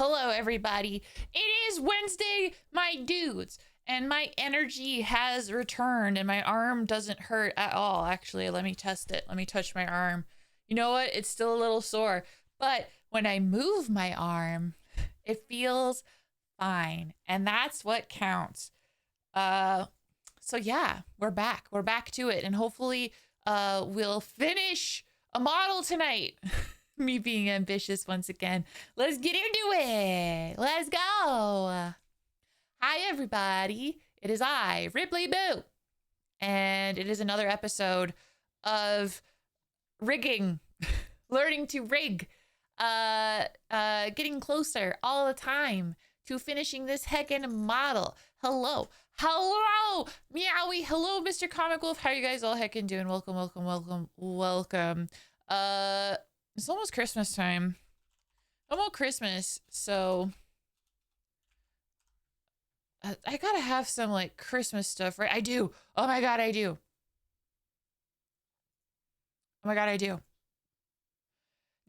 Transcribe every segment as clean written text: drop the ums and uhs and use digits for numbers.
Hello, everybody. It is Wednesday, my dudes, and my energy has returned, and my arm doesn't hurt at all. Actually, let me test it. Let me touch my arm. You know what? It's still a little sore, but when I move my arm, it feels fine, and that's what counts. So yeah, we're back. We're back to it, and hopefully, we'll finish a model tonight. Me being ambitious once again. Let's get into it. Let's go. Hi, everybody. It is I, Ripley Boo. And it is another episode of rigging, learning to rig, getting closer all the time to finishing this heckin' model. Hello. Hello, Meowie. Hello, Mr. Comic Wolf. How are you guys all heckin' doing? Welcome, welcome, welcome, welcome. It's almost Christmas time. Almost Christmas, so I gotta have some like Christmas stuff, right? I do. Oh my god, I do. Oh my god, I do.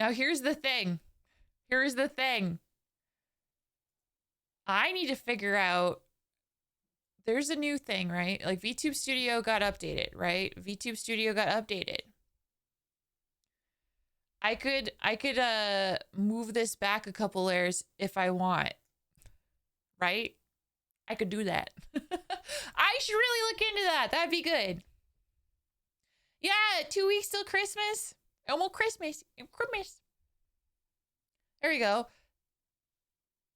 Now here's the thing. Here's the thing. I need to figure out. There's a new thing, right? Like VTube Studio got updated, right? VTube Studio got updated. I could move this back a couple layers if I want, right? I could do that. I should really look into that. That'd be good. Yeah, 2 weeks till Christmas. Almost Christmas. Christmas. There you go.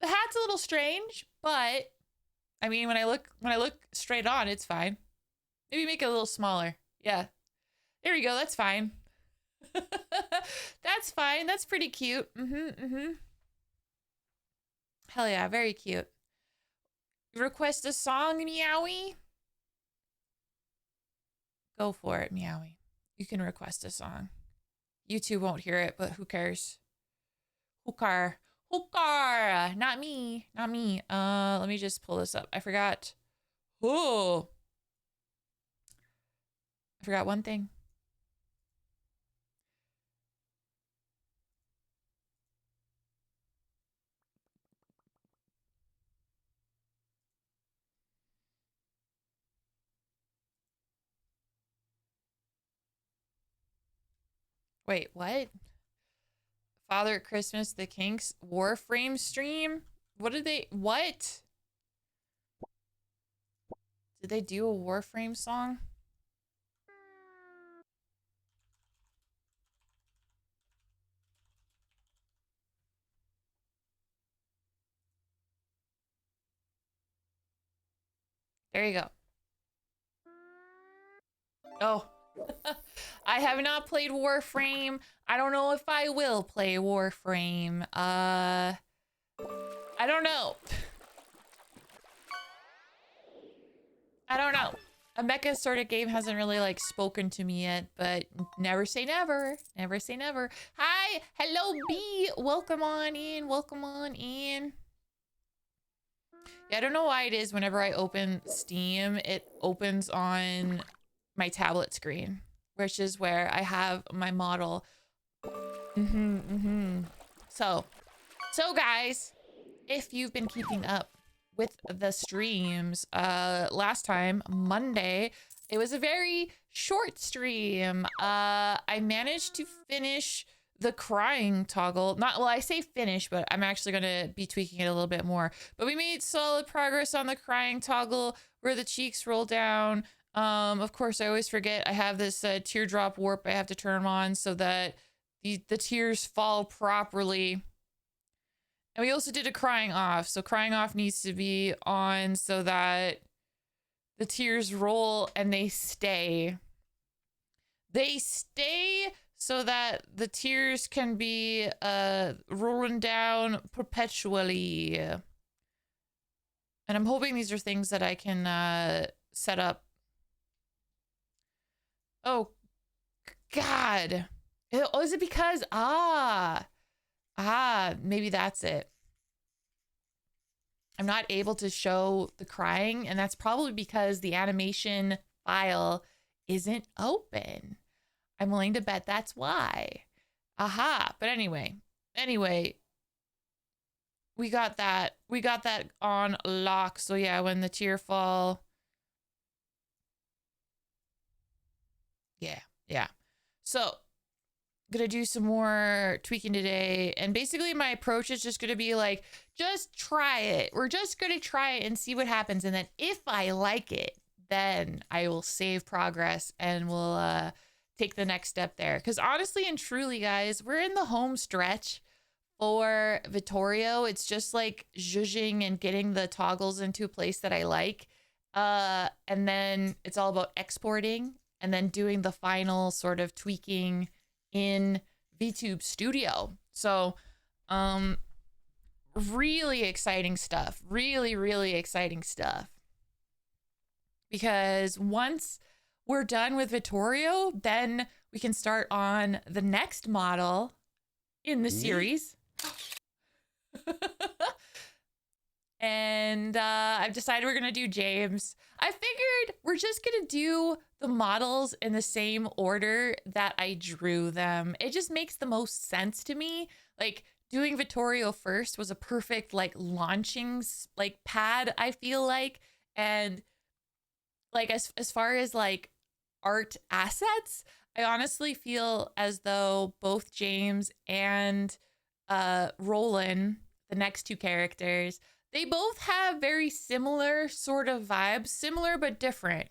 The hat's a little strange, but I mean, when I look straight on, it's fine. Maybe make it a little smaller. Yeah. There you go. That's fine. That's fine. That's pretty cute. Hell yeah, very cute. Request a song, Meowie? Go for it, Meowie. You can request a song. You two won't hear it, but who cares? Who care? Who care? Not me. Not me. Let me just pull this up. I forgot. Oh. I forgot one thing. Wait, what? Father Christmas, the Kinks, Warframe stream? What did they, what? Did they do a Warframe song? There you go. Oh. I have not played Warframe. I don't know if I will play Warframe. I don't know. I don't know. A mecha sort of game hasn't really like spoken to me yet, but never say never. Never say never. Hi, hello B. Welcome on in. Welcome on in. Yeah, I don't know why it is whenever I open Steam, it opens on my tablet screen, which is where I have my model. So guys, if you've been keeping up with the streams, last time, Monday, it was a very short stream. I managed to finish the crying toggle. Not, well, I say finish, but I'm actually gonna be tweaking it a little bit more. But we made solid progress on the crying toggle where the cheeks roll down. Of course, I always forget I have this teardrop warp I have to turn on so that the tears fall properly. And we also did a crying off. So crying off needs to be on so that the tears roll and they stay. They stay so that the tears can be rolling down perpetually. And I'm hoping these are things that I can set up. Oh, God. Oh, is it because, maybe that's it. I'm not able to show the crying, and that's probably because the animation file isn't open. I'm willing to bet that's why. But anyway, we got that on lock. So yeah, when the tier fall, yeah. So gonna do some more tweaking today, and basically my approach is just gonna be like, just try it. We're just gonna try it and see what happens, and then if I like it, then I will save progress and we'll take the next step there. Because honestly and truly, guys, we're in the home stretch for Vittorio. It's just like zhuzhing and getting the toggles into a place that I like, and then it's all about exporting and then doing the final sort of tweaking in VTube Studio. So really exciting stuff. Really exciting stuff. Because once we're done with Vittorio, then we can start on the next model in the series. And I've decided we're gonna do James. I figured we're just gonna do the models in the same order that I drew them. It just makes the most sense to me. Like doing Vittorio first was a perfect like launching like pad, I feel like. And like as far as like art assets, I honestly feel as though both James and Roland, the next two characters, they both have very similar sort of vibes, similar but different.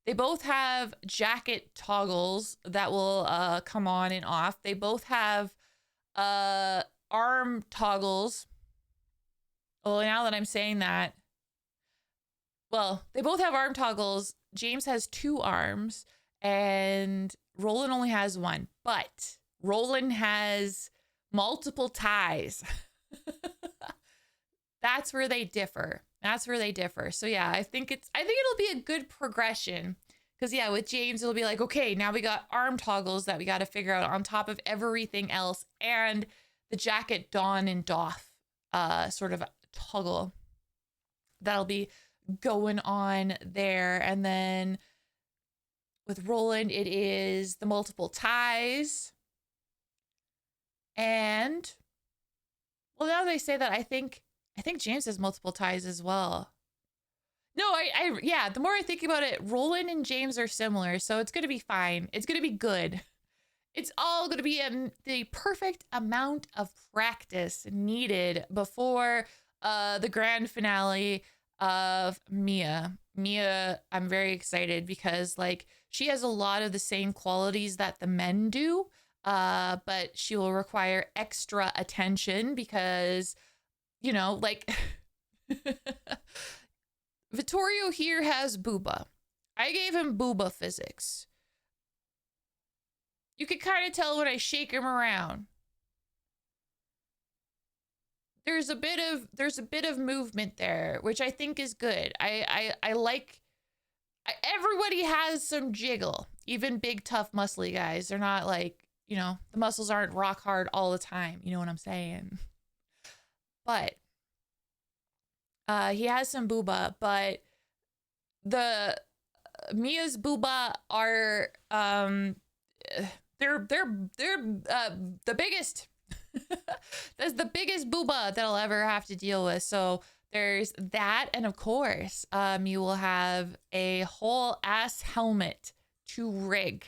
They both have jacket toggles that will come on and off. They both have arm toggles. Well, now that I'm saying that, well, they both have arm toggles. James has 2 arms and Roland only has 1, but Roland has multiple ties. That's where they differ. So yeah, I think it'll be a good progression. Because yeah, with James, it'll be like, okay, now we got arm toggles that we got to figure out on top of everything else, and the jacket don and doff sort of toggle that'll be going on there. And then with Roland, it is the multiple ties. And well, now they say that, I think James has multiple ties as well. No, yeah, the more I think about it, Roland and James are similar, so it's going to be fine. It's going to be good. It's all going to be the perfect amount of practice needed before the grand finale of Mia. Mia, I'm very excited because like she has a lot of the same qualities that the men do, but she will require extra attention because, you know, like Vittorio here has booba. I gave him booba physics. You can kind of tell when I shake him around. There's a bit of movement there, which I think is good. I like everybody has some jiggle, even big tough muscly guys. They're not like, you know, the muscles aren't rock hard all the time. You know what I'm saying? But he has some booba, but the Mia's booba are they're the biggest. That's the biggest booba that I'll ever have to deal with. So there's that, and of course, you will have a whole ass helmet to rig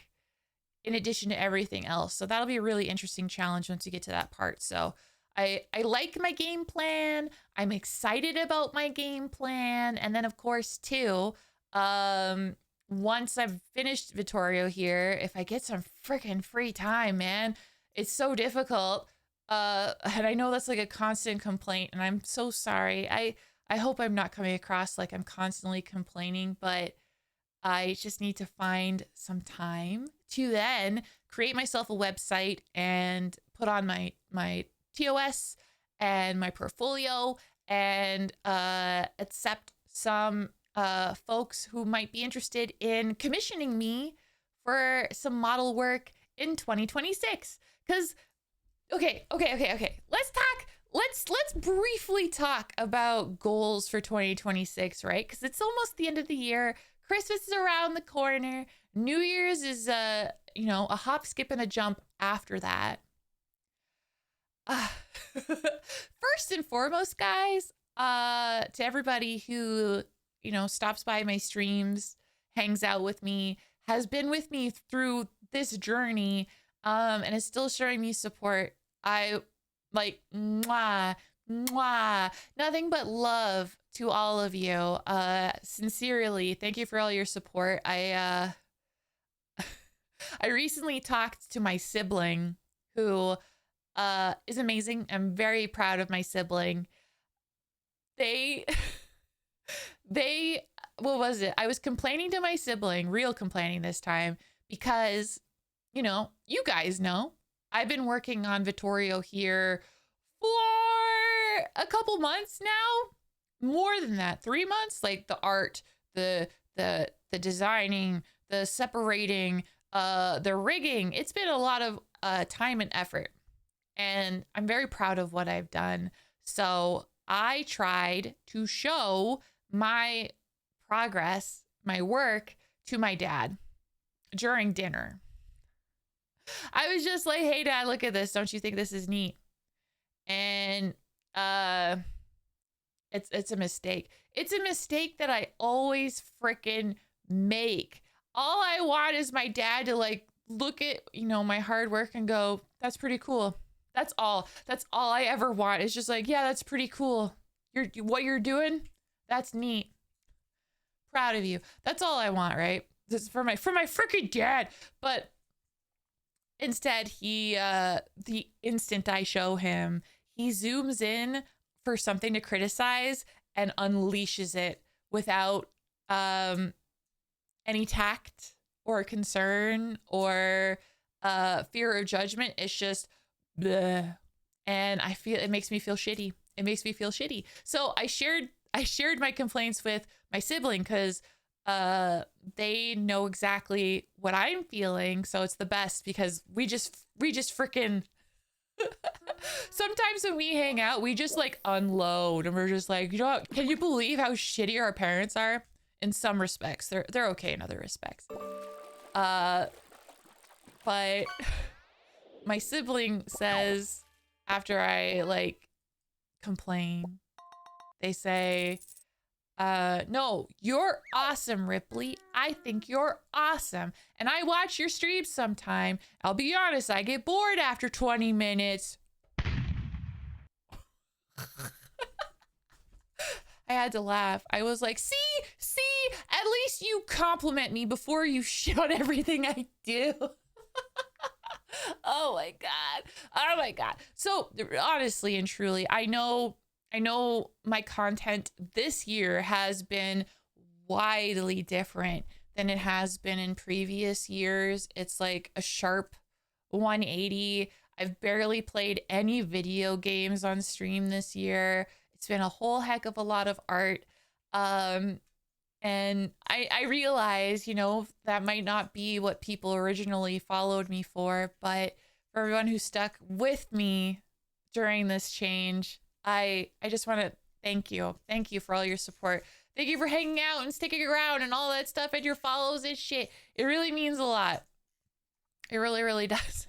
in addition to everything else. So that'll be a really interesting challenge once you get to that part. So I like my game plan. I'm excited about my game plan. And then of course too, once I've finished Vittorio here, if I get some freaking free time, man, it's so difficult. And I know that's like a constant complaint, and I'm so sorry. I hope I'm not coming across like I'm constantly complaining, but I just need to find some time to then create myself a website and put on my TOS and my portfolio and accept some folks who might be interested in commissioning me for some model work in 2026. Because okay. Let's briefly talk about goals for 2026, right? Because it's almost the end of the year. Christmas is around the corner. New Year's is you know, a hop, skip, and a jump after that. First first and foremost, guys, to everybody who, you know, stops by my streams, hangs out with me, has been with me through this journey, and is still showing me support. I like, mwah, mwah, nothing but love to all of you. Sincerely, thank you for all your support. I recently talked to my sibling who is amazing. I'm very proud of my sibling. They what was it? I was complaining to my sibling, real complaining this time, because, you know, you guys know, I've been working on Vittorio here for a couple months now. More than that, 3 months. Like the art, the designing, the separating, the rigging. It's been a lot of time and effort. And I'm very proud of what I've done. So I tried to show my progress, my work, to my dad during dinner. I was just like, hey, Dad, look at this. Don't you think this is neat? And it's a mistake. It's a mistake that I always freaking make. All I want is my dad to like look at, you know, my hard work and go, that's pretty cool. That's all I ever want. It's just like, yeah, that's pretty cool. What you're doing, that's neat. Proud of you. That's all I want, right? This is for my freaking dad. But instead, he the instant I show him, he zooms in for something to criticize and unleashes it without any tact or concern or fear of judgment. It's just bleh. And I feel it makes me feel shitty. It makes me feel shitty. So I shared my complaints with my sibling because they know exactly what I'm feeling. So it's the best because we just freaking sometimes when we hang out, we just like unload and we're just like, you know what? Can you believe how shitty our parents are? In some respects, they're okay in other respects. But my sibling says after I like complain, they say, no, you're awesome, Ripley. I think you're awesome. And I watch your streams sometime. I'll be honest, I get bored after 20 minutes. I had to laugh. I was like, see, at least you compliment me before you shout everything I do. Oh my God. So honestly and truly, I know my content this year has been widely different than it has been in previous years. It's like a sharp 180. I've barely played any video games on stream this year. It's been a whole heck of a lot of art. And I realize, you know, that might not be what people originally followed me for, but for everyone who stuck with me during this change, I just want to thank you. Thank you for all your support. Thank you for hanging out and sticking around and all that stuff and your follows and shit. It really means a lot. It really, really does.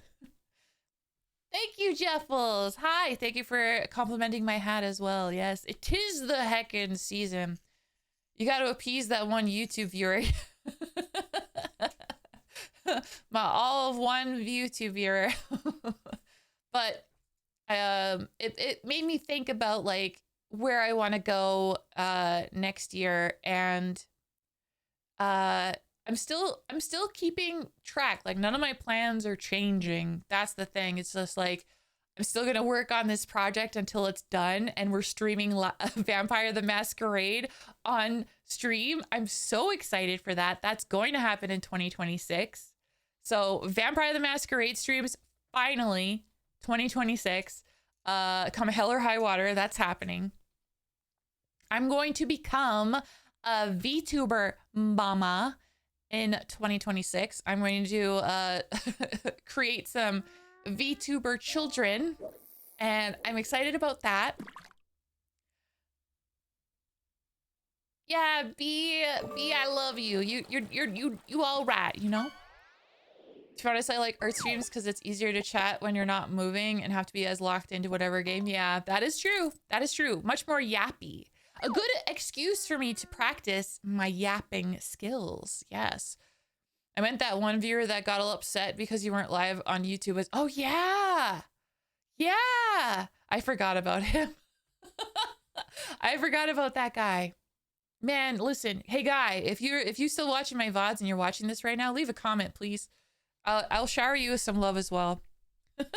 Thank you, Jeffles. Hi. Thank you for complimenting my hat as well. Yes, it is the heckin' season. You got to appease that one YouTube viewer. My all of one YouTube viewer. But it made me think about like where I want to go next year, and I'm still keeping track. Like none of my plans are changing. That's the thing. It's just like I'm still gonna work on this project until it's done, and we're streaming Vampire the Masquerade on stream. I'm so excited for that. That's going to happen in 2026. So Vampire the Masquerade streams finally 2026. Come hell or high water, that's happening. I'm going to become a VTuber mama in 2026. I'm going to create some VTuber children, and I'm excited about that. Yeah, B, I love you. You all right, you know? To be honest, I like art streams because it's easier to chat when you're not moving and have to be as locked into whatever game. Yeah, that is true. That is true. Much more yappy. A good excuse for me to practice my yapping skills. Yes. I meant that one viewer that got all upset because you weren't live on YouTube was, oh yeah. Yeah. I forgot about him. I forgot about that guy. Man, listen. Hey guy, if you still watching my VODs and you're watching this right now, leave a comment, please. I'll shower you with some love as well. Because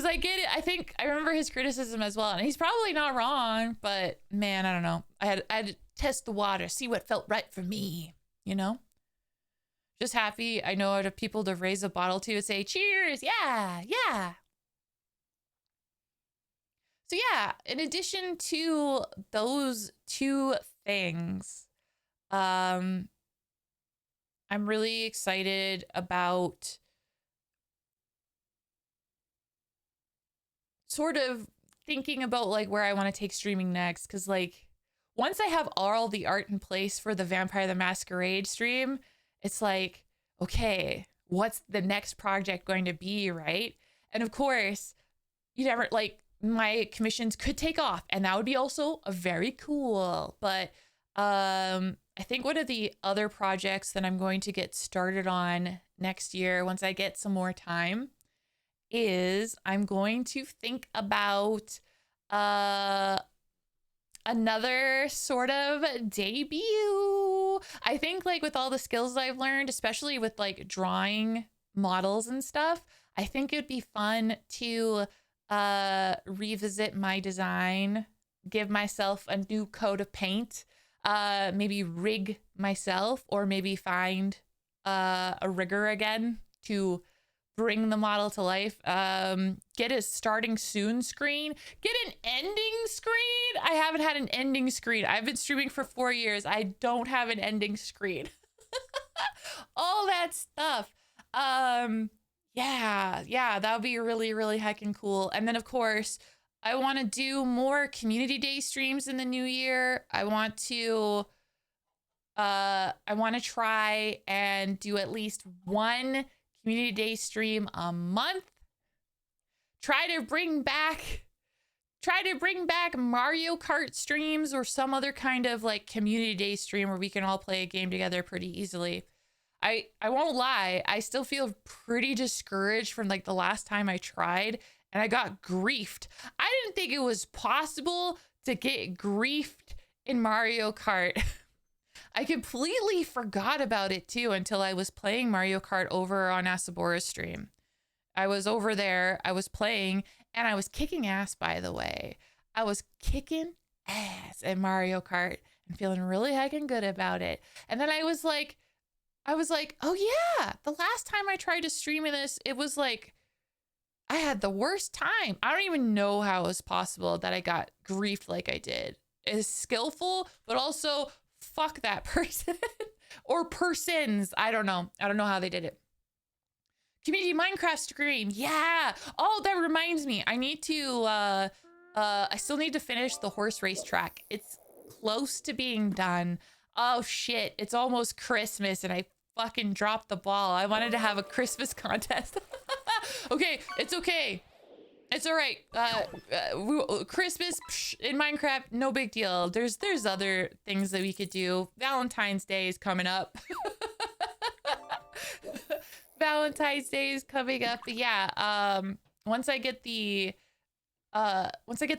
I get it. I remember his criticism as well. And he's probably not wrong, but man, I don't know. I had to test the water, see what felt right for me, you know? Just happy I know out of people to raise a bottle to and say, cheers, yeah, yeah. So yeah, in addition to those two things, I'm really excited about sort of thinking about like where I want to take streaming next. Cause like once I have all the art in place for the Vampire the Masquerade stream, it's like, okay, what's the next project going to be, right? And of course, you never like my commissions could take off and that would be also a very cool. But I think one of the other projects that I'm going to get started on next year, once I get some more time, is I'm going to think about another sort of debut. I think like with all the skills I've learned, especially with like drawing models and stuff, I think it'd be fun to revisit my design, give myself a new coat of paint, maybe rig myself, or maybe find a rigger again to bring the model to life. Get a starting soon screen, get an ending screen. I haven't had an ending screen. I've been streaming for 4 years. I don't have an ending screen. All that stuff. Yeah, that would be really, really heckin' cool. And then of course, I want to do more community day streams in the new year. I want to try and do at least one community day stream a month. Try to bring back Mario Kart streams or some other kind of like community day stream where we can all play a game together pretty easily. I won't lie, I still feel pretty discouraged from like the last time I tried and I got griefed. I didn't think it was possible to get griefed in Mario Kart. I completely forgot about it too until I was playing Mario Kart over on Asabora's stream. I was over there, I was playing, and I was kicking ass, by the way. I was kicking ass at Mario Kart and feeling really heckin' good about it. And then I was like, oh yeah, the last time I tried to stream this, it was like, I had the worst time. I don't even know how it was possible that I got griefed like I did. It's skillful, but also fuck that person or persons. I don't know how they did it. Community Minecraft stream. Yeah. Oh, that reminds me. I need to, I still need to finish the horse race track. It's close to being done. Oh shit. It's almost Christmas and I fucking dropped the ball. I wanted to have a Christmas contest. Okay. It's okay. It's all right. Christmas in Minecraft, no big deal. There's other things that we could do. Valentine's Day is coming up. Valentine's Day is coming up. But yeah, once I get the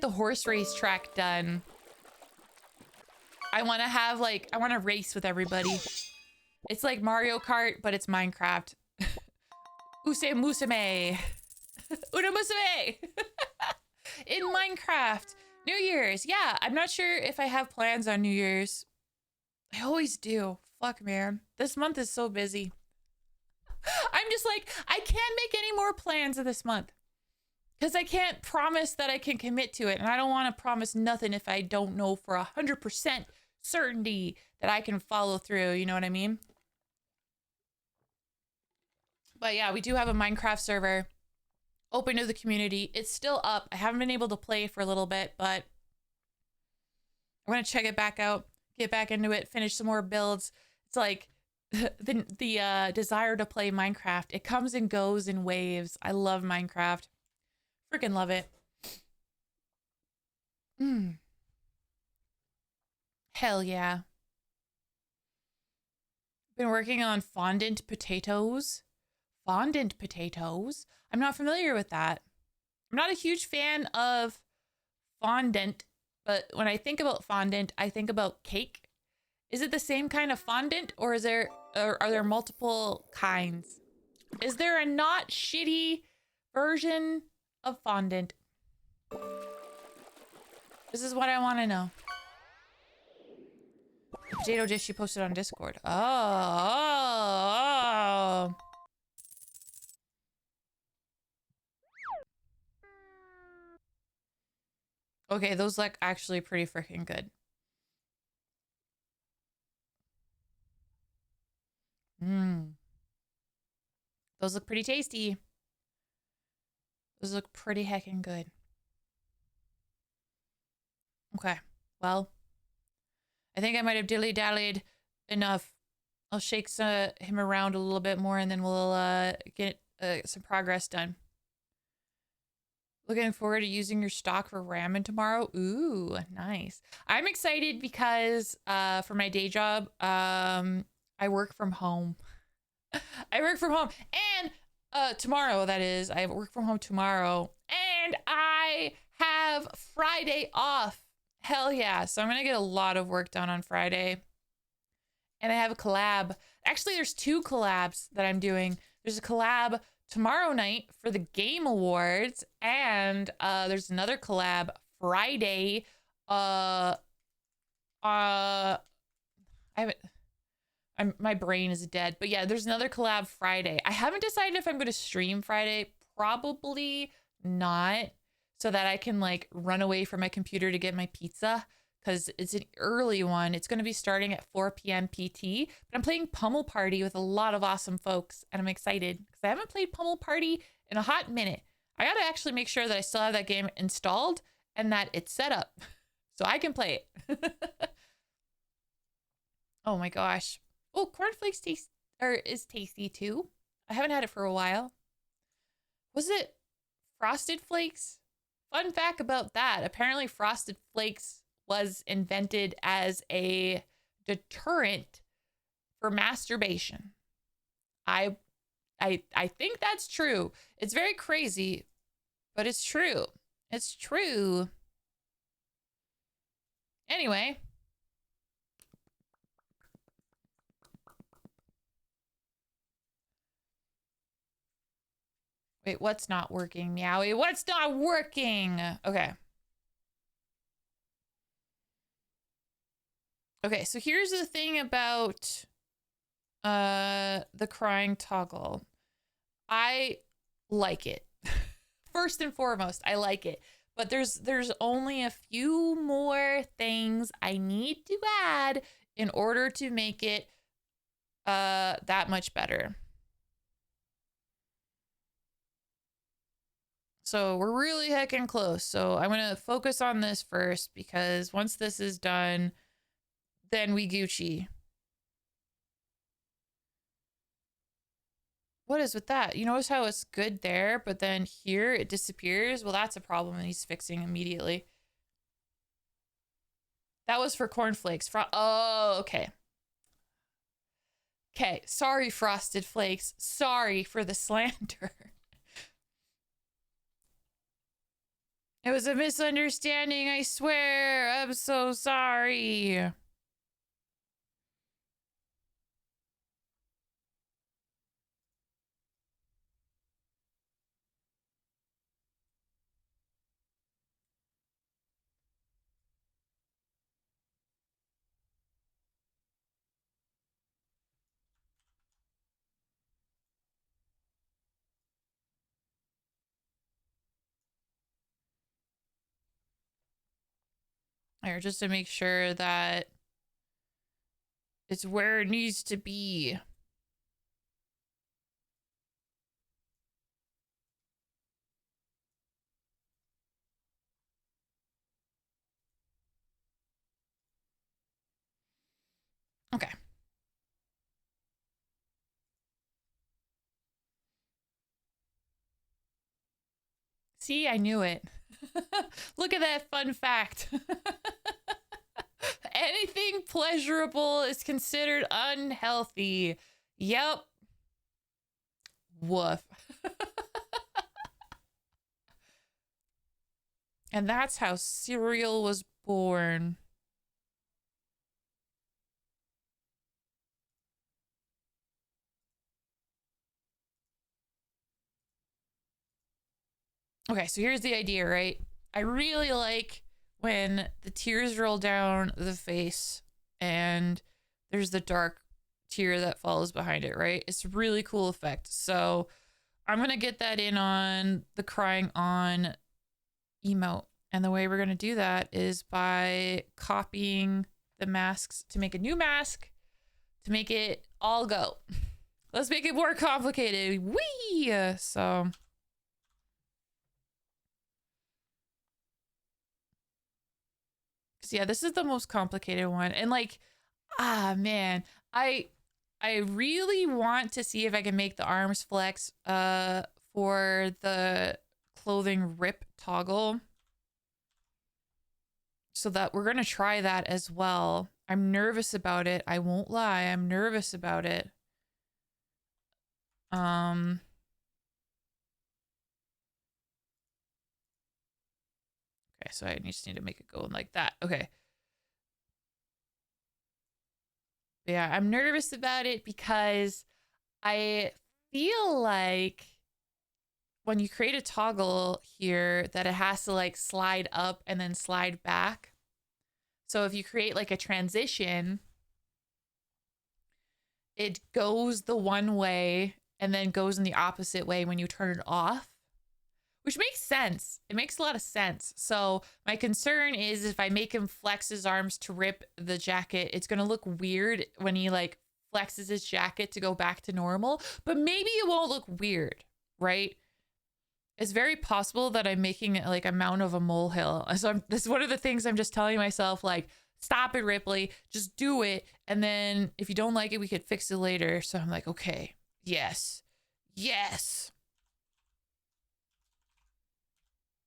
horse race track done, I want to race with everybody. It's like Mario Kart, but it's Minecraft. Use Musame. Una Musame. In Minecraft. New Year's. Yeah, I'm not sure if I have plans on New Year's. I always do. Fuck, man. This month is so busy. I'm just like, I can't make any more plans this month. Because I can't promise that I can commit to it. And I don't want to promise nothing if I don't know for 100% certainty that I can follow through. You know what I mean? But yeah, we do have a Minecraft server open to the community. It's still up. I haven't been able to play for a little bit, but I'm going to check it back out, get back into it, finish some more builds. It's like the desire to play Minecraft. It comes and goes in waves. I love Minecraft. Freaking love it. Mm. Hell yeah. Been working on fondant potatoes. Fondant potatoes? I'm not familiar with that. I'm not a huge fan of fondant, but when I think about fondant, I think about cake. Is it the same kind of fondant, or are there multiple kinds? Is there a not shitty version of fondant? This is what I want to know. The potato dish you posted on Discord. Oh. Okay, those look actually pretty freaking good. Mmm. Those look pretty tasty. Those look pretty heckin' good. Okay, well, I think I might have dilly-dallied enough. I'll shake him around a little bit more and then we'll get some progress done. Looking forward to using your stock for ramen tomorrow. Ooh, nice. I'm excited because for my day job, I work from home. I work from home. And tomorrow, that is, I work from home tomorrow. And I have Friday off. Hell yeah. So I'm going to get a lot of work done on Friday. And I have a collab. Actually, there's 2 collabs that I'm doing. There's a collab tomorrow night for the Game Awards, and there's another collab Friday. I haven't. My brain is dead, but yeah, there's another collab Friday. I haven't decided if I'm going to stream Friday. Probably not, so that I can like run away from my computer to get my pizza. Because it's an early one. It's going to be starting at 4 p.m. PT. But I'm playing Pummel Party with a lot of awesome folks. And I'm excited because I haven't played Pummel Party in a hot minute. I got to actually make sure that I still have that game installed and that it's set up so I can play it. Oh my gosh. Oh, cornflakes is tasty too. I haven't had it for a while. Was it Frosted Flakes? Fun fact about that. Apparently Frosted Flakes was invented as a deterrent for masturbation. I think that's true. It's very crazy, but it's true. It's true. Anyway. Wait, what's not working, Meowie? What's not working? Okay. Okay, so here's the thing about the crying toggle. I like it. First and foremost, I like it. But there's only a few more things I need to add in order to make it that much better. So we're really heckin' close. So I'm gonna focus on this first because once this is done, then we Gucci. What is with that? You notice how it's good there, but then here it disappears? Well, that's a problem and he's fixing immediately. That was for cornflakes. Oh, okay. Okay, sorry, Frosted Flakes. Sorry for the slander. It was a misunderstanding, I swear. I'm so sorry. Here, just to make sure that it's where it needs to be. Okay. See, I knew it. Look at that fun fact. Anything pleasurable is considered unhealthy. Yep. Woof. And that's how cereal was born. Okay, so here's the idea, right? I really like when the tears roll down the face and there's the dark tear that follows behind it, right? It's a really cool effect. So I'm going to get that in on the crying on emote. And the way we're going to do that is by copying the masks to make a new mask to make it all go. Let's make it more complicated. Whee! So yeah, this is the most complicated one. And like, man, I really want to see if I can make the arms flex for the clothing rip toggle. So that we're going to try that as well. I'm nervous about it. I won't lie. I'm nervous about it. Okay, so I just need to make it go like that. Okay. Yeah, I'm nervous about it because I feel like when you create a toggle here that it has to like slide up and then slide back. So if you create like a transition, it goes the one way and then goes in the opposite way when you turn it off, which makes sense. It makes a lot of sense. So my concern is if I make him flex his arms to rip the jacket, it's going to look weird when he like flexes his jacket to go back to normal, but maybe it won't look weird, right? It's very possible that I'm making it like a mound of a molehill. So this is one of the things I'm just telling myself, like, stop it, Ripley. Just do it. And then if you don't like it, we could fix it later. So I'm like, okay, yes, yes.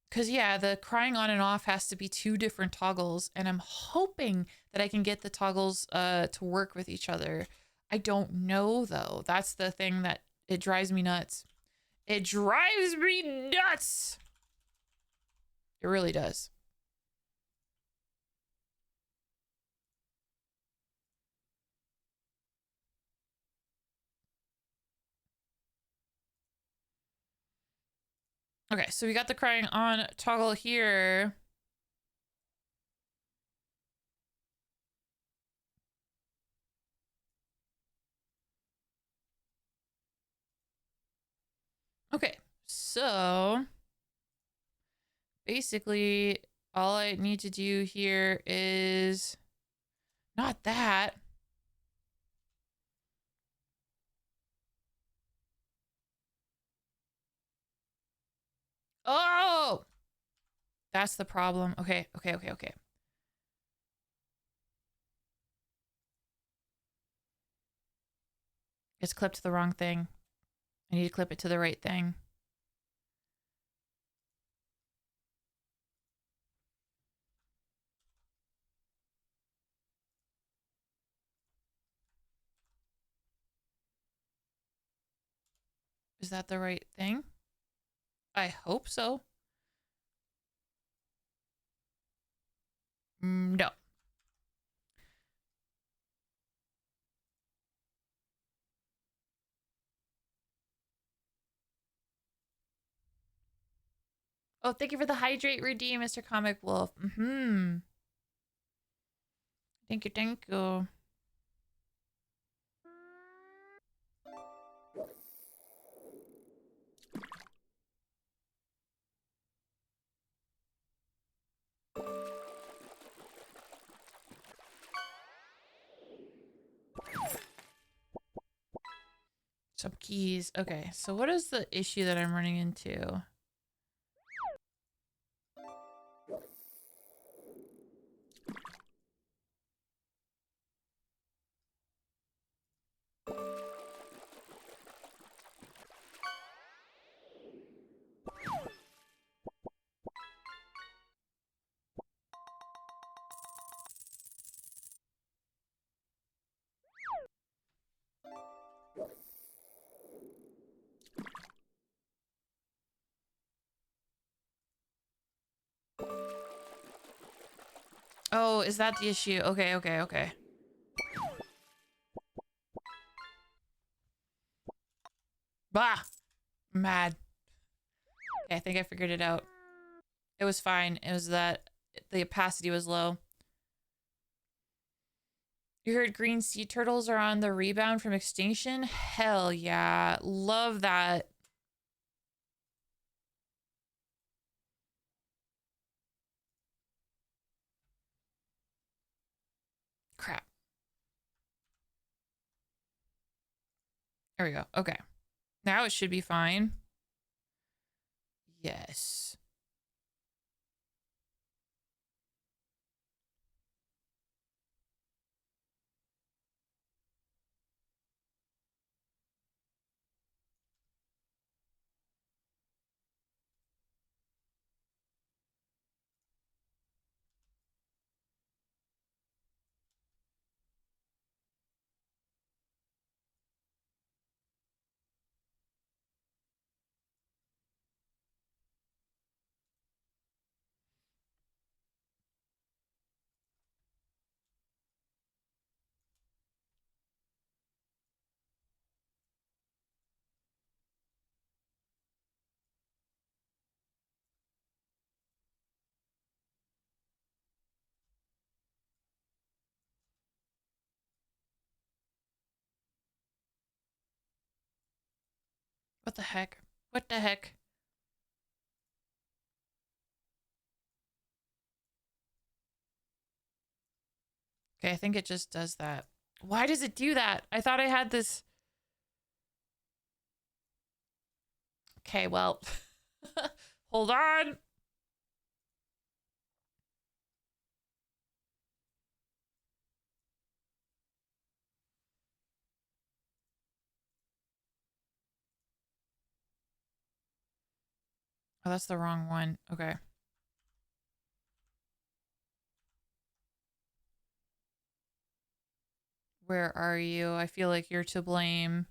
Because, yeah, the crying on and off has to be 2 different toggles. And I'm hoping that I can get the toggles to work with each other. I don't know, though. That's the thing that it drives me nuts. It drives me nuts. It really does. Okay, so we got the crying on toggle here. Okay, so basically all I need to do here is not that. Oh, that's the problem. Okay. It's clipped to the wrong thing. I need to clip it to the right thing. Is that the right thing? I hope so. No. Oh, thank you for the hydrate redeem, Mr. Comic Wolf. Thank you. Some keys. Okay, so what is the issue that I'm running into? Oh, is that the issue? Okay, okay, okay. Bah! I'm mad. Okay, I think I figured it out. It was fine. It was that the opacity was low. You heard green sea turtles are on the rebound from extinction? Hell yeah. Love that. Crap. There we go. Okay. Now it should be fine. Yes. What the heck? What the heck? Okay, I think it just does that. Why does it do that? I thought I had this. Okay, well. Hold on. Oh, that's the wrong one. Okay. Where are you? I feel like you're to blame.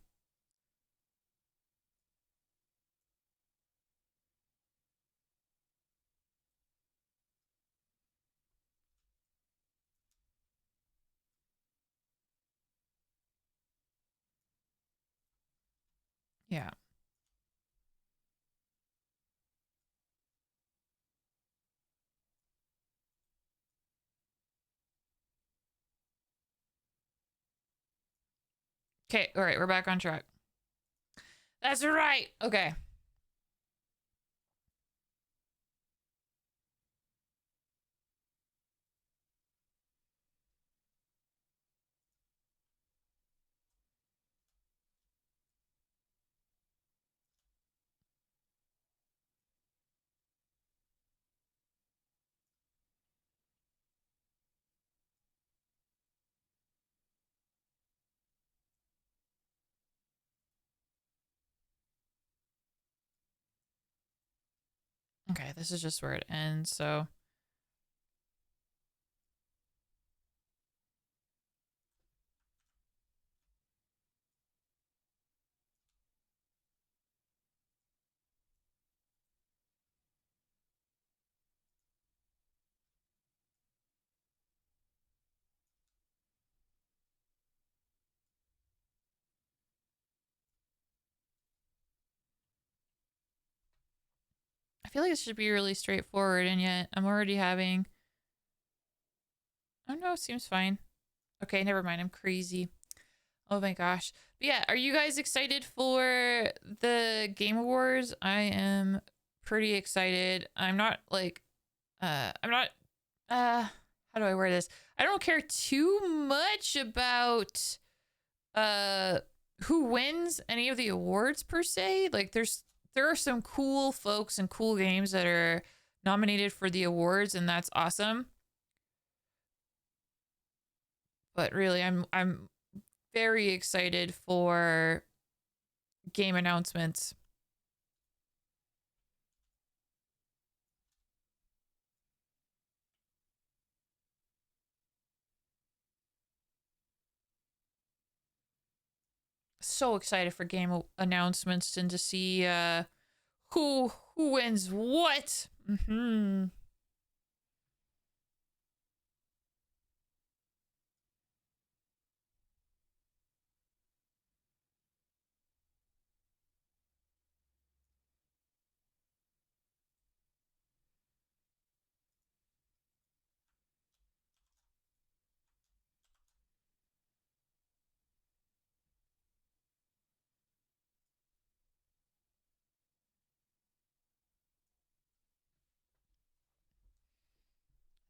Yeah. Okay, all right, we're back on track. That's right. Okay. Okay, this is just where it ends, so. I feel like it should be really straightforward, and yet I'm already having. Oh no, it seems fine. Okay, never mind. I'm crazy. Oh my gosh. But yeah, are you guys excited for the Game Awards? I am pretty excited. I'm not like I'm not how do I word this? I don't care too much about uh who wins any of the awards per se. Like there are some cool folks and cool games that are nominated for the awards, and that's awesome. But really I'm very excited for game announcements. So excited for game announcements and to see who wins what.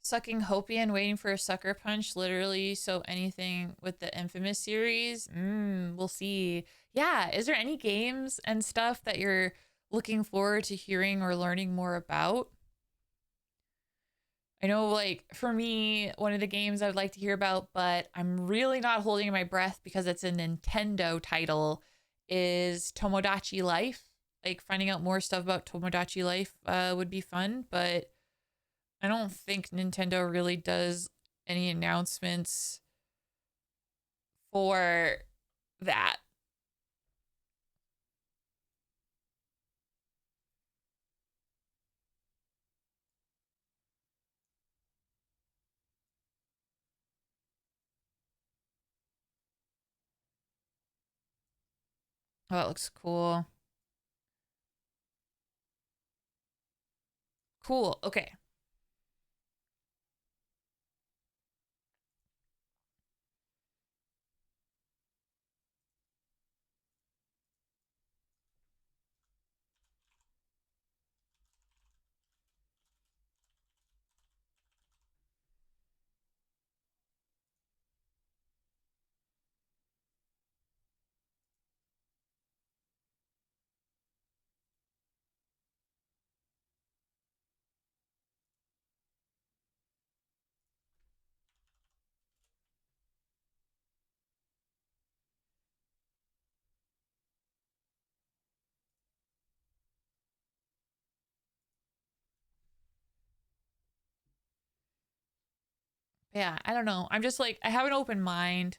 sucking Hopian, waiting for a sucker punch, literally. So anything with the Infamous series, we'll see. Yeah, is there any games and stuff that you're looking forward to hearing or learning more about? I know, like, for me, one of the games I would like to hear about, but I'm really not holding my breath because it's a Nintendo title, is Tomodachi Life. Like, finding out more stuff about Tomodachi Life would be fun, but I don't think Nintendo really does any announcements for that. Oh, that looks cool. Cool. Okay. Yeah, I don't know. I'm just like, I have an open mind.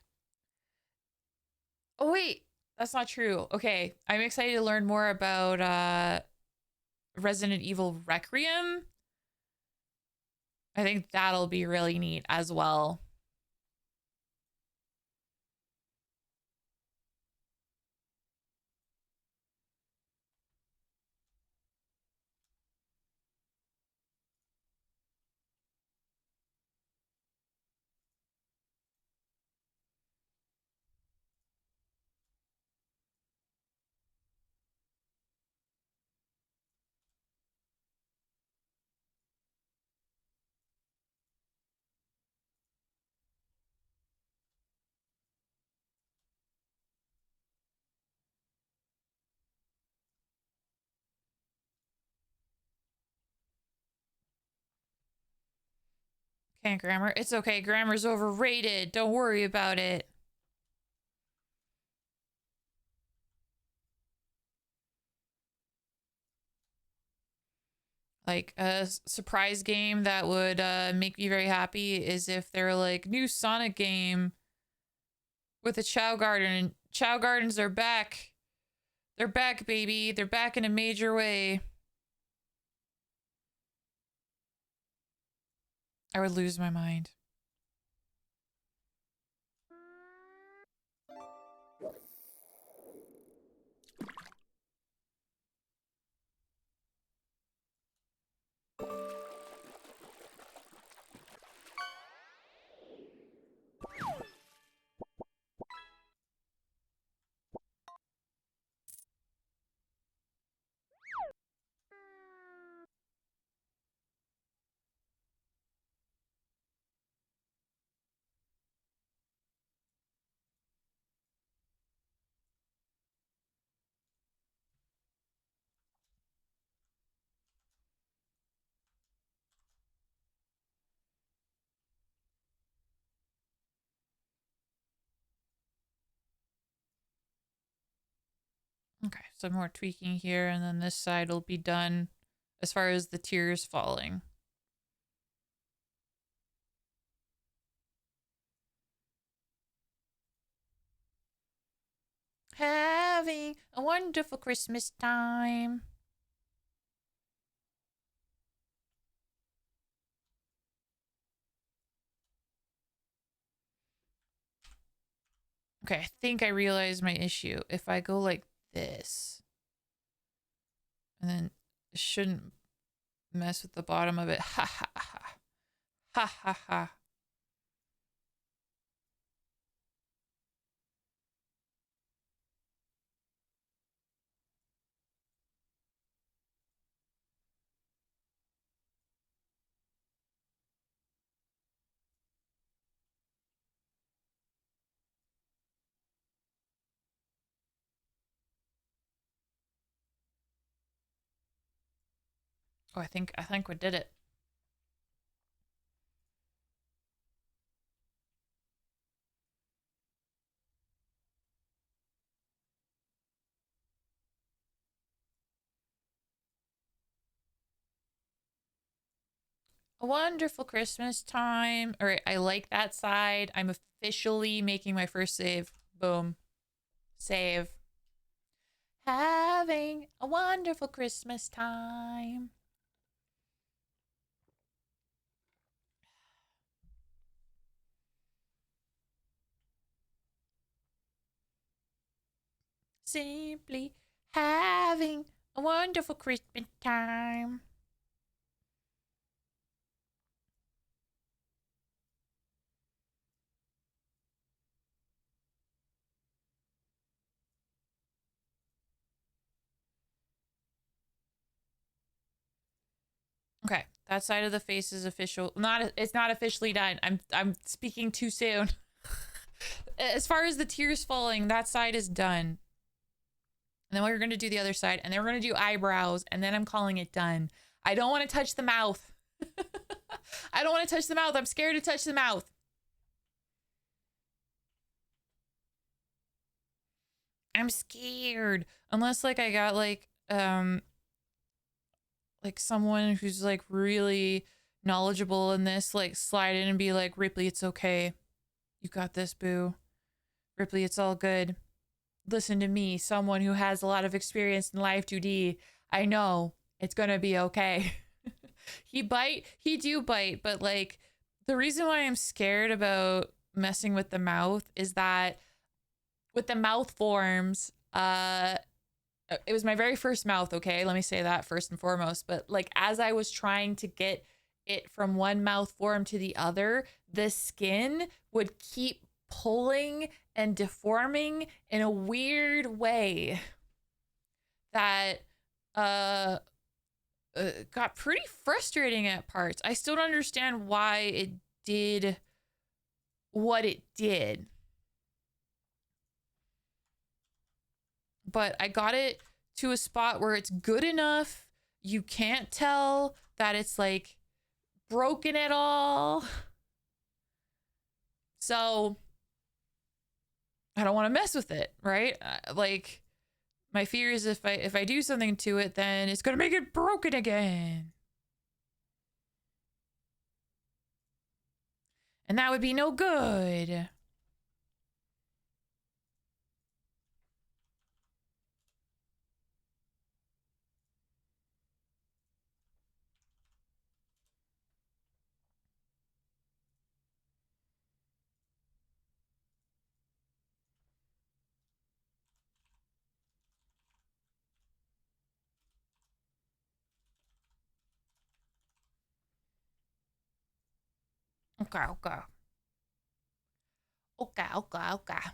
Oh, wait. That's not true. Okay. I'm excited to learn more about Resident Evil Requiem. I think that'll be really neat as well. Okay, grammar. It's okay. Grammar's overrated. Don't worry about it. Like a surprise game that would make me very happy is if they're like new Sonic game with a Chow Garden. Chow Gardens are back. They're back, baby. They're back in a major way. I would lose my mind. Okay, some more tweaking here, and then this side will be done as far as the tears falling. Having a wonderful Christmas time. Okay, I think I realized my issue. If I go like this, and then it shouldn't mess with the bottom of it. Ha ha ha. Ha ha ha. Oh, I think we did it. A wonderful Christmas time. All right, I like that side. I'm officially making my first save. Boom. Save. Having a wonderful Christmas time. Simply having a wonderful Christmas time. Okay, that side of the face is official. It's not officially done. I'm speaking too soon. As far as the tears falling, that side is done. And then we're going to do the other side, and then we're going to do eyebrows, and then I'm calling it done. I don't want to touch the mouth. I don't want to touch the mouth. I'm scared to touch the mouth. I'm scared. Unless like I got like someone who's like really knowledgeable in this, like slide in and be like, Ripley, it's okay. You got this, boo. Ripley, it's all good. Listen to me, someone who has a lot of experience in live 2D. I know it's gonna be okay. He do bite, but like the reason why I'm scared about messing with the mouth is that with the mouth forms, it was my very first mouth, okay? Let me say that first and foremost. But like as I was trying to get it from one mouth form to the other, the skin would keep pulling and deforming in a weird way that uh, got pretty frustrating at parts. I still don't understand why it did what it did. But I got it to a spot where it's good enough. You can't tell that it's like broken at all. So I don't want to mess with it, right? Like my fear is if I do something to it, then it's gonna make it broken again, and that would be no good. Okay, okay, okay, okay, okay.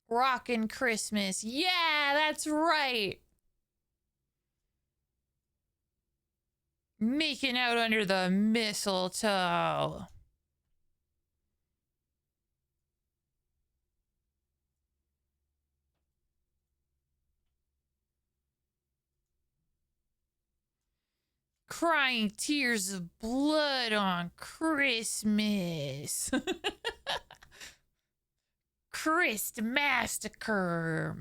Rockin' Christmas. Yeah, that's right. Making out under the mistletoe. Crying tears of blood on Christmas. Christ massacre.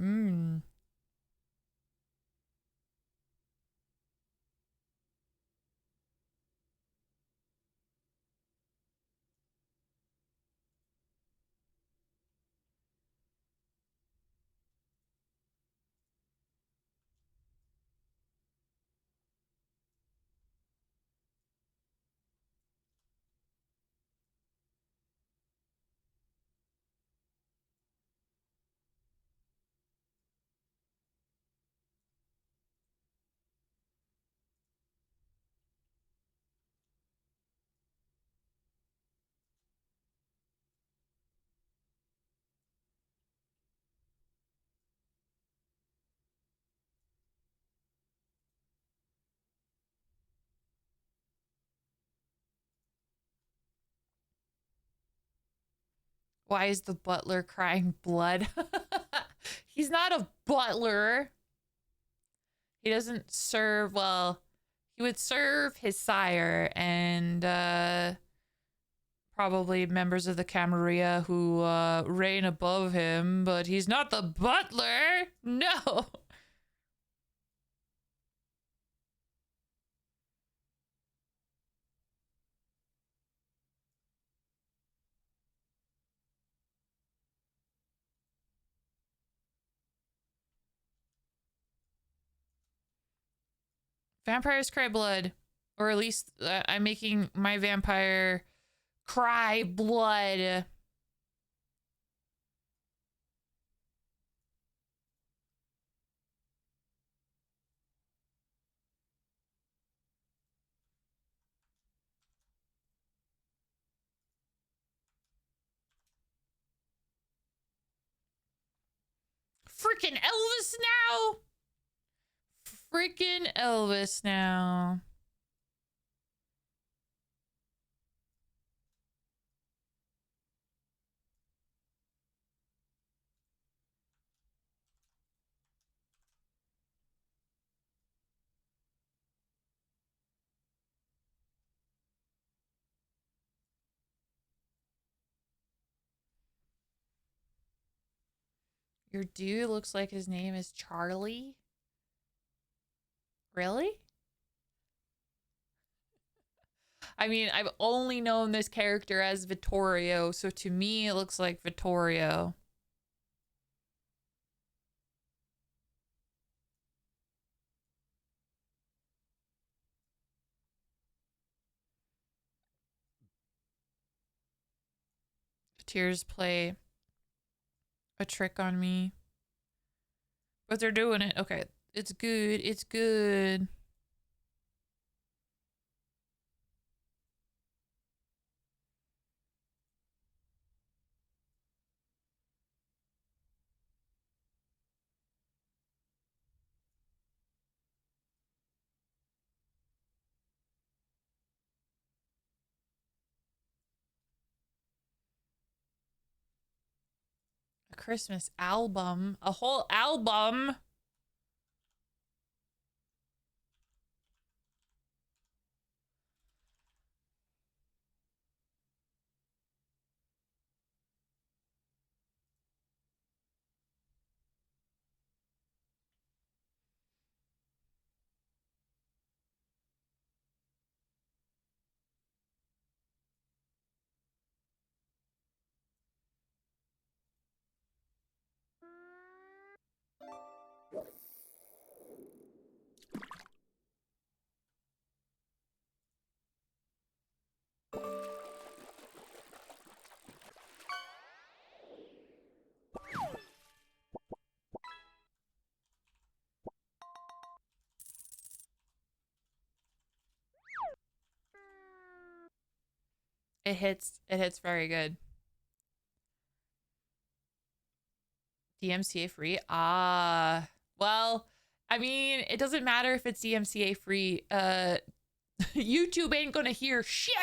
Why is the butler crying blood? He's not a butler. He doesn't serve, well, he would serve his sire and probably members of the Camarilla who reign above him, but he's not the butler. No. Vampires cry blood. Or at least I'm making my vampire cry blood. Freaking Elvis now. Freaking Elvis now. Your dude looks like his name is Charlie. Really? I mean, I've only known this character as Vittorio, so to me it looks like Vittorio. Tears play a trick on me. But they're doing it. Okay. It's good. It's good. A Christmas album. A whole album. It hits. It hits very good. DMCA free? Ah. Well, I mean, it doesn't matter if it's DMCA free. YouTube ain't gonna hear shit.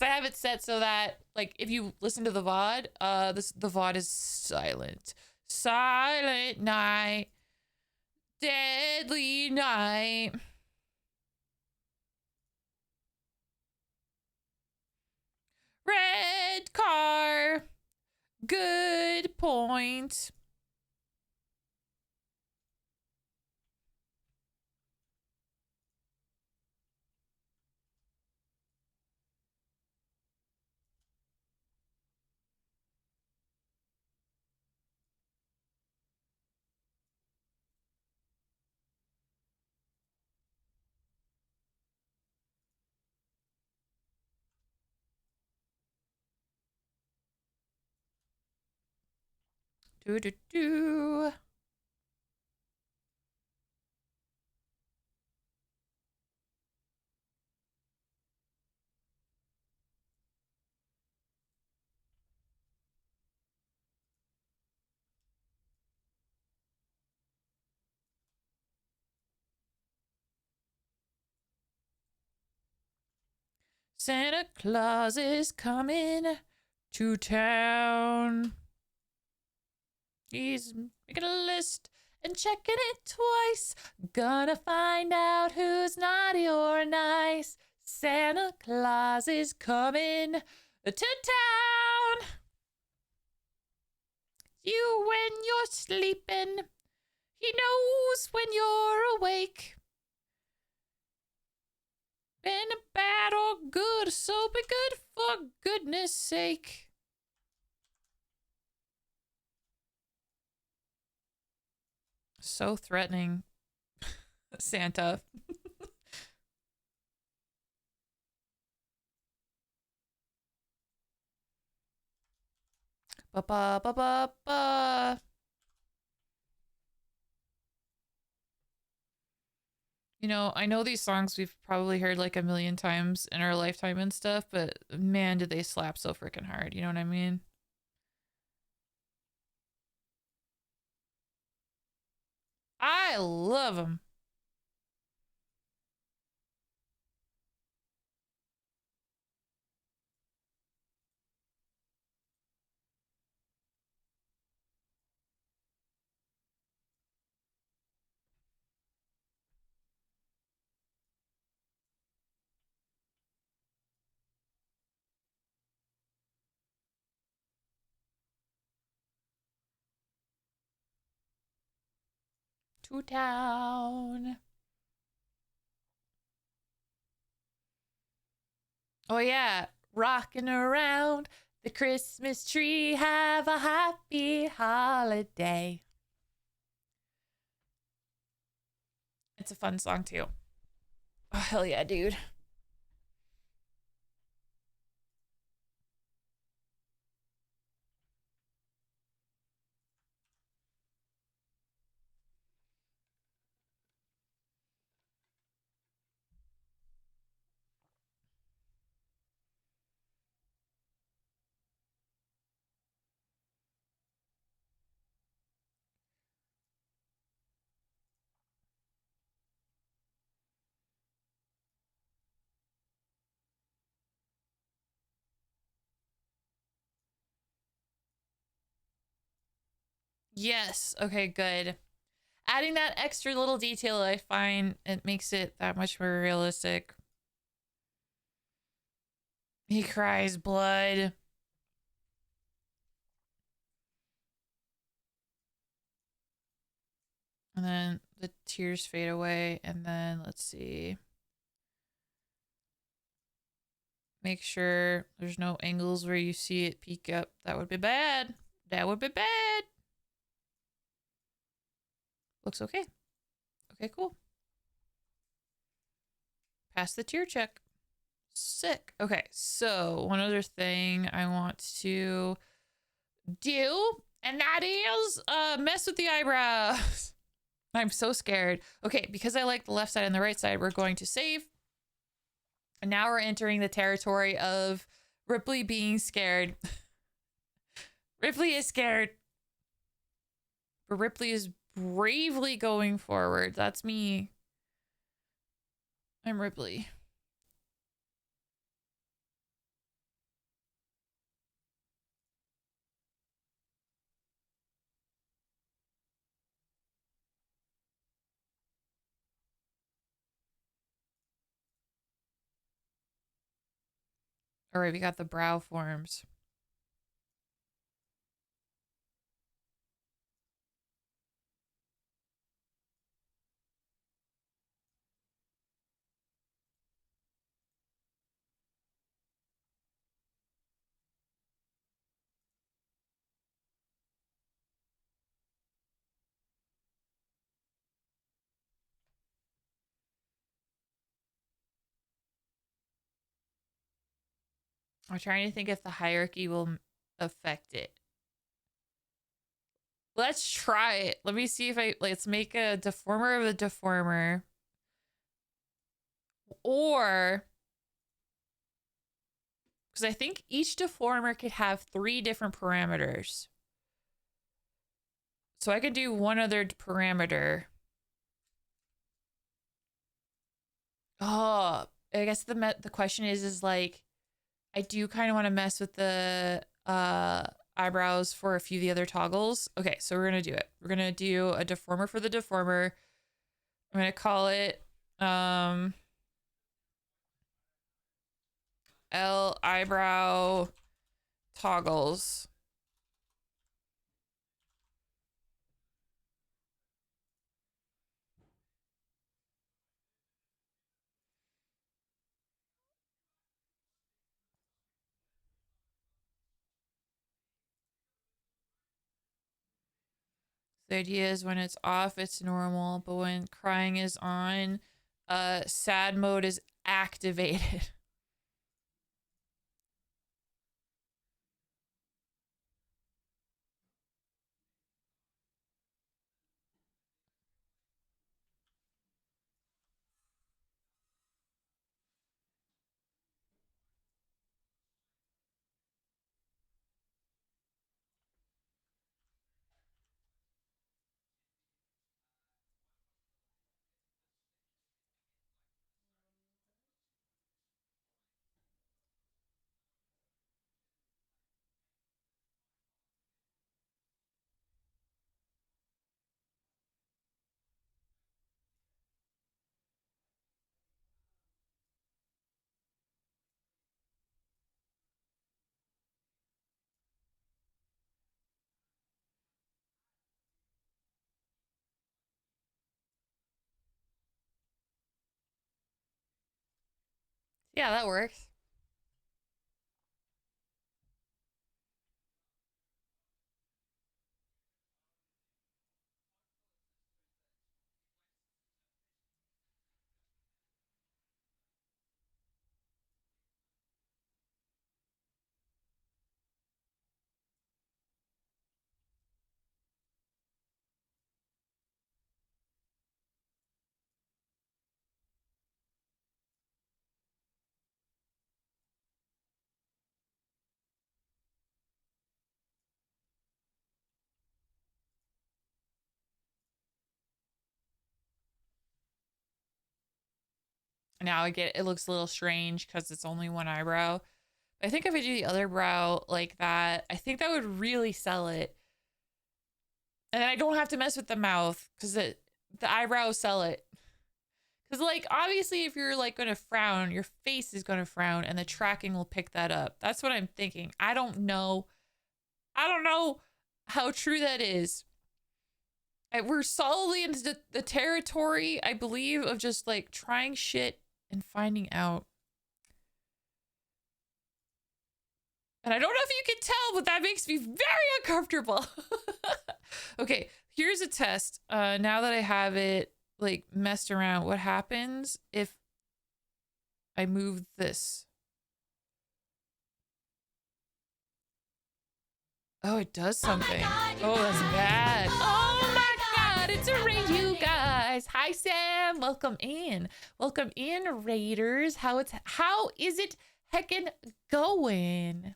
I have it set so that, like, if you listen to the VOD, the VOD is silent. Silent night. Deadly night. Red car. Good point. Do do do. Santa Claus is coming To town. He's making a list and checking it twice. Gonna find out who's naughty or nice. Santa Claus is coming to town. You when you're sleeping. He knows when you're awake. Been bad or good, so be good for goodness sake. So threatening, Santa. Ba ba ba ba ba. You know, I know these songs we've probably heard like a million times in our lifetime and stuff, but man, did they slap so freaking hard. You know what I mean? I love them. To town. Oh yeah, rocking around the Christmas tree. Have a happy holiday. It's a fun song too. Oh, hell yeah, dude. Yes. Okay, good. Adding that extra little detail, I find it makes it that much more realistic. He cries blood. And then the tears fade away. And then let's see. Make sure there's no angles where you see it peek up. That would be bad. That would be bad. Looks okay. Okay, cool. Pass the tear check. Sick. Okay, so one other thing I want to do, and that is mess with the eyebrows. I'm so scared. Okay, because I like the left side and the right side, we're going to save. And now we're entering the territory of Ripley being scared. Ripley is scared. But Ripley is bravely going forward. That's me. I'm Ripley. All right, we got the brow forms. I'm trying to think if the hierarchy will affect it. Let's try it. Let me see if let's make a deformer of a deformer. Or, because I think each deformer could have 3 different parameters. So I could do one other parameter. Oh, I guess the question is like, I do kind of want to mess with the eyebrows for a few of the other toggles. Okay, so we're gonna do it. We're gonna do a deformer for the deformer. I'm gonna call it L eyebrow toggles. The idea is when it's off, it's normal, but when crying is on, sad mode is activated. Yeah, that works. Now I get it looks a little strange because it's only one eyebrow. I think if I do the other brow like that, I think that would really sell it. And then I don't have to mess with the mouth because the eyebrows sell it. Because, like, obviously, if you're, like, going to frown, your face is going to frown and the tracking will pick that up. That's what I'm thinking. I don't know. I don't know how true that is. We're solidly into the territory, I believe, of just, like, trying shit and finding out. And I don't know if you can tell, but that makes me very uncomfortable. Okay, here's a test. Now that I have it, like, messed around, what happens if I move this? Oh, it does something. Oh, that's bad. Oh my God, it's a raid, you guys. Hi, Sam. Welcome in. Welcome in, raiders. How is it heckin' going?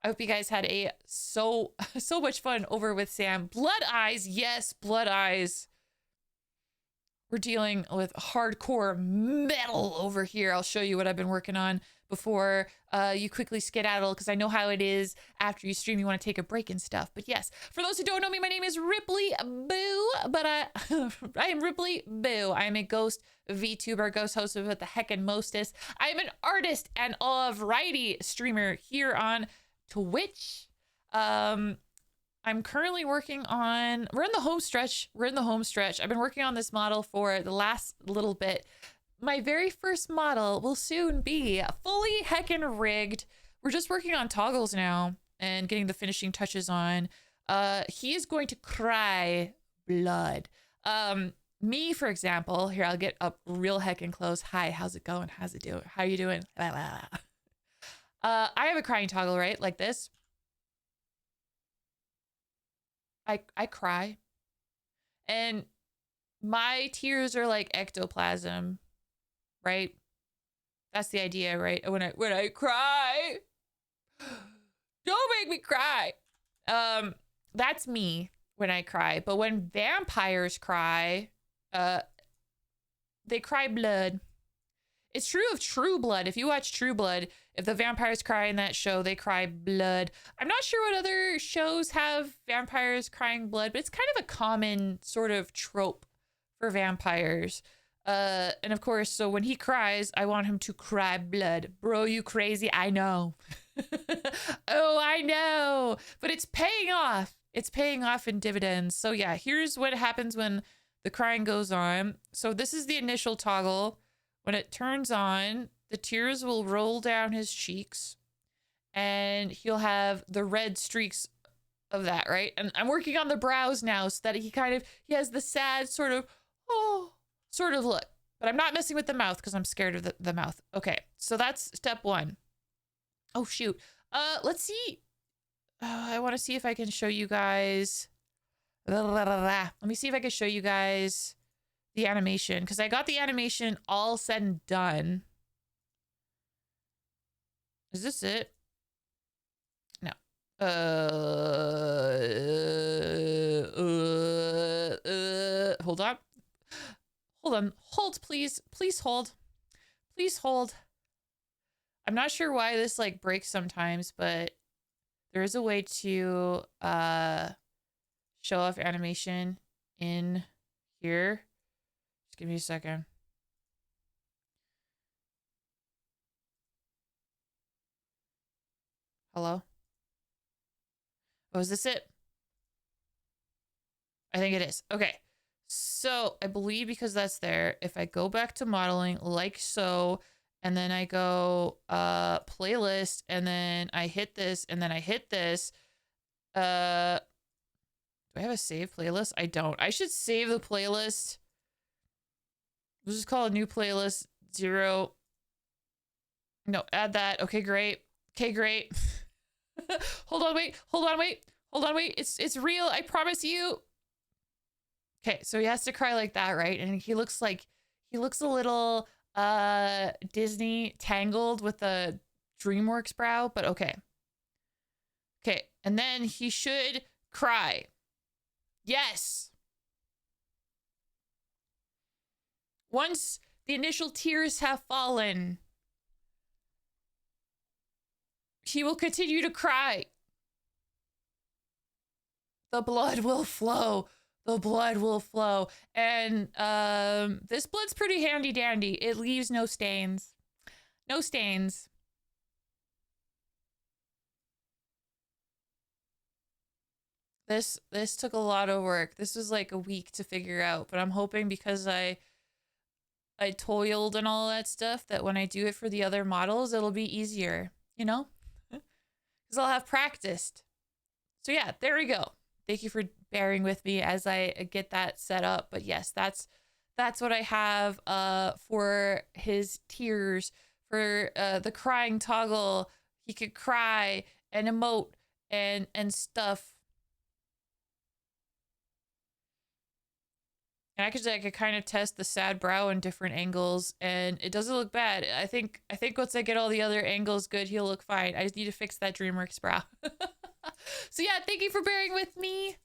I hope you guys had so much fun over with Sam. Blood eyes, yes, blood eyes. We're dealing with hardcore metal over here. I'll show you what I've been working on before you quickly skedaddle, because I know how it is after you stream, you want to take a break and stuff. But yes, for those who don't know me, my name is Ripley Boo, but I am Ripley Boo. I am a ghost VTuber, ghost host of What the Heck and Mostest. I am an artist and a variety streamer here on Twitch. I'm currently working on, we're in the home stretch. I've been working on this model for the last little bit. My very first model will soon be fully heckin' rigged. We're just working on toggles now and getting the finishing touches on. He is going to cry blood. Me, for example, here, I'll get up real heckin' close. Hi, how's it going? How's it doing? How you doing? I have a crying toggle, right? Like this. I cry, and my tears are like ectoplasm, right? That's the idea, right? When I cry, don't make me cry. That's me when I cry. But when vampires cry, they cry blood. It's true of True Blood. If you watch True Blood, if the vampires cry in that show, they cry blood. I'm not sure what other shows have vampires crying blood, but it's kind of a common sort of trope for vampires. And of course, so when he cries, I want him to cry blood. Bro, you crazy? I know. Oh, I know. But it's paying off. It's paying off in dividends. So yeah, here's what happens when the crying goes on. So this is the initial toggle. When it turns on, the tears will roll down his cheeks and he'll have the red streaks of that, right? And I'm working on the brows now so that he has the sad sort of, oh, sort of look. But I'm not messing with the mouth because I'm scared of the mouth. Okay, so that's step one. Oh, shoot. Let's see. I want to see if I can show you guys. Let me see if I can show you guys the animation, because I got the animation all said and done. Is this it? No. Hold on. Hold on. Hold, please. Please hold. Please hold. I'm not sure why this like breaks sometimes, but there is a way to show off animation in here. Just give me a second. Hello? Oh, is this it? I think it is. Okay. So I believe because that's there, if I go back to modeling like so, and then I go playlist, and then I hit this, and then I hit this. Do I have a save playlist? I don't. I should save the playlist. We'll just call a new playlist 0. No, add that. Okay, great. Okay, great. Hold on, wait. Hold on, wait. Hold on, wait. It's real. I promise you. Okay, so he has to cry like that, right? And he looks a little Disney tangled with a DreamWorks brow, but okay. Okay, and then he should cry. Yes. Once the initial tears have fallen, he will continue to cry. The blood will flow. The blood will flow. And this blood's pretty handy dandy. It leaves no stains. No stains. This took a lot of work. This was like a week to figure out, but I'm hoping because I toiled and all that stuff that when I do it for the other models, it'll be easier, you know? Because I'll have practiced. So yeah, there we go. Thank you for bearing with me as I get that set up. But yes, that's what I have for his tears, for the crying toggle. He could cry and emote and stuff. And I could kind of test the sad brow in different angles, and it doesn't look bad. I think once I get all the other angles good, he'll look fine. I just need to fix that DreamWorks brow. So yeah, thank you for bearing with me.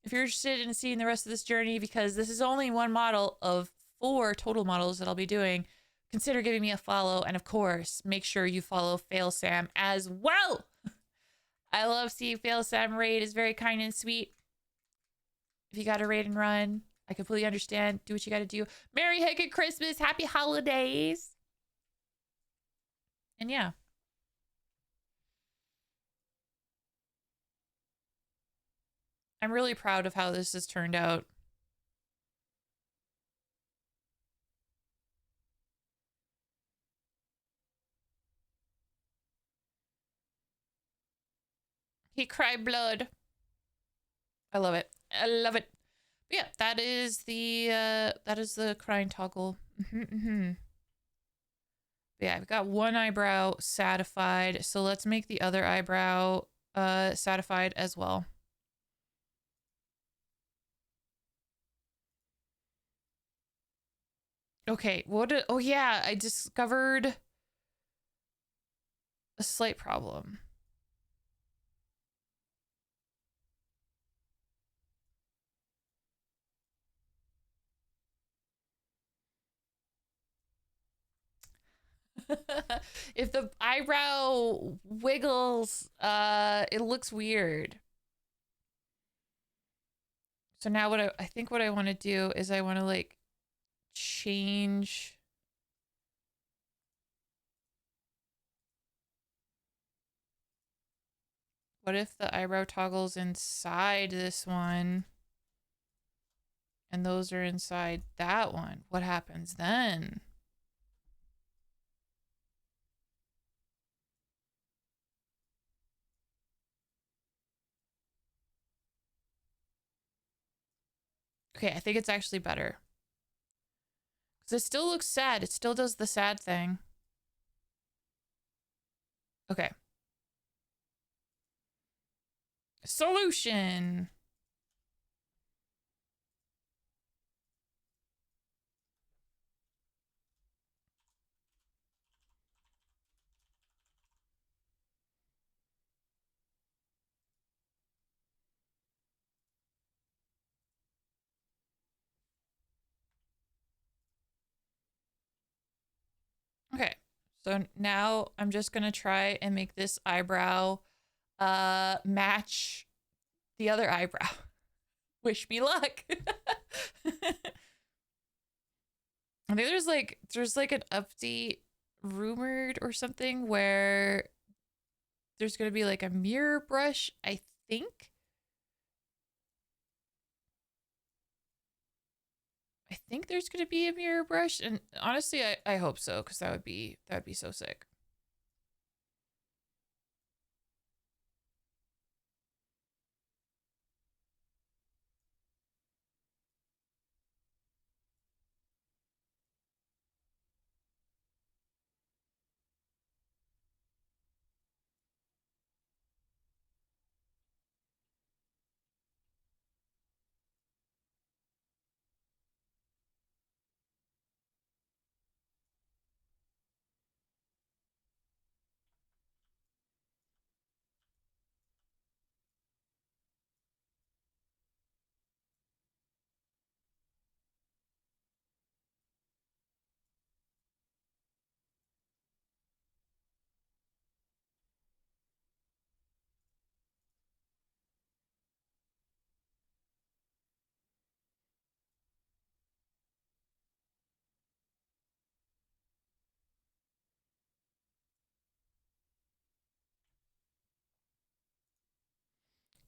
If you're interested in seeing the rest of this journey, because this is only one model of 4 total models that I'll be doing, consider giving me a follow. And of course, make sure you follow Fail Sam as well. I love seeing Fail Sam raid. It's very kind and sweet. If you got to raid and run, I completely understand. Do what you got to do. Merry Heckin' Christmas. Happy holidays. And yeah. I'm really proud of how this has turned out. He cried blood. I love it. I love it. But yeah, that is the crying toggle. Yeah, I've got one eyebrow satisfied, so let's make the other eyebrow satisfied as well. Okay, oh yeah, I discovered a slight problem. If the eyebrow wiggles, it looks weird. So now I think what I want to do is I want to like change. What if the eyebrow toggles inside this one and those are inside that one? What happens then? Okay, I think it's actually better. Because it still looks sad. It still does the sad thing. Okay. Solution. Okay. So now I'm just going to try and make this eyebrow match the other eyebrow. Wish me luck. I think there's like an update rumored or something where there's going to be like a mirror brush, I think. I think there's going to be a mirror brush, and honestly I hope so, cuz that would be so sick.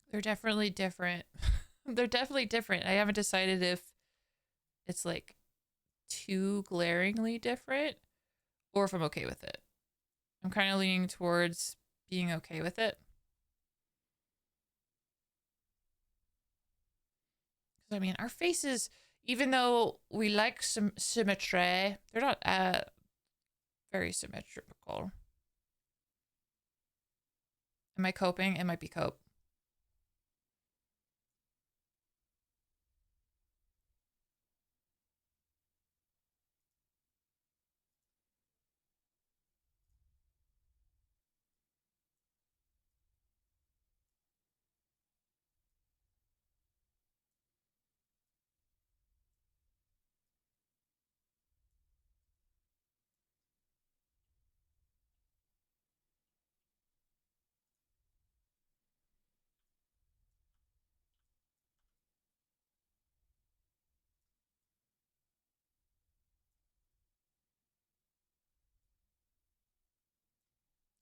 They're definitely different. They're definitely different. I haven't decided if it's like too glaringly different or if I'm okay with it. I'm kind of leaning towards being okay with it. Because I mean, our faces, even though we like some symmetry, they're not very symmetrical. Am I coping? It might be cope.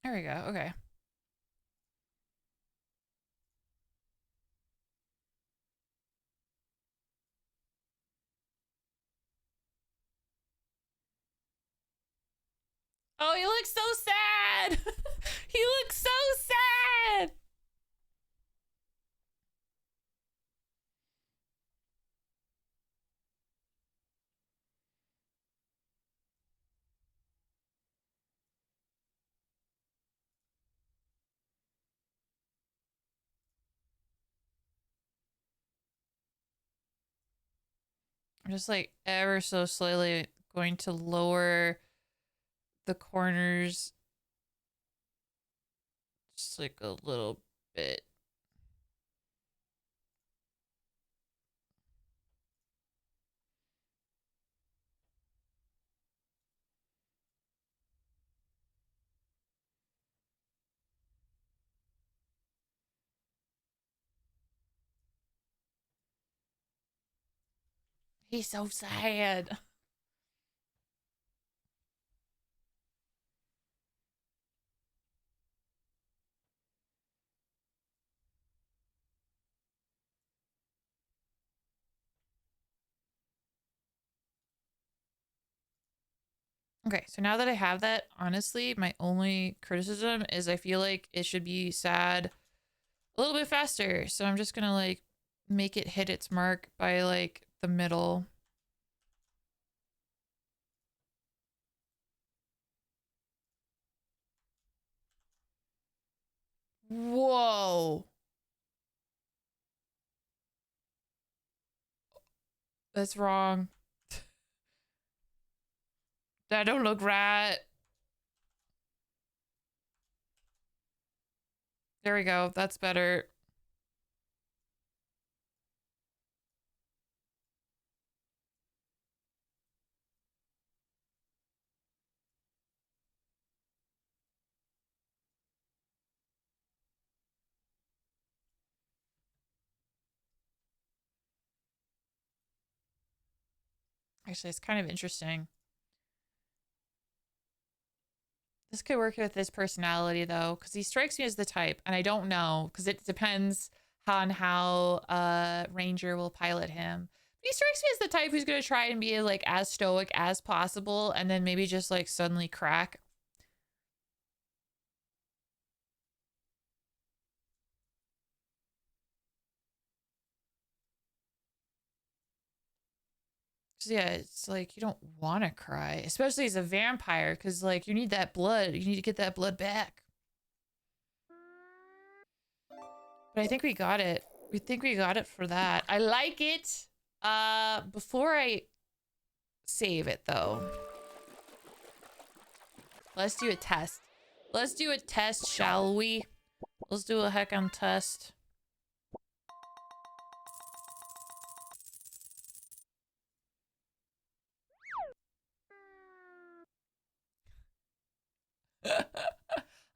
There we go. Okay. Oh, he looks so sad. He looks so sad. I'm just like ever so slowly going to lower the corners just like a little bit. He's so sad. Okay, so now that I have that, honestly, my only criticism is I feel like it should be sad a little bit faster. So I'm just gonna like make it hit its mark by like the middle. Whoa. That's wrong. That don't look right. There we go. That's better. Actually, it's kind of interesting. This could work with his personality though, because he strikes me as the type, and I don't know, because it depends on how Ranger will pilot him. But he strikes me as the type who's gonna try and be like as stoic as possible, and then maybe just like suddenly crack. So yeah, it's like you don't want to cry, especially as a vampire, because like you need that blood. You need to get that blood back. But I think we got it. We think we got it for that. I like it. Before I save it though, let's do a test. Let's do a test, shall we? Let's do a heck on test.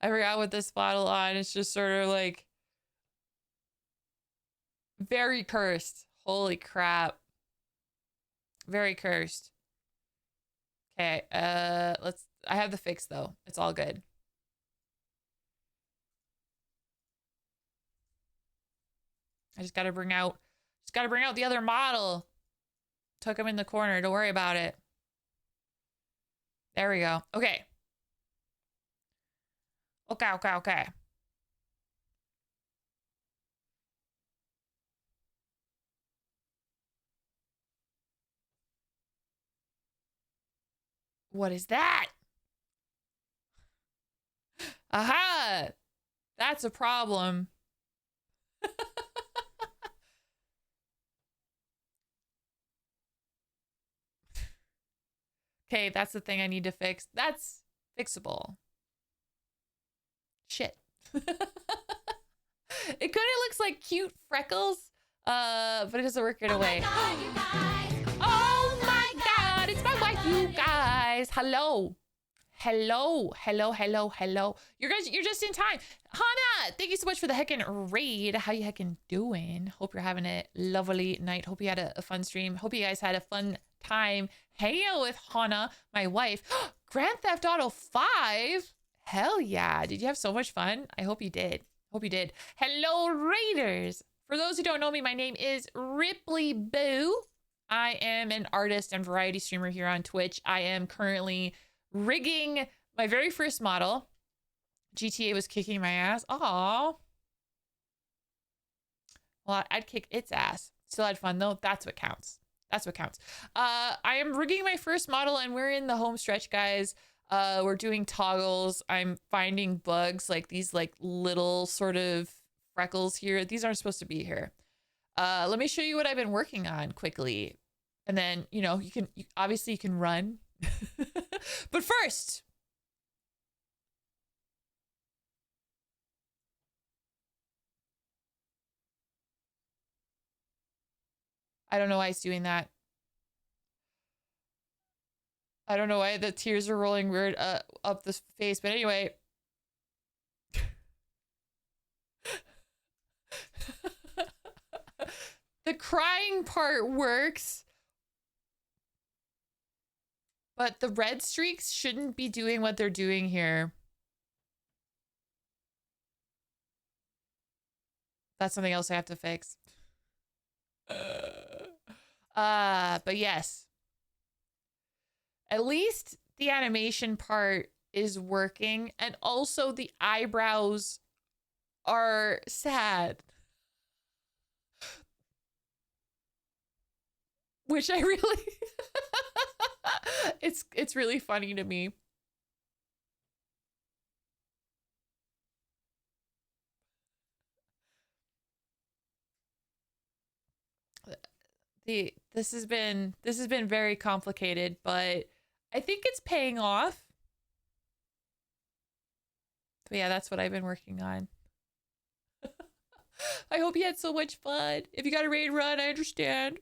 I forgot what this bottle on. It's just sort of like very cursed. Holy crap. Very cursed. Okay, let's I have the fix though. It's all good. I just gotta bring out the other model. Took him in the corner. Don't worry about it. There we go. Okay. Okay. What is that? Aha! That's a problem. Okay, that's the thing I need to fix. That's fixable. Shit. It kind of looks like cute freckles, but it doesn't work right away. Oh my god, it's my wife, you guys. Hello. You're just in time. Hannah, thank you so much for the heckin' raid. How you heckin' doing? Hope you're having a lovely night. Hope you had a fun stream. Hope you guys had a fun time hanging out with Hannah, my wife. Grand Theft Auto 5. Hell yeah. Did you have so much fun? I hope you did. Hello, Raiders. For those who don't know me, my name is Ripley Boo. I am an artist and variety streamer here on Twitch. I am currently rigging my very first model. GTA was kicking my ass. Aw. Well, I'd kick its ass. Still had fun though. That's what counts. I am rigging my first model and we're in the home stretch, guys. We're doing toggles. I'm finding bugs like these like little sort of freckles here. These aren't supposed to be here. Let me show you what I've been working on quickly. And then, you know, obviously you can run. But first, I don't know why it's doing that. I don't know why the tears are rolling weird up this face, but anyway. The crying part works, But the red streaks shouldn't be doing what they're doing here. That's something else I have to fix. But yes. At least the animation part is working, and also the eyebrows are sad. Which I really it's really funny to me. This has been very complicated, but I think it's paying off. But yeah, that's what I've been working on. I hope you had so much fun. If you got a raid run, I understand.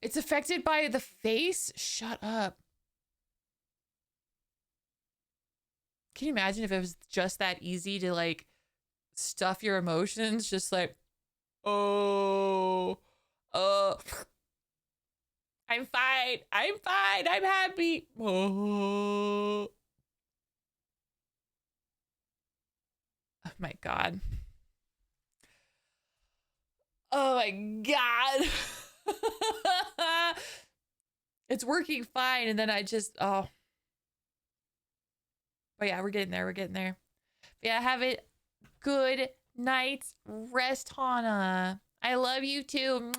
It's affected by the face? Shut up. Can you imagine if it was just that easy to like stuff your emotions? Just like, oh, I'm fine. I'm fine. I'm happy. Oh my God. Oh my God. It's working fine. And then I just, oh. But yeah, we're getting there. We're getting there. But yeah, have a good night's rest, Hana. I love you too.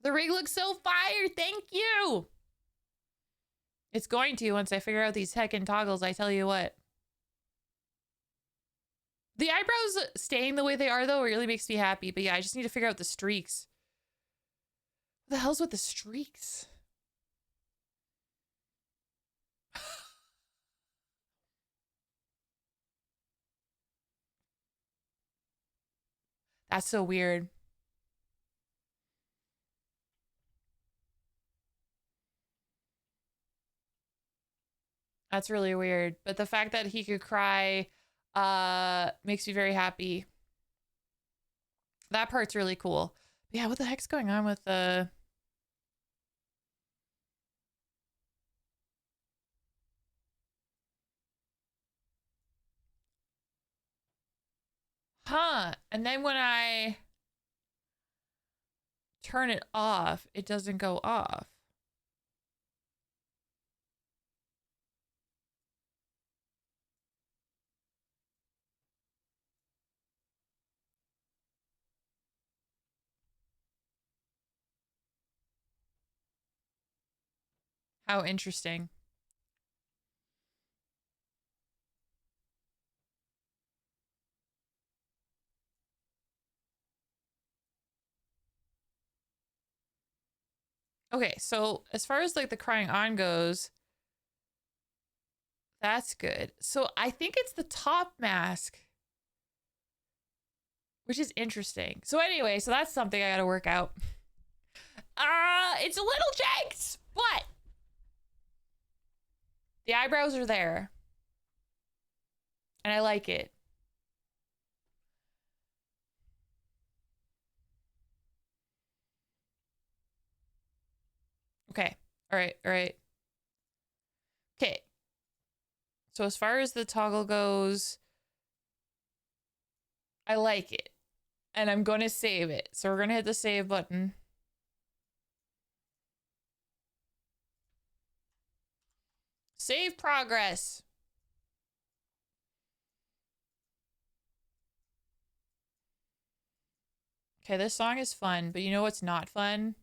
The rig looks so fire. Thank you. It's going to once I figure out these heckin' toggles, I tell you what. The eyebrows staying the way they are, though, really makes me happy. But yeah, I just need to figure out the streaks. What the hell's with the streaks? That's so weird. That's really weird. But the fact that he could cry makes me very happy. That part's really cool. But yeah, what the heck's going on with the... Huh. And then when I turn it off, it doesn't go off. How interesting. Okay, so as far as like the crying on goes, that's good. So I think it's the top mask, which is interesting. So anyway, so that's something I gotta work out. It's a little janked, but the eyebrows are there. And I like it. Okay. All right. All right. Okay. So as far as the toggle goes, I like it. And I'm going to save it. So we're going to hit the save button. Save progress. Okay, this song is fun, but you know what's not fun?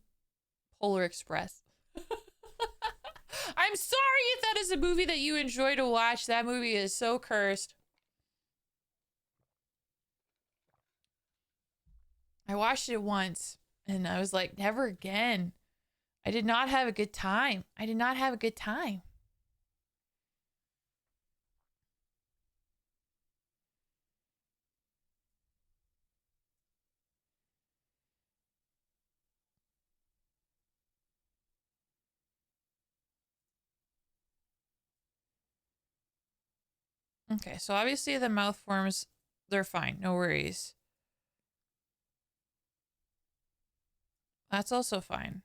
Polar Express. I'm sorry if that is a movie that you enjoy to watch. That movie is so cursed. I watched it once and I was like, never again. I did not have a good time. I did not have a good time. Okay, so obviously the mouth forms, they're fine. No worries. That's also fine.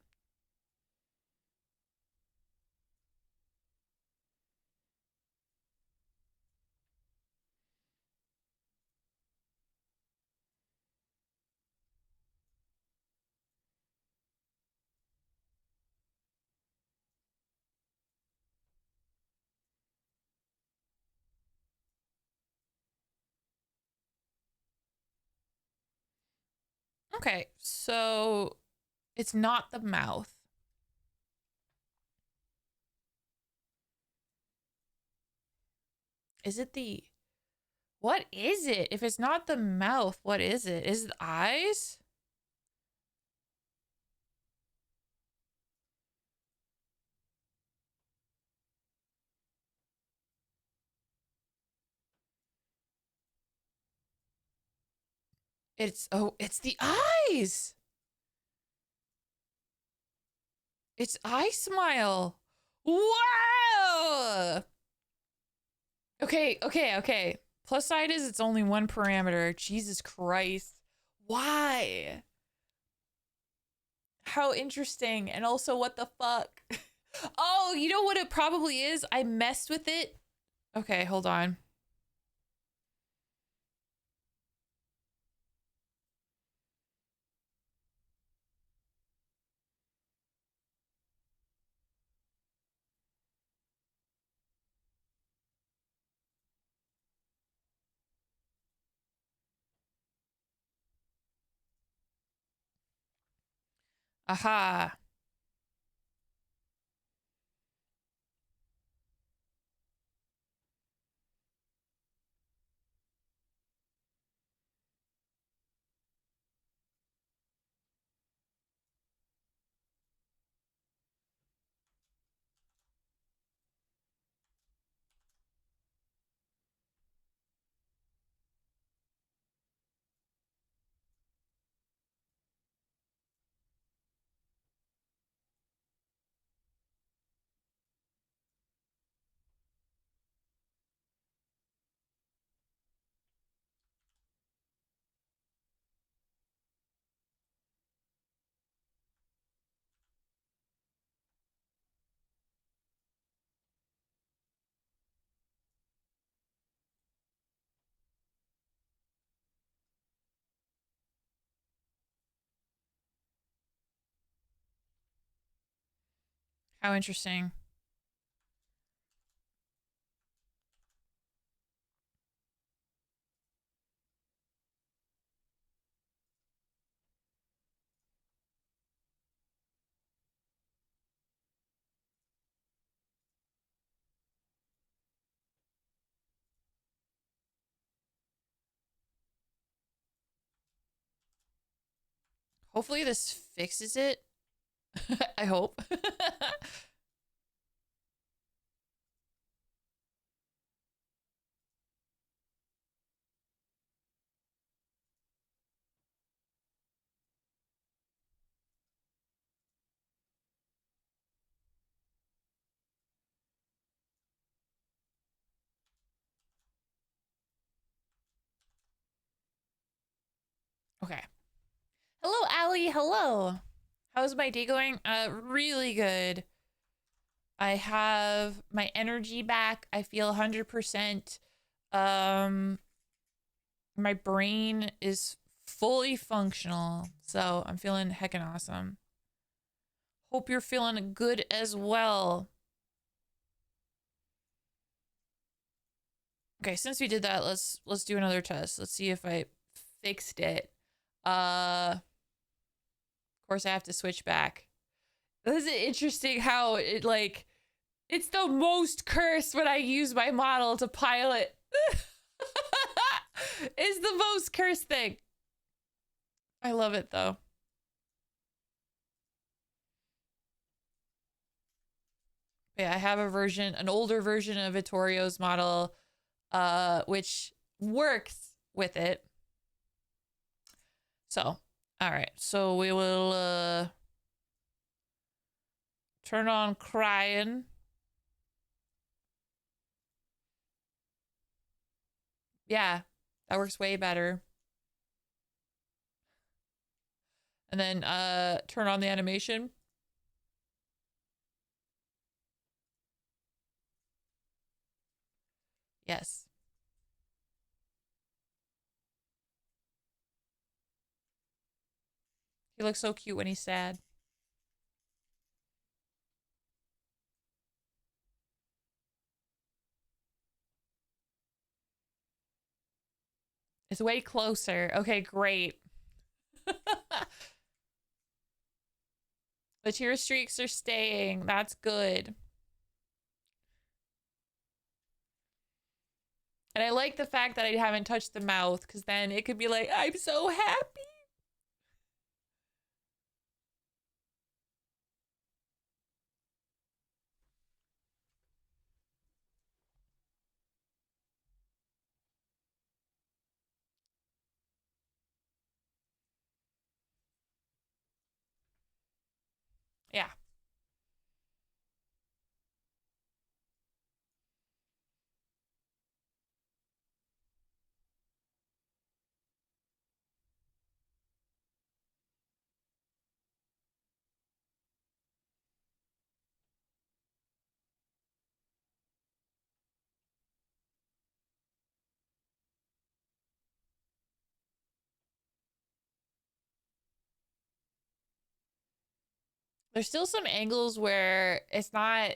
Okay, so it's not the mouth. Is it the... What is it? If it's not the mouth, what is it? Is it the eyes? It's... Oh, it's the eyes! It's eye smile. Wow! Okay. Plus side is it's only one parameter. Jesus Christ. Why? How interesting. And also, what the fuck? Oh, you know what it probably is? I messed with it. Okay, hold on. Aha. How interesting. Hopefully this fixes it. I hope. Okay. Hello, Allie. Hello. How's my day going? Really good. I have my energy back. I feel 100%. Um, my brain is fully functional. So I'm feeling heckin' awesome. Hope you're feeling good as well. Okay, since we did that, let's do another test. Let's see if I fixed it. Of course I have to switch back. This is interesting how it like it's the most cursed when I use my model to pilot. It's the most cursed thing. I love it though. Yeah, I have a version, an older version of Vittorio's model, which works with it. So, all right. So we will turn on crying. Yeah, that works way better. And then turn on the animation. Yes. He looks so cute when he's sad. It's way closer. Okay, great. The tear streaks are staying. That's good. And I like the fact that I haven't touched the mouth because then it could be like, I'm so happy. Yeah. There's still some angles where it's not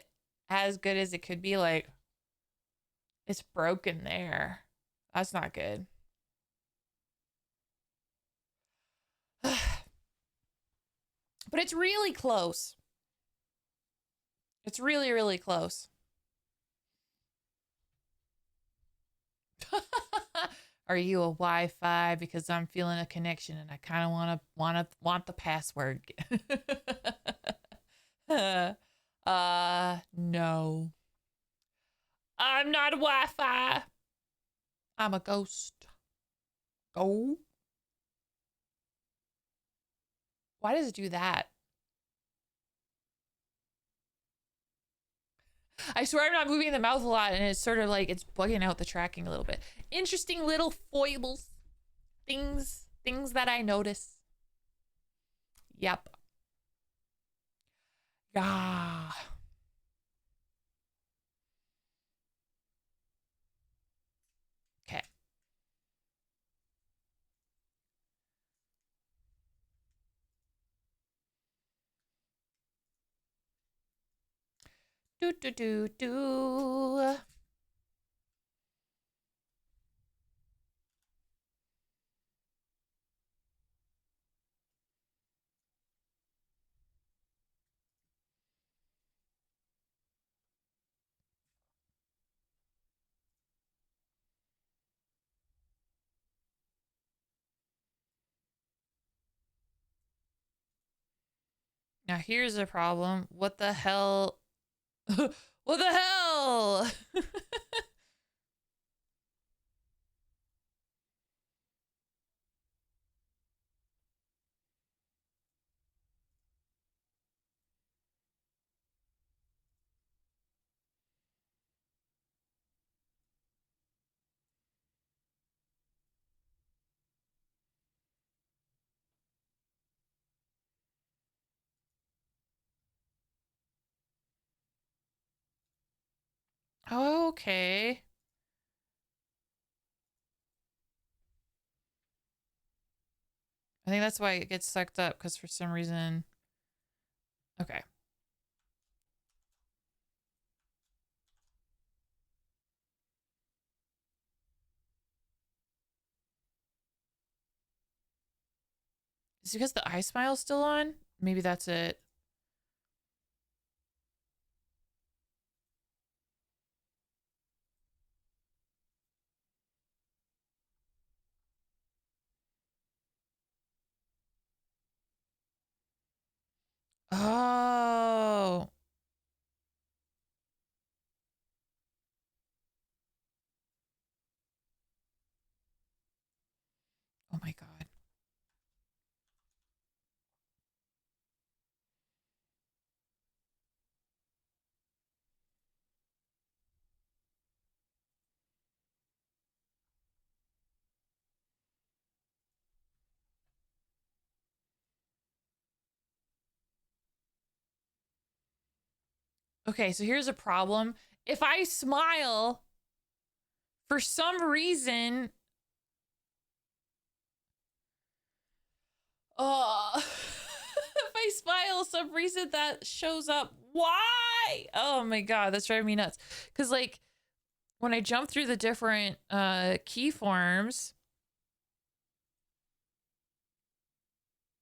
as good as it could be. Like, it's broken there. That's not good. But it's really close. It's really, really close. Are you a Wi-Fi? Because I'm feeling a connection and I kind of want the password. No. I'm not a Wi-Fi. I'm a ghost. Oh. Why does it do that? I swear I'm not moving the mouth a lot and it's sort of like it's bugging out the tracking a little bit. Interesting little foibles. Things that I notice. Yep. Yeah. Okay. Do do do do. Now here's a problem. What the hell? What the hell? Okay. I think that's why it gets sucked up because for some reason. Okay. Is it because the eye smile's still on? Maybe that's it. Oh. Oh my God. Okay, so here's a problem. If I smile, for some reason, oh, if I smile, some reason that shows up. Why? Oh my God, that's driving me nuts. Because like when I jump through the different key forms,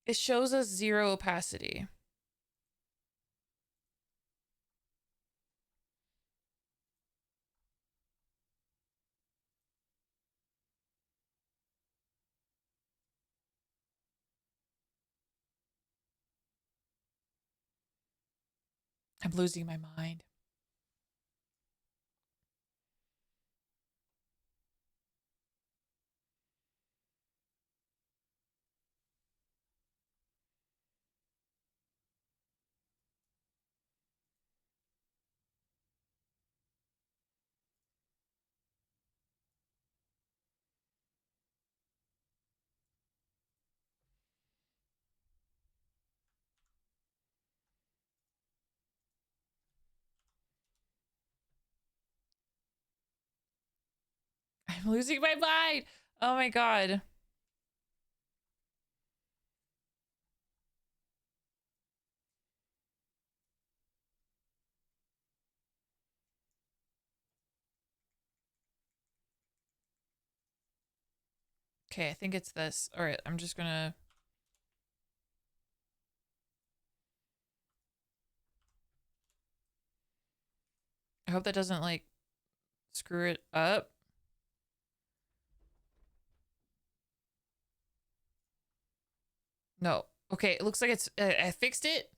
it shows us 0 opacity. I'm losing my mind. I'm losing my mind. Oh my God. Okay, I think it's this. All right, I'm just gonna. I hope that doesn't like screw it up. No. Okay, it looks like it's. I fixed it.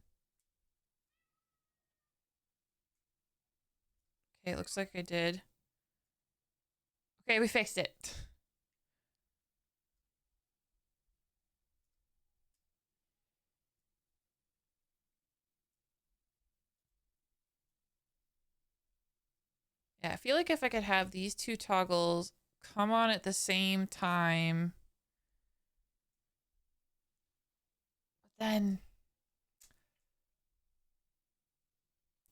Okay, it looks like I did. Okay, we fixed it. Yeah, I feel like if I could have these two toggles come on at the same time, then.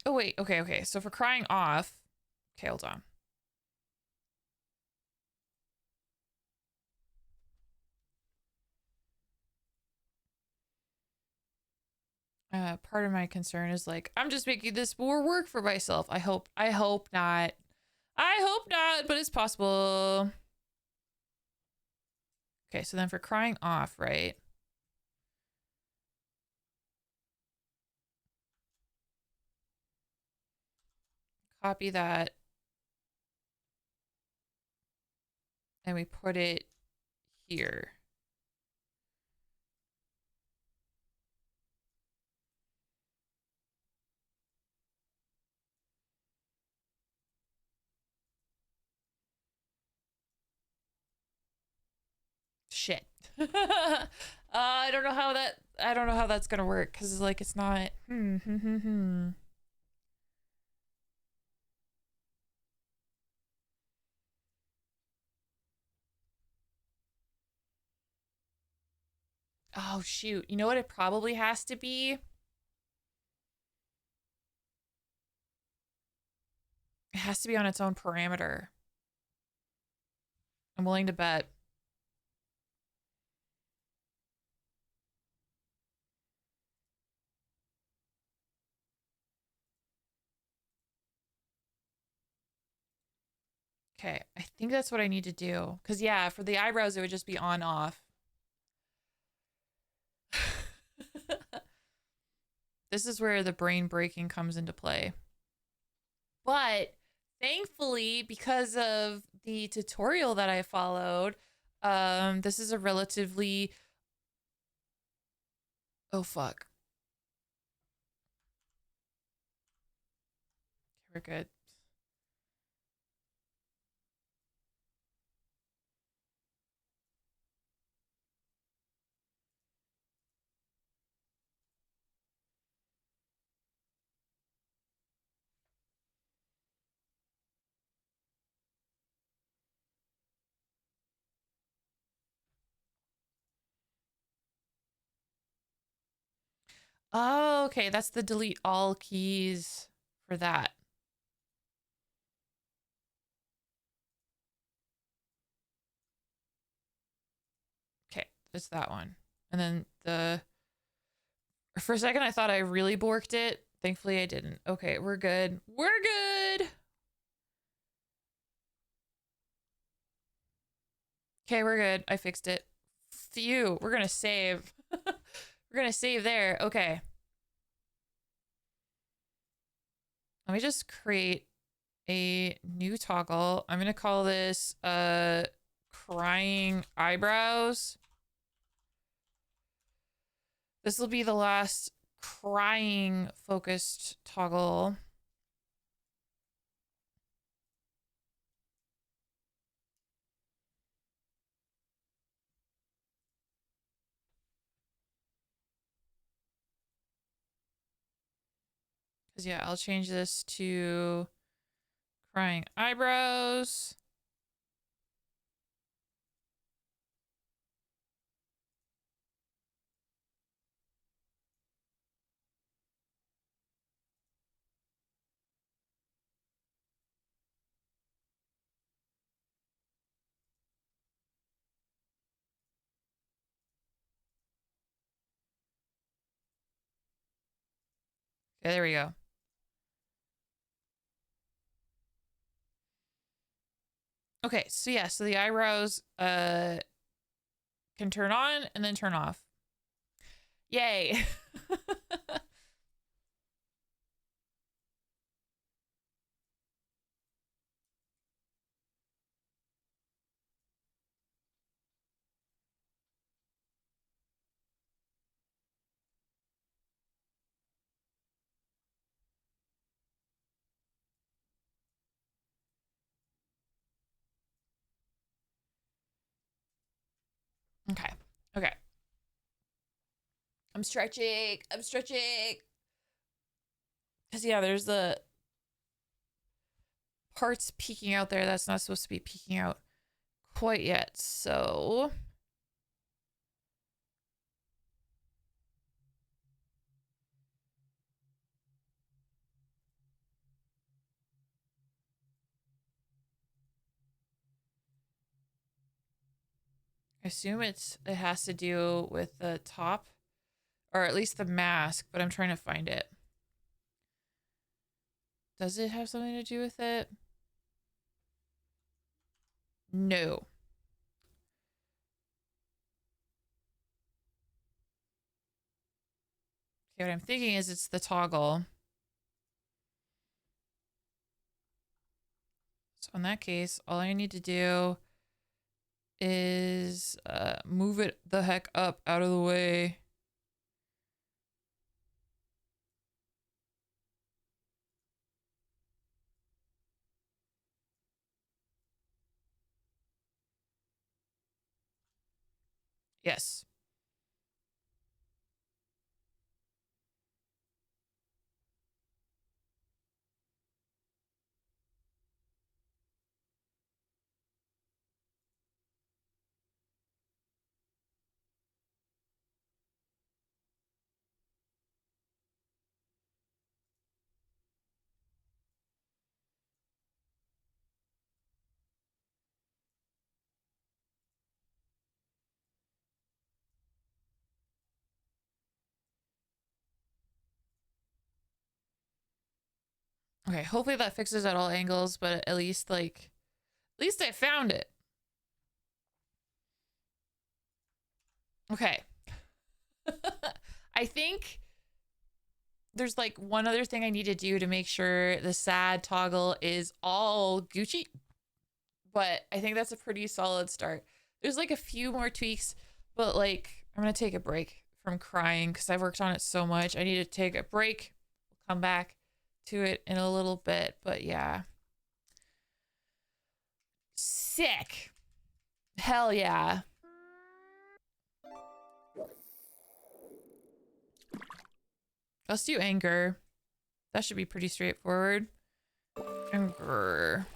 Oh, wait. Okay, okay. So for crying off. Okay, hold on. Part of my concern is like, I'm just making this more work for myself. I hope not. I hope not, but it's possible. Okay, so then for crying off, right? Copy that. And we put it here. Shit. I don't know how that's gonna work because like it's not. Oh shoot! You know what it probably has to be? It has to be on its own parameter. I'm willing to bet. Okay, I think that's what I need to do. Because, yeah, for the eyebrows, it would just be on off. This is where the brain breaking comes into play. But thankfully, because of the tutorial that I followed, this is a relatively. Oh, fuck. We're good. Oh, okay. That's the delete all keys for that. Okay, it's that one. And then for a second I thought I really borked it. Thankfully I didn't. Okay, we're good. We're good. Okay, we're good. I fixed it. Phew, we're gonna save. We're gonna save there. Okay. Let me just create a new toggle. I'm gonna call this crying eyebrows. This will be the last crying focused toggle. Because yeah, I'll change this to crying eyebrows. Okay, there we go. Okay, so yeah, so the eyebrows can turn on and then turn off. Yay. Okay. Okay. I'm stretching. I'm stretching. Because yeah, there's the parts peeking out there that's not supposed to be peeking out quite yet. So I assume it has to do with the top, or at least the mask, but I'm trying to find it. Does it have something to do with it? No. Okay, what I'm thinking is it's the toggle. So in that case, all I need to do is move it the heck up out of the way. Yes. Okay, hopefully that fixes at all angles, but at least I found it. Okay. I think there's like one other thing I need to do to make sure the sad toggle is all Gucci, but I think that's a pretty solid start. There's like a few more tweaks, but like I'm gonna take a break from crying because I've worked on it so much. I need to take a break. We'll come back to it in a little bit, but yeah. Sick. Hell yeah. Let's do anger. That should be pretty straightforward. Anger.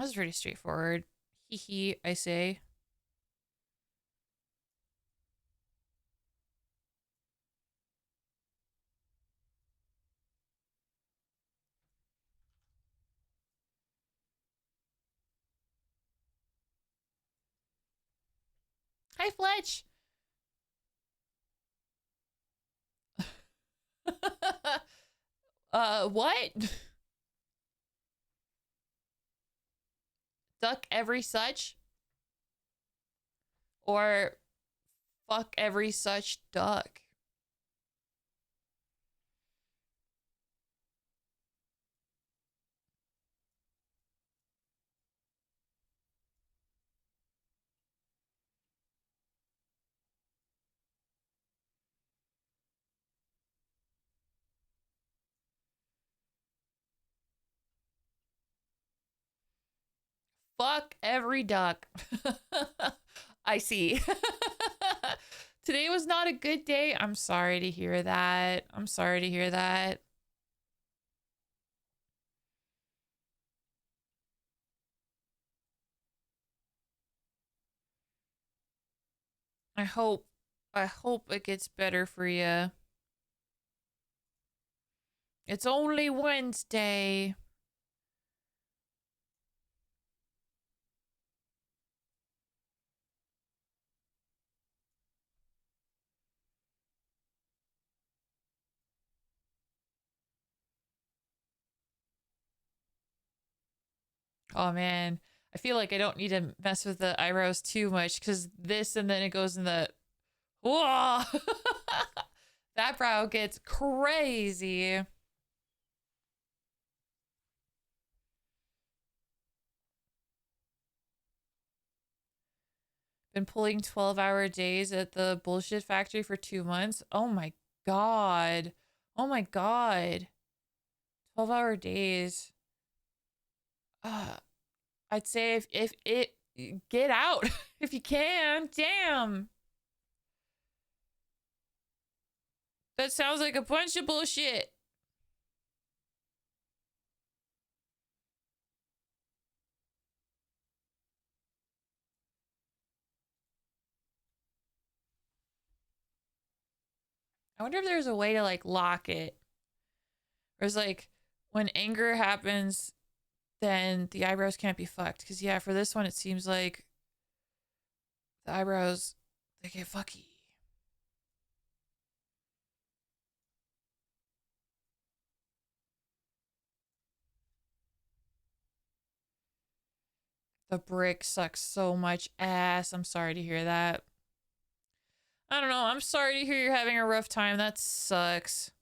That was pretty straightforward. Hee hee, I say. Hi, Fletch. What? Duck every such? Or fuck every such duck? Fuck every duck. I see. Today was not a good day. I'm sorry to hear that. I'm sorry to hear that. I hope I hope it gets better for you. It's only Wednesday. Oh man. I feel like I don't need to mess with the eyebrows too much because this and then it goes in the whoa. That brow gets crazy. Been pulling 12-hour days at the bullshit factory for 2 months. Oh my God. Oh my God. 12-hour days. I'd say if it get out if you can. Damn. That sounds like a bunch of bullshit. I wonder if there's a way to like lock it. Or it's like when anger happens, then the eyebrows can't be fucked. Because yeah, for this one, it seems like the eyebrows they get fucky. The brick sucks so much ass. I'm sorry to hear that. I don't know. I'm sorry to hear you're having a rough time. That sucks.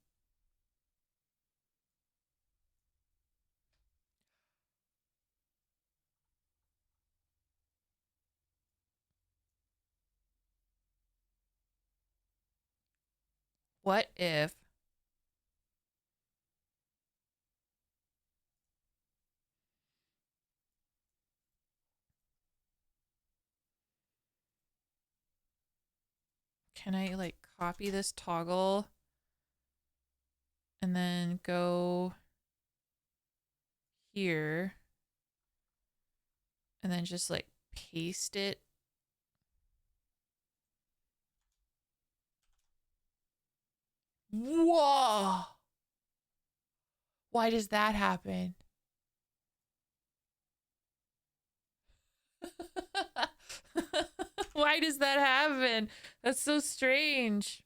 What if can I like copy this toggle and then go here and then just like paste it? Whoa. Why does that happen? Why does that happen? That's so strange.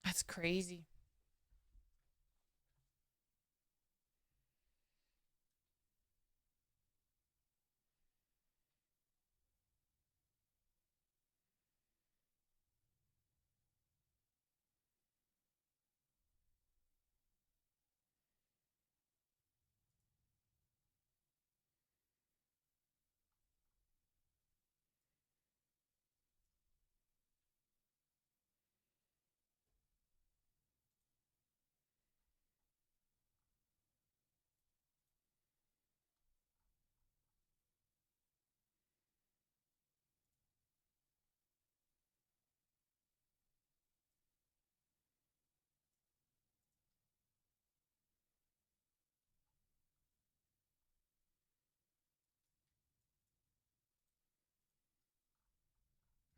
That's crazy.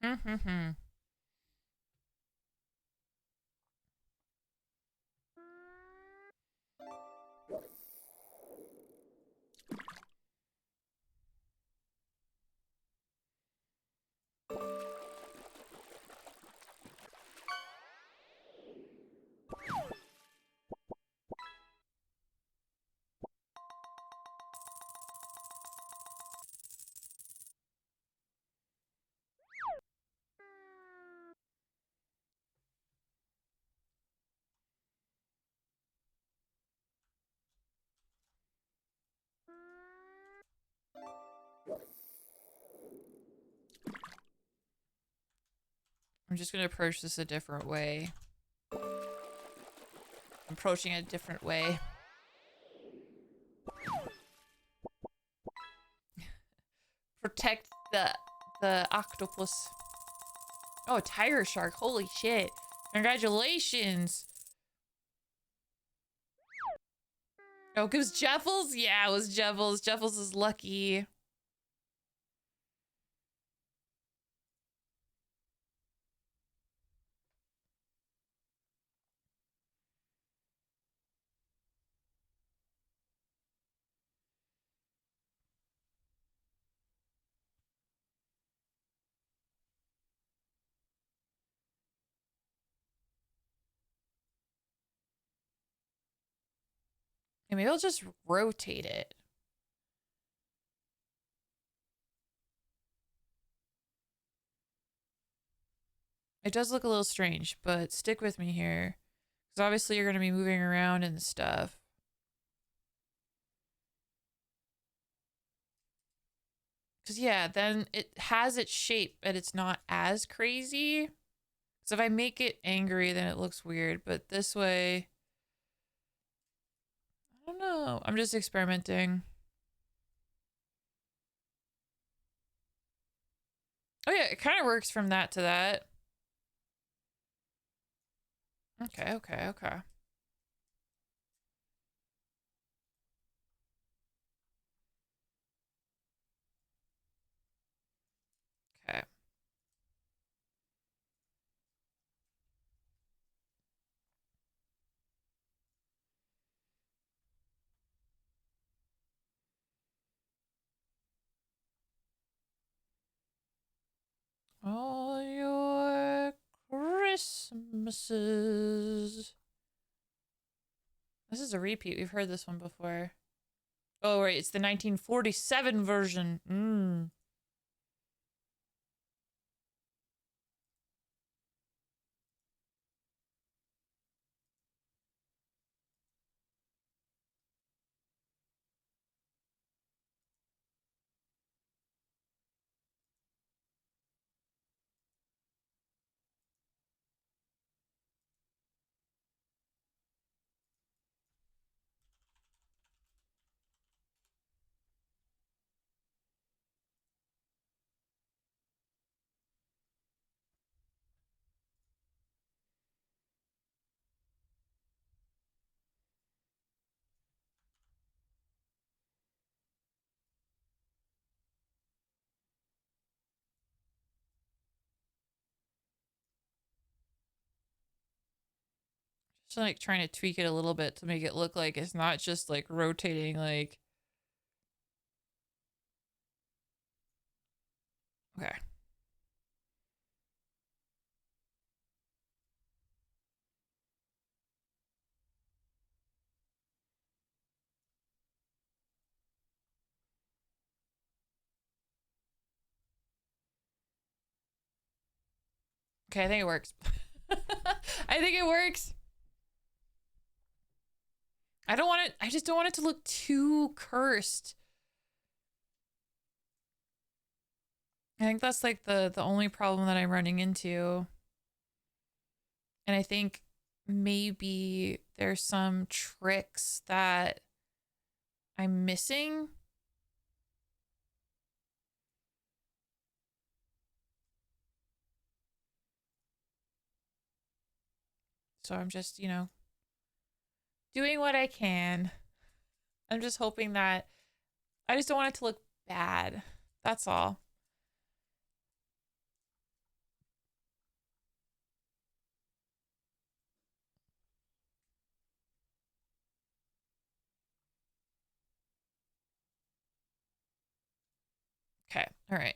Mm-hmm. I'm just gonna approach this a different way. I'm approaching it a different way. Protect the octopus. Oh, tiger shark. Holy shit. Congratulations. Oh, it was Jeffels? Yeah, it was Jeffels. Jeffels is lucky. And maybe I'll just rotate it. It does look a little strange, but stick with me here. Because obviously you're going to be moving around and stuff. Because, yeah, then it has its shape, but it's not as crazy. Because if I make it angry, then it looks weird. But this way, I don't know. I'm just experimenting. Oh, yeah, it kind of works from that to that. Okay, okay, okay. Okay. All your Christmases. This is a repeat. We've heard this one before. Oh, right. It's the 1947 version. Mm. Just like trying to tweak it a little bit to make it look like it's not just like rotating like. Okay. Okay, I think it works. I think it works. I don't want it. I just don't want it to look too cursed. I think that's like the only problem that I'm running into. And I think maybe there's some tricks that I'm missing. So I'm just, doing what I can. I'm just hoping that I just don't want it to look bad. That's all. Okay. All right.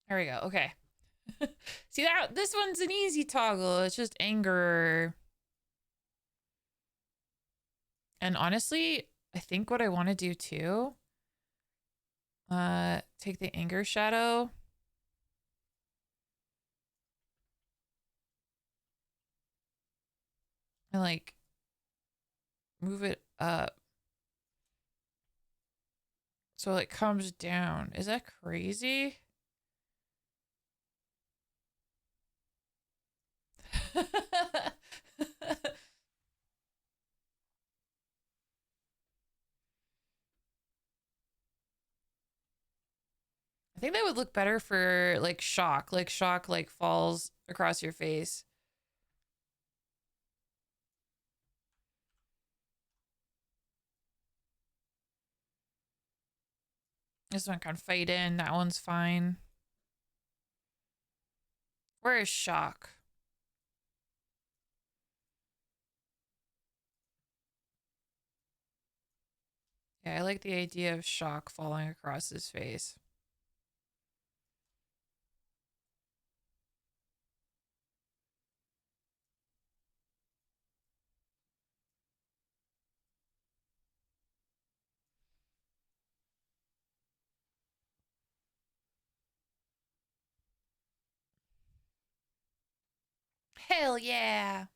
There we go. Okay. See that this one's an easy toggle. It's just anger. And honestly, I think what I want to do too, take the anger shadow and like move it up so it comes down. Is that crazy? I think that would look better for like shock like falls across your face. This one can fade in. That one's fine. Where is shock? Yeah, I like the idea of shock falling across his face. Hell yeah.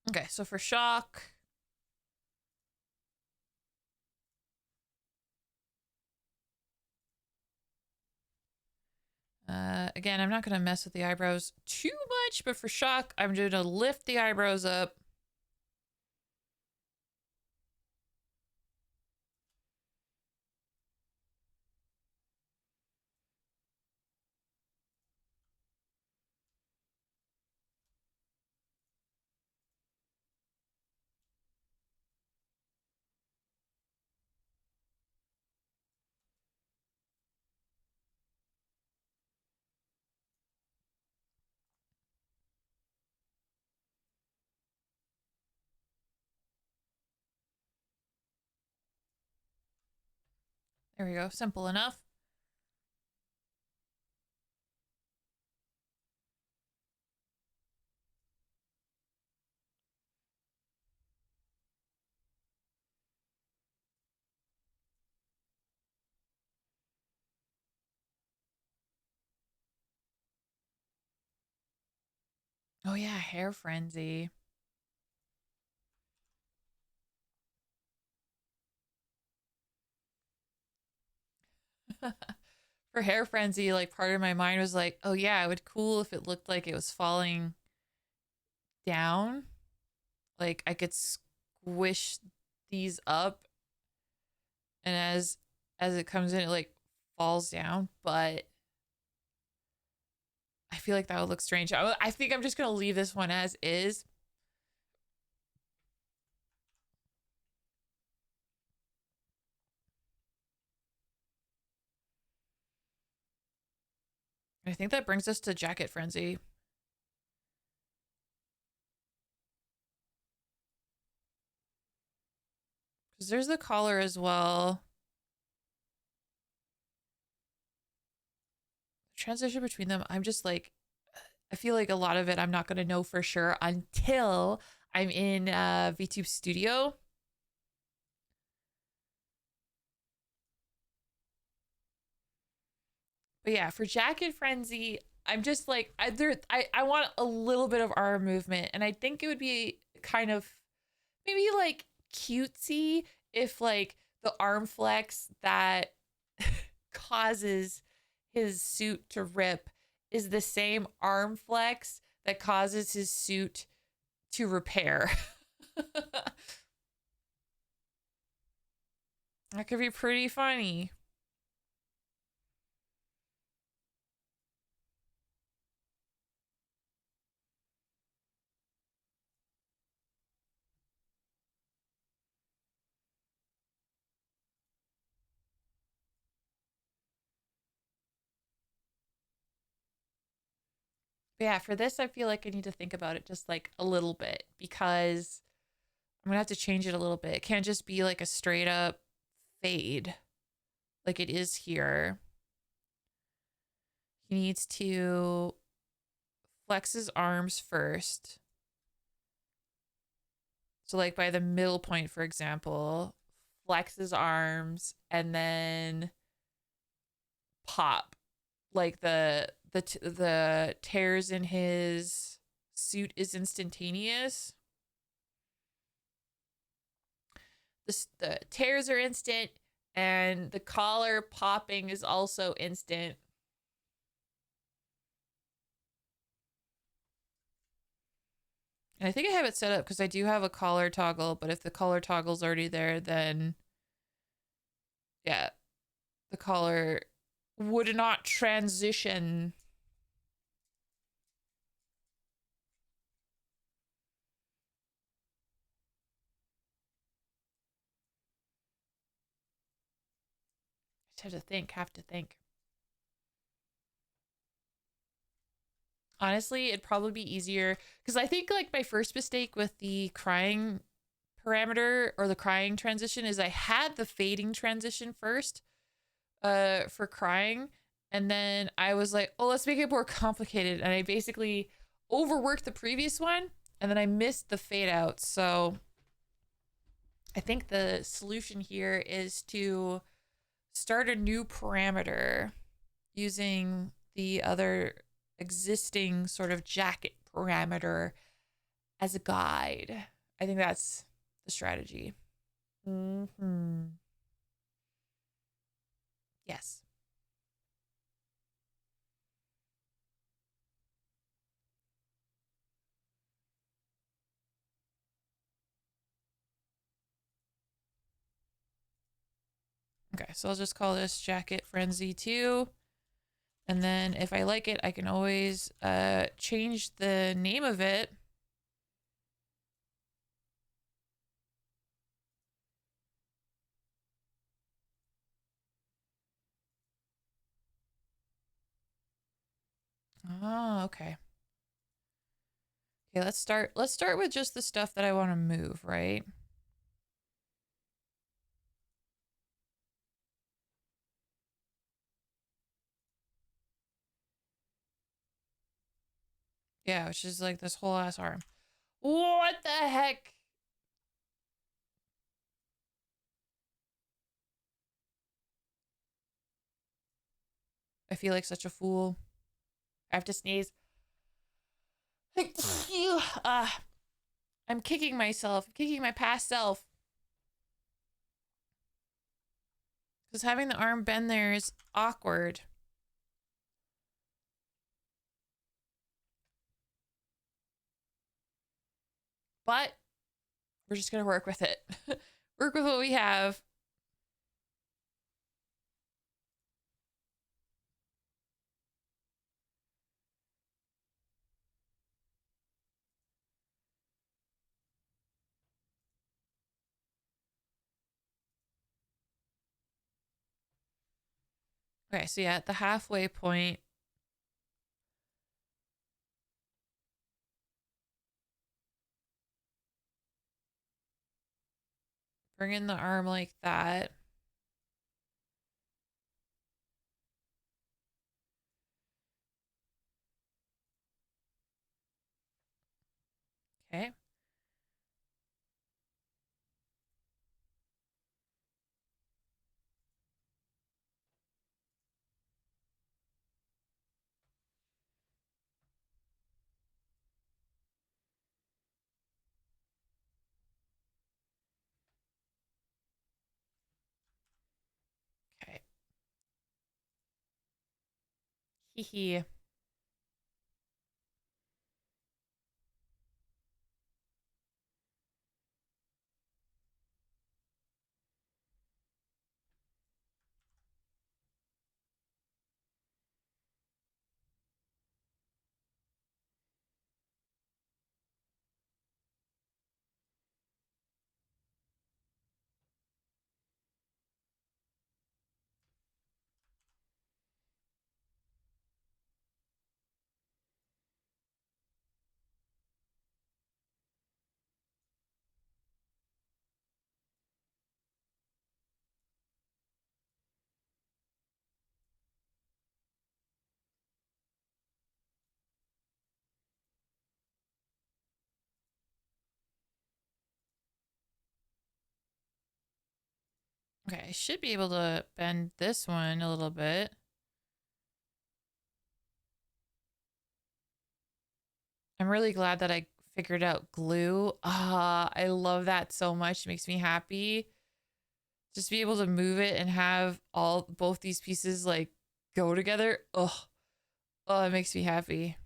Okay, so for shock, again, I'm not going to mess with the eyebrows too much, but for shock, I'm going to lift the eyebrows up. There we go. Simple enough. Oh yeah, hair frenzy. For hair frenzy, like part of my mind was like, oh yeah, it would cool if it looked like it was falling down. Like I could squish these up and as it comes in it like falls down, but I feel like that would look strange. I think I'm just gonna leave this one as is. I think that brings us to Jacket Frenzy. Because there's the collar as well. Transition between them, I'm just like, I feel like a lot of it I'm not going to know for sure until I'm in VTube Studio. But yeah, for Jacket Frenzy, I'm just like, I want a little bit of arm movement. And I think it would be kind of maybe like cutesy if like the arm flex that causes his suit to rip is the same arm flex that causes his suit to repair. That could be pretty funny. But yeah, for this, I feel like I need to think about it just like a little bit because I'm gonna have to change it a little bit. It can't just be like a straight up fade like it is here. He needs to flex his arms first. So like by the middle point, for example, flex his arms and then pop. Like the tears in his suit is instantaneous. The tears are instant and the collar popping is also instant. And I think I have it set up because I do have a collar toggle, but if the collar toggle's already there, then yeah, the collar would not transition. Just have to think. Honestly, it'd probably be easier because I think like my first mistake with the crying parameter or the crying transition is I had the fading transition first for crying, and then I was like, oh, let's make it more complicated, and I basically overworked the previous one and then I missed the fade out. So I think the solution here is to start a new parameter using the other existing sort of jacket parameter as a guide. I think that's the strategy. Yes. Okay, so I'll just call this Jacket Frenzy 2. And then if I like it, I can always change the name of it. Oh, okay. Okay, let's start with just the stuff that I want to move, right? Yeah, which is like this whole ass arm. What the heck? I feel like such a fool. I have to sneeze. I'm kicking myself. I'm kicking my past self. Because having the arm bend there is awkward. But we're just going to work with it. Work with what we have. Okay, so yeah, at the halfway point, bring in the arm like that. Okay. Okay. Hee hee. Okay, I should be able to bend this one a little bit. I'm really glad that I figured out glue. Ah, I love that so much. It makes me happy. Just be able to move it and have both these pieces like go together. Oh, oh, it makes me happy.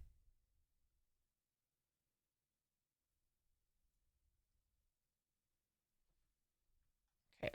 Okay.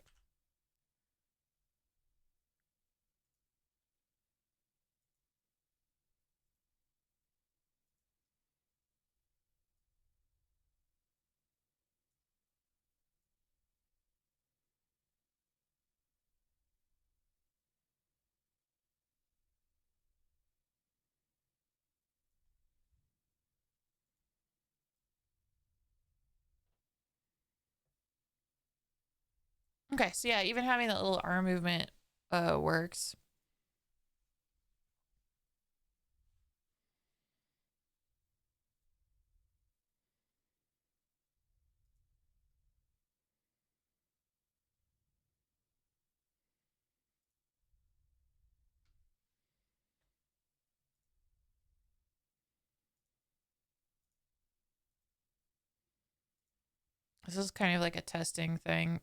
Okay, so yeah, even having that little arm movement works. This is kind of like a testing thing.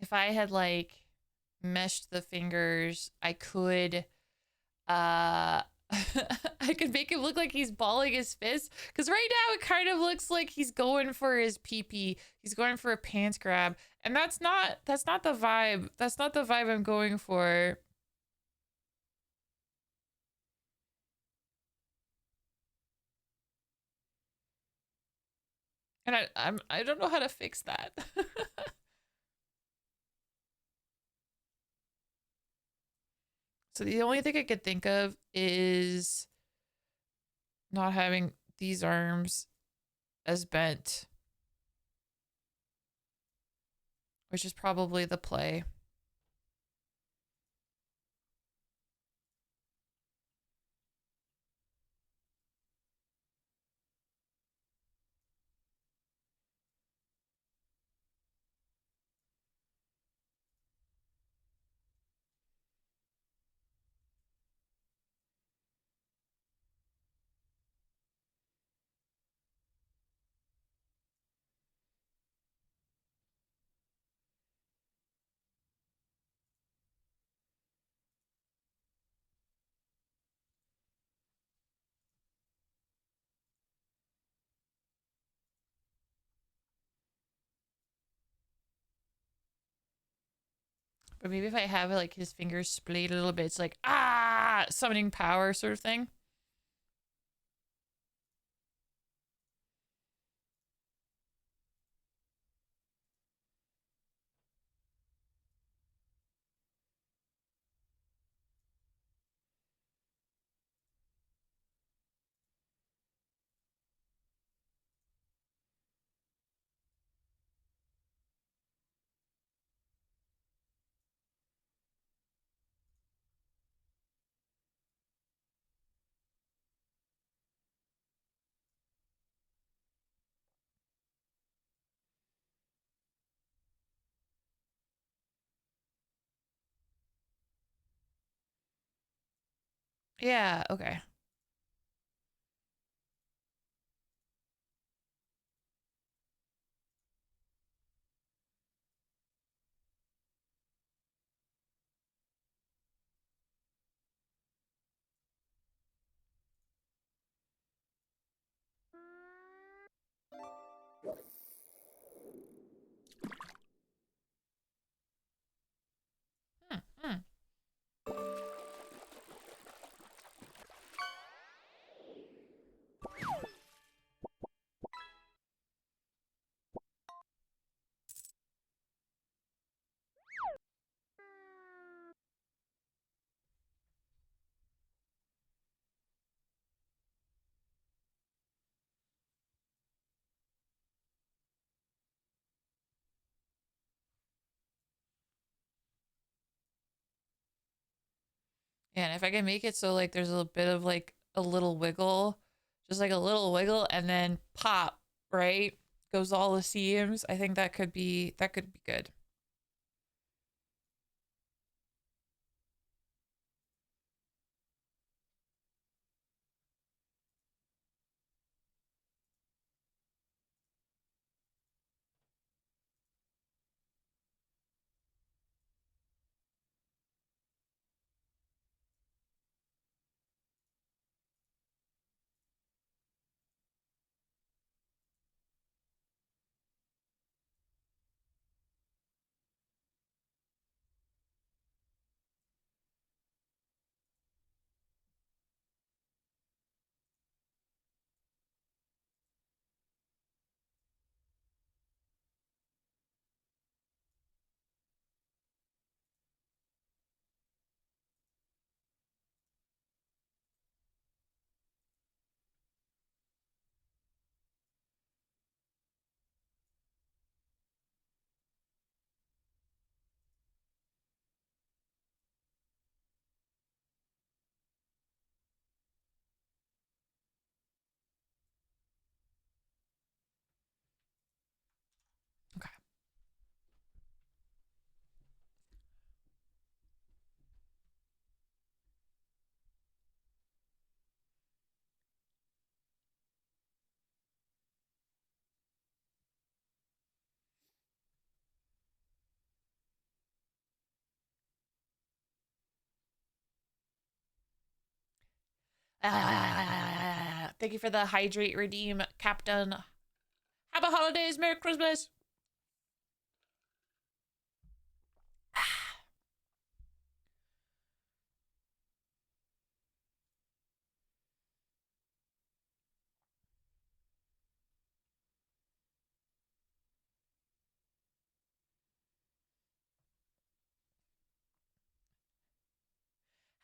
If I had like meshed the fingers, I could uh I could make him look like he's balling his fist, because right now it kind of looks like he's going for his pee. He's going for a pants grab, and that's not the vibe. That's not the vibe I'm going for. And I don't know how to fix that. So the only thing I could think of is not having these arms as bent, which is probably the play. Or maybe if I have like his fingers splayed a little bit, it's like, summoning power sort of thing. Yeah, okay. Hmm, hmm. Yeah, and if I can make it so like there's a bit of like a little wiggle, just like a little wiggle, and then pop, right? Goes all the seams. I think that could be good. Okay. Thank you for the hydrate redeem, Captain. Happy holidays, Merry Christmas.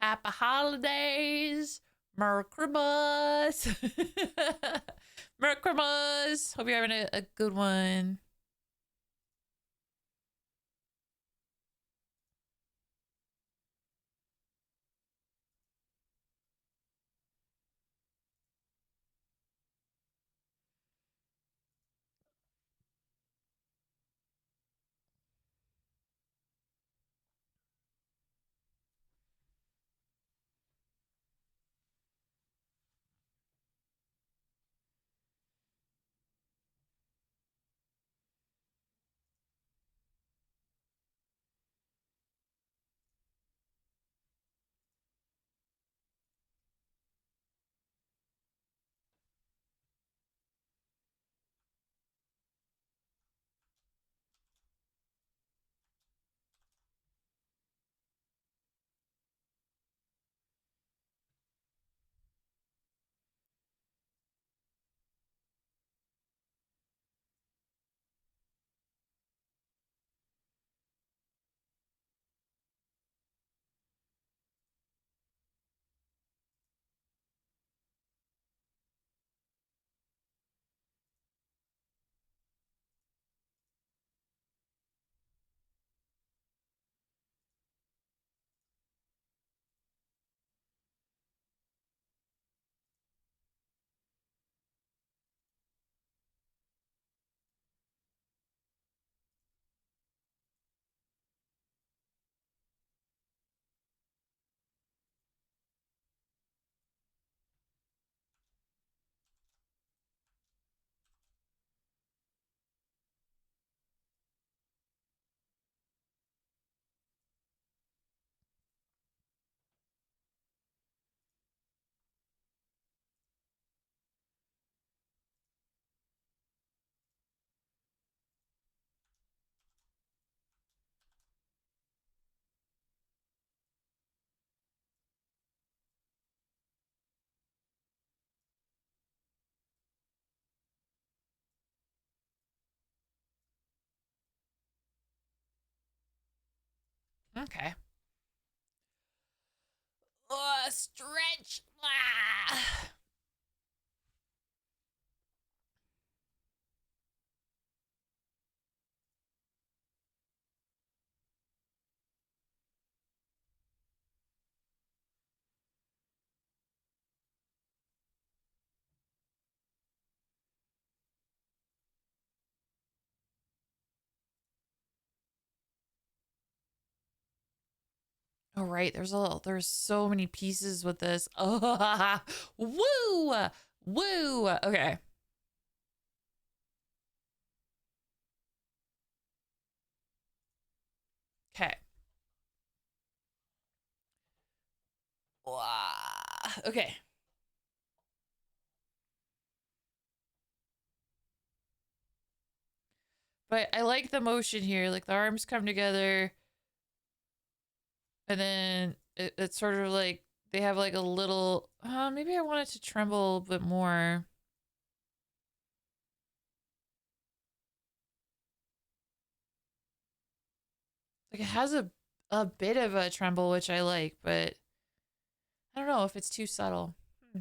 Happy holidays. Merry Christmas. Merry Christmas. Hope you're having a good one. Okay. Oh, stretch. Ah. All right, there's so many pieces with this. Oh, woo, woo. Okay. Okay. Okay. But I like the motion here. Like the arms come together, and then it's sort of like they have like a little. Maybe I want it to tremble a bit more. Like it has a bit of a tremble, which I like, but I don't know if it's too subtle. Hmm.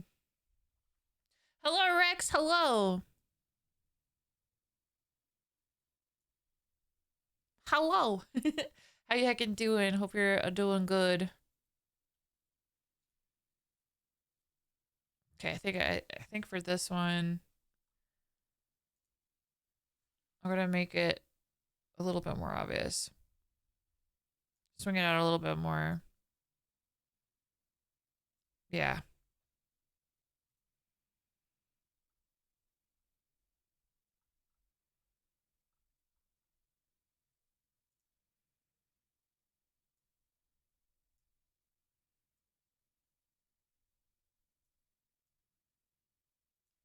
Hello, Rex. Hello. Hello. How you heckin' doing? Hope you're doing good. Okay, I think for this one, I'm gonna make it a little bit more obvious. Swing it out a little bit more. Yeah.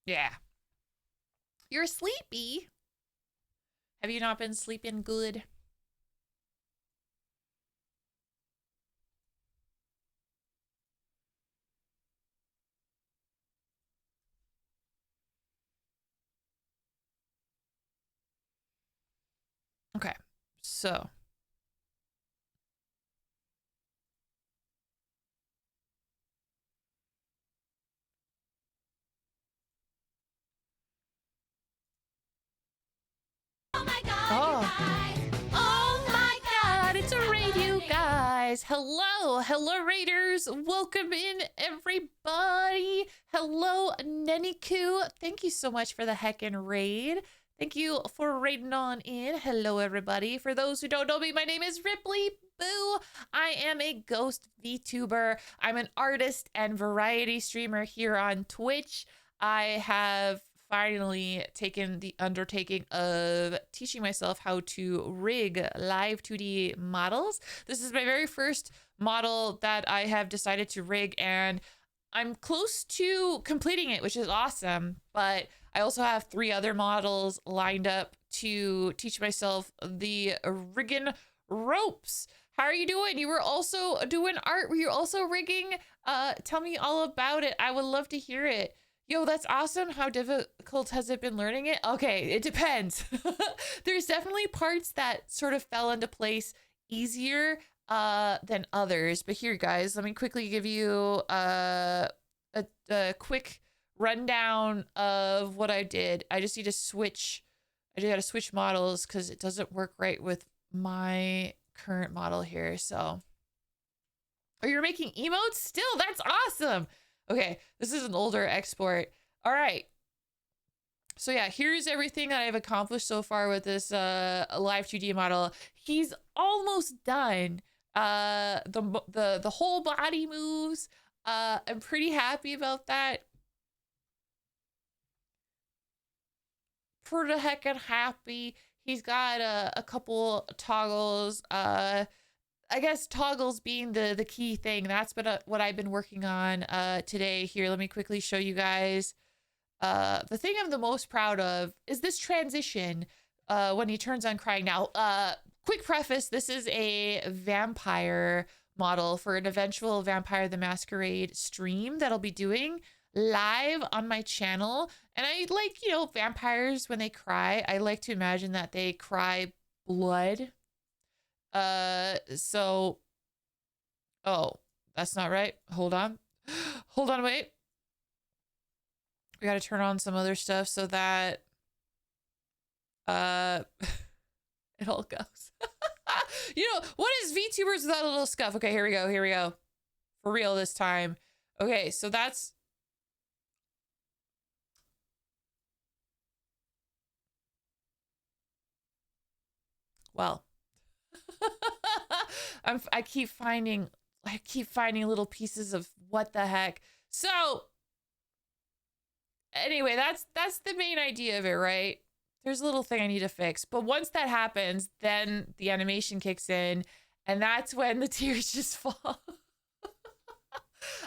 Yeah. You're sleepy. Have you not been sleeping good? Okay. So, Oh my god, oh. you guys! Oh my god, it's a raid, you guys. Hello, raiders. Welcome in, everybody. Hello, Neniku. Thank you so much for the heckin' raid. Thank you for raiding on in. Hello, everybody. For those who don't know me, my name is Ripley Boo. I am a ghost VTuber. I'm an artist and variety streamer here on Twitch. I have finally taken the undertaking of teaching myself how to rig live 2D models. This is my very first model that I have decided to rig, and I'm close to completing it, which is awesome. But I also have 3 other models lined up to teach myself the rigging ropes. How are you doing? You were also doing art. Were you also rigging? Tell me all about it. I would love to hear it. Yo, that's awesome. How difficult has it been learning it? Okay, it depends. There's definitely parts that sort of fell into place easier than others. But here, guys, let me quickly give you a quick rundown of what I did. I just need to switch. I just got to switch models because it doesn't work right with my current model here. So, oh, you're making emotes still? That's awesome. Okay, this is an older export. All right. So yeah, here's everything that I've accomplished so far with this live 2D model. He's almost done. The whole body moves. I'm pretty happy about that. Pretty heckin' happy. He's got a couple toggles. I guess toggles being the key thing. That's what I've been working on today. Here, let me quickly show you guys. The thing I'm the most proud of is this transition when he turns on crying. Now, quick preface, this is a vampire model for an eventual Vampire the Masquerade stream that I'll be doing live on my channel. And I like, vampires when they cry, I like to imagine that they cry blood. So, oh, that's not right. Hold on. Hold on, wait. We got to turn on some other stuff so that, it all goes. You know, what is VTubers without a little scuff? Okay, here we go. Here we go. For real this time. Okay, so that's... Well. I keep finding little pieces of what the heck. So, anyway, that's the main idea of it, right? There's a little thing I need to fix. But once that happens, then the animation kicks in, and that's when the tears just fall.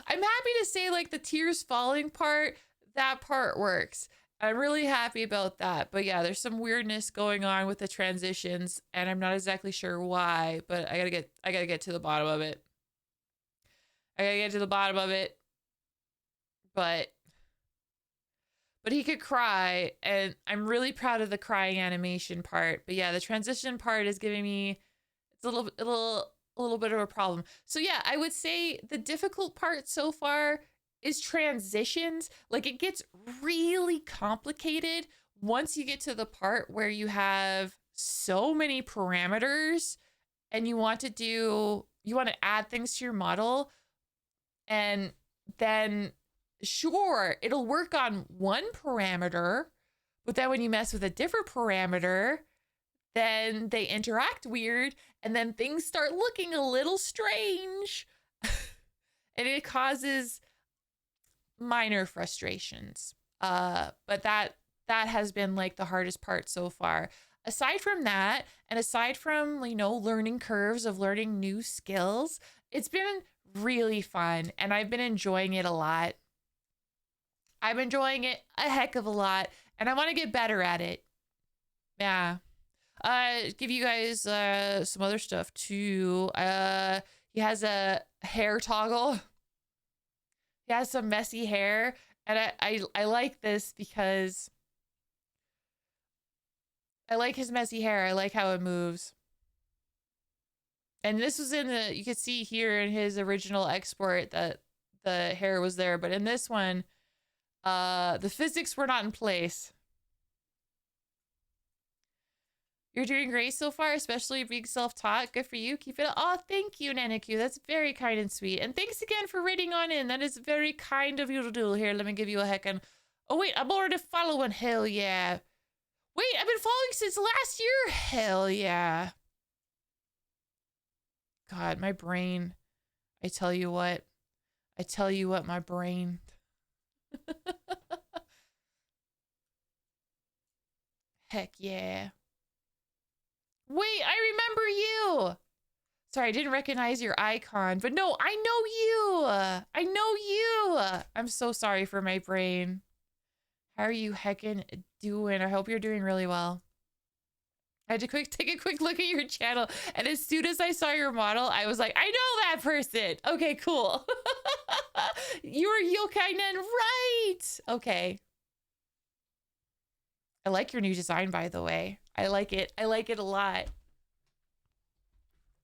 I'm happy to say, like, the tears falling part, that part works. I'm really happy about that. But yeah, there's some weirdness going on with the transitions, and I'm not exactly sure why, but I gotta get to the bottom of it. But he could cry, and I'm really proud of the crying animation part. But yeah, the transition part is giving me, it's a little bit of a problem. So yeah, I would say the difficult part so far is transitions. Like, it gets really complicated once you get to the part where you have so many parameters and you want to add things to your model, and then sure, it'll work on one parameter, but then when you mess with a different parameter, then they interact weird, and then things start looking a little strange. And it causes minor frustrations. But that has been like the hardest part so far. Aside from that, and aside from, you know, learning curves of learning new skills, it's been really fun, and I've been enjoying it a lot. I'm enjoying it a heck of a lot, and I want to get better at it. Yeah. Give you guys some other stuff too. He has a hair toggle. He has some messy hair, and I like this because I like his messy hair. I like how it moves. And this was in the, you could see here in his original export that the hair was there, but in this one, the physics were not in place. You're doing great so far, especially being self-taught. Good for you. Keep it up. Oh, thank you, Nanaku. That's very kind and sweet. And thanks again for rating on in. That is very kind of you to do. Here, let me give you a heckin'. Oh, wait, I'm already following. Hell yeah. Wait, I've been following since last year. Hell yeah. God, my brain. I tell you what, my brain. Heck yeah. Wait, I remember you. Sorry, I didn't recognize your icon, but no, I know you. I know you. I'm so sorry for my brain. How are you heckin' doing? I hope you're doing really well. I had to take a quick look at your channel, and as soon as I saw your model, I was like, I know that person. Okay, cool. You were Yokainen, right? Okay. I like your new design, by the way. I like it. I like it a lot.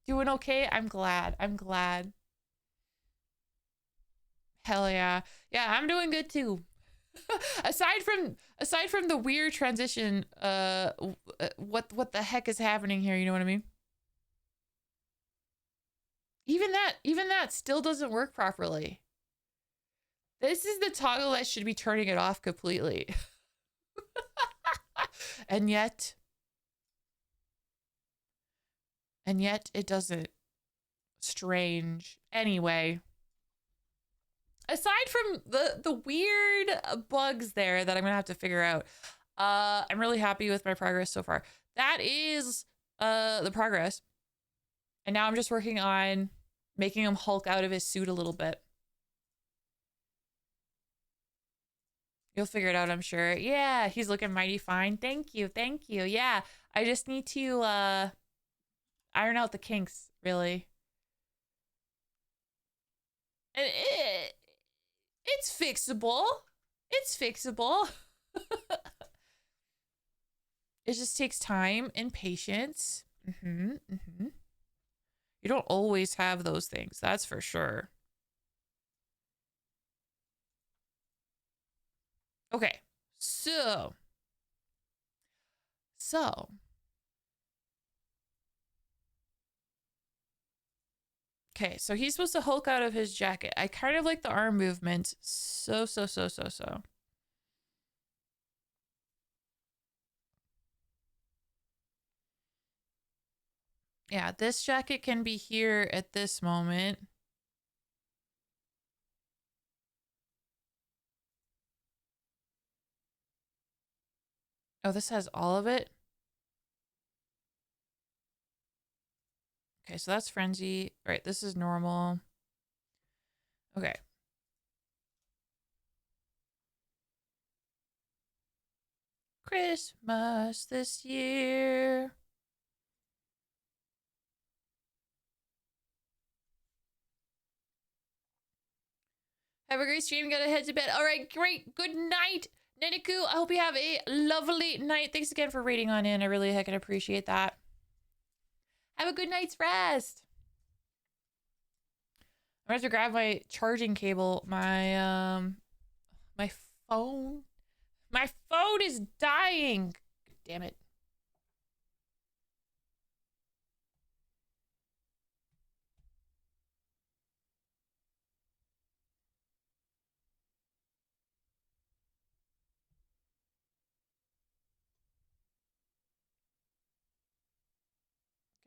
Doing okay? I'm glad. I'm glad. Hell yeah. Yeah, I'm doing good too. aside from the weird transition, what the heck is happening here? You know what I mean? Even that still doesn't work properly. This is the toggle that should be turning it off completely. And yet it doesn't. Strange. Anyway, aside from the weird bugs there that I'm gonna have to figure out, I'm really happy with my progress so far. That is the progress. And now I'm just working on making him Hulk out of his suit a little bit. You'll figure it out, I'm sure. Yeah, he's looking mighty fine. Thank you. Thank you. Yeah, I just need to iron out the kinks, really. And it's fixable. It's fixable. It just takes time and patience. You don't always have those things, that's for sure. Okay, so okay, so he's supposed to Hulk out of his jacket. I kind of like the arm movement. So. Yeah, this jacket can be here at this moment. Oh, this has all of it? Okay, so that's frenzy. All right, this is normal. Okay. Christmas this year. Have a great stream. Gotta head to bed. All right, great. Good night, Neniku. I hope you have a lovely night. Thanks again for rating on in. I really heckin' appreciate that. Have a good night's rest. I'm gonna have to grab my charging cable. My phone. My phone is dying. Damn it.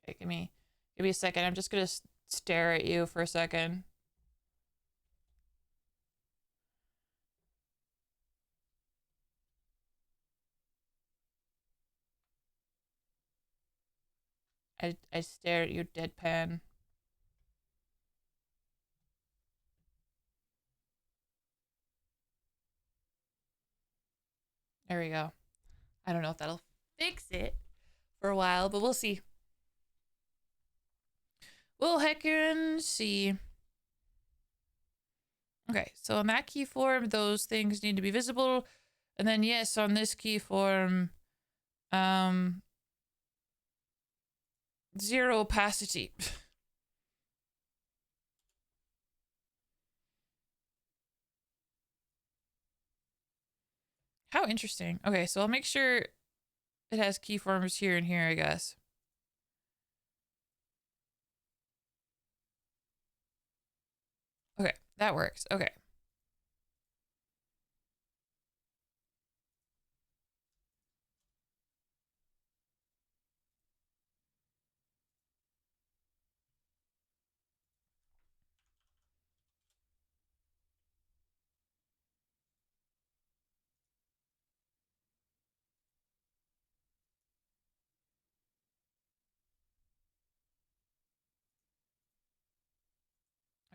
Okay, give me a second. I'm just gonna stare at you for a second. I stare at you deadpan. There we go. I don't know if that'll fix it for a while, but we'll see. We'll heckin' see. Okay, so on that key form, those things need to be visible. And then yes, on this key form, zero opacity. How interesting. Okay, so I'll make sure it has keyforms here and here, I guess. Okay, that works. Okay.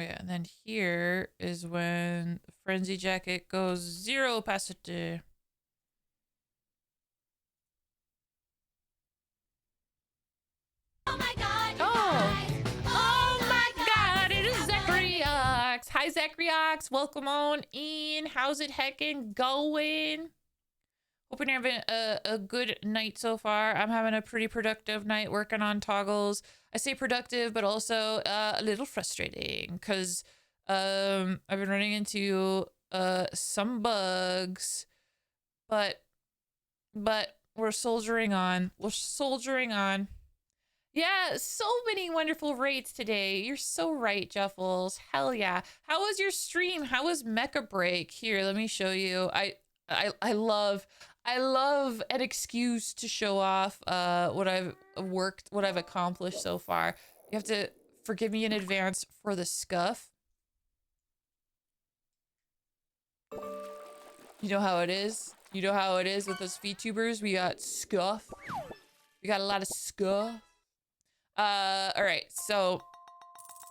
Oh yeah, and then here is when the frenzy jacket goes zero opacity. Oh my god! Oh my god, it is Zachryox. Hi Zachryox, welcome on in. How's it heckin' going? Hoping you're having a good night so far. I'm having a pretty productive night working on toggles. I say productive, but also a little frustrating because I've been running into some bugs, but we're soldiering on. We're soldiering on. Yeah, so many wonderful rates today. You're so right, Juffles. Hell yeah. How was your stream? How was Mecha Break? Here, let me show you. I love an excuse to show off what I've worked, what I've accomplished so far. You have to forgive me in advance for the scuff. You know how it is? You know how it is with us VTubers? We got scuff. We got a lot of scuff. All right, so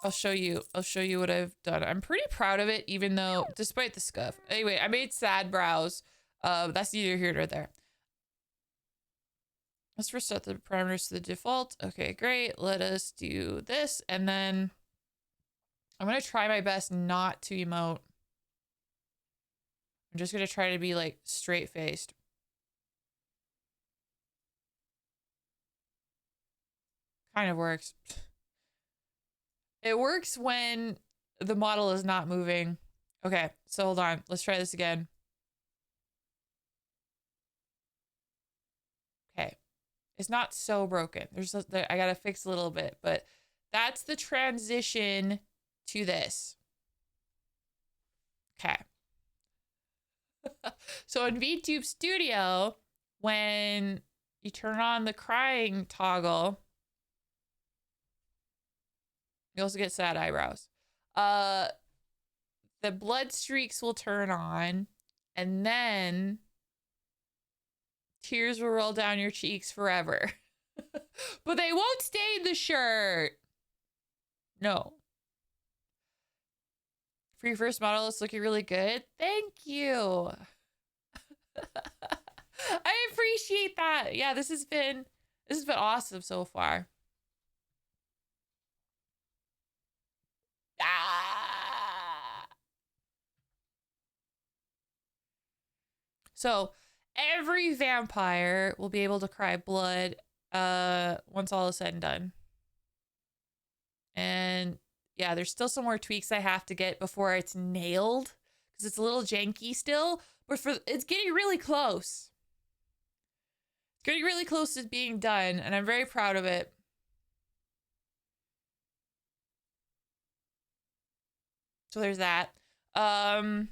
I'll show you what I've done. I'm pretty proud of it, even though, despite the scuff. Anyway, I made sad brows. That's neither here nor there. Let's reset the parameters to the default. Okay, great. Let us do this, and then I'm gonna try my best not to emote. I'm just gonna try to be like straight faced. Kind of works. It works when the model is not moving. Okay, so hold on. Let's try this again. Okay. It's not so broken. I gotta fix a little bit, but that's the transition to this. Okay. So in VTube Studio, when you turn on the crying toggle, you also get sad eyebrows. The blood streaks will turn on, and then tears will roll down your cheeks forever. But they won't stain the shirt. No. For your first model, it's looking really good. Thank you. I appreciate that. Yeah, this has been awesome so far. Ah! So every vampire will be able to cry blood once all is said and done. And yeah, there's still some more tweaks I have to get before it's nailed because it's a little janky still, but it's getting really close. It's getting really close to being done, and I'm very proud of it. So there's that. I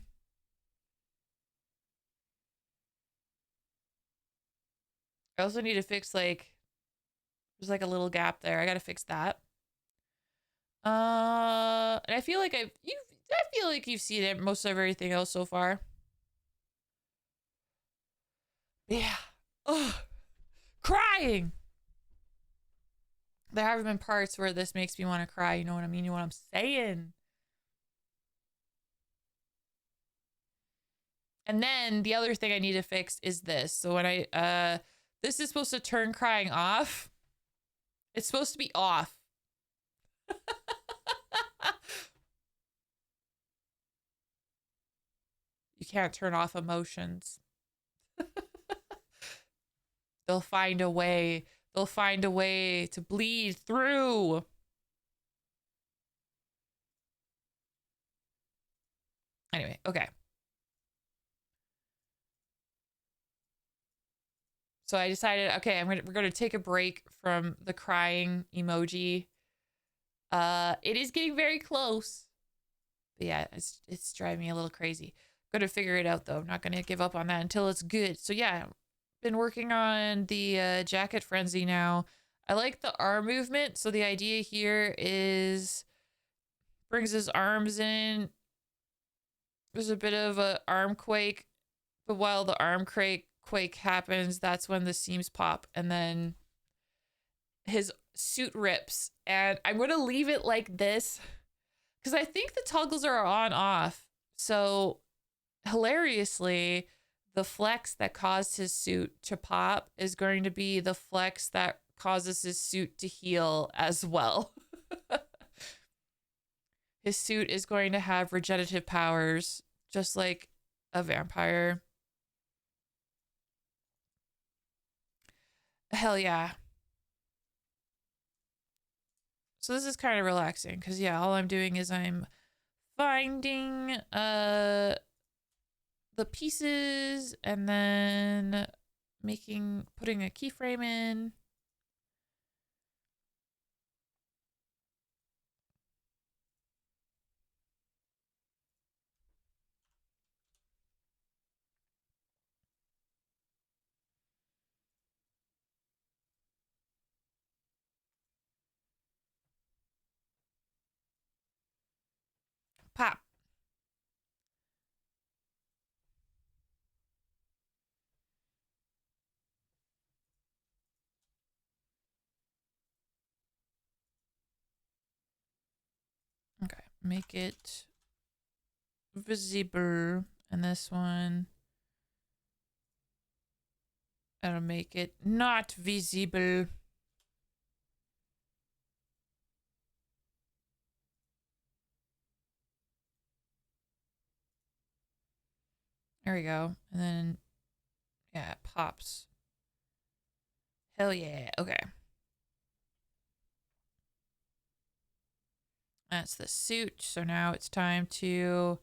also need to fix there's like a little gap there. I gotta fix that. And I feel like I feel like you've seen it most of everything else so far. Yeah. Ugh. Crying. There haven't been parts where this makes me want to cry. You know what I mean? You know what I'm saying? And then the other thing I need to fix is this. So when this is supposed to turn crying off. It's supposed to be off. You can't turn off emotions. They'll find a way. They'll find a way to bleed through. Anyway, okay. So I decided, okay, we're gonna take a break from the crying emoji. It is getting very close. But yeah, it's driving me a little crazy. Gonna figure it out though. I'm not gonna give up on that until it's good. So yeah, been working on the jacket frenzy now. I like the arm movement. So the idea here is brings his arms in. There's a bit of a arm quake, but while the arm quake happens, that's when the seams pop, and then his suit rips. And I'm gonna leave it like this because I think the toggles are on off. So hilariously, the flex that caused his suit to pop is going to be the flex that causes his suit to heal as well. His suit is going to have regenerative powers, just like a vampire. Hell yeah. So this is kind of relaxing because yeah, all I'm doing is I'm finding the pieces and then putting a keyframe in. Pop. Okay, make it visible. And this one, I'll make it not visible. There we go. And then, yeah, it pops. Hell yeah. Okay. That's the suit. So now it's time to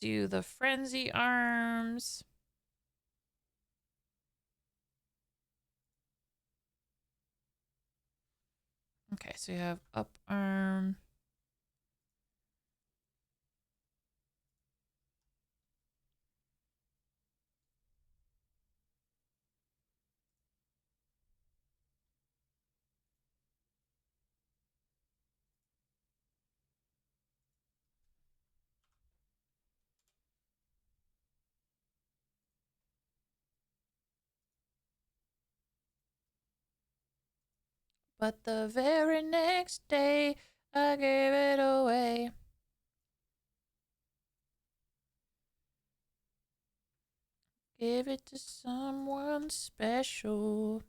do the frenzy arms. Okay, so you have up arm. But the very next day, I gave it away. Give it to someone special.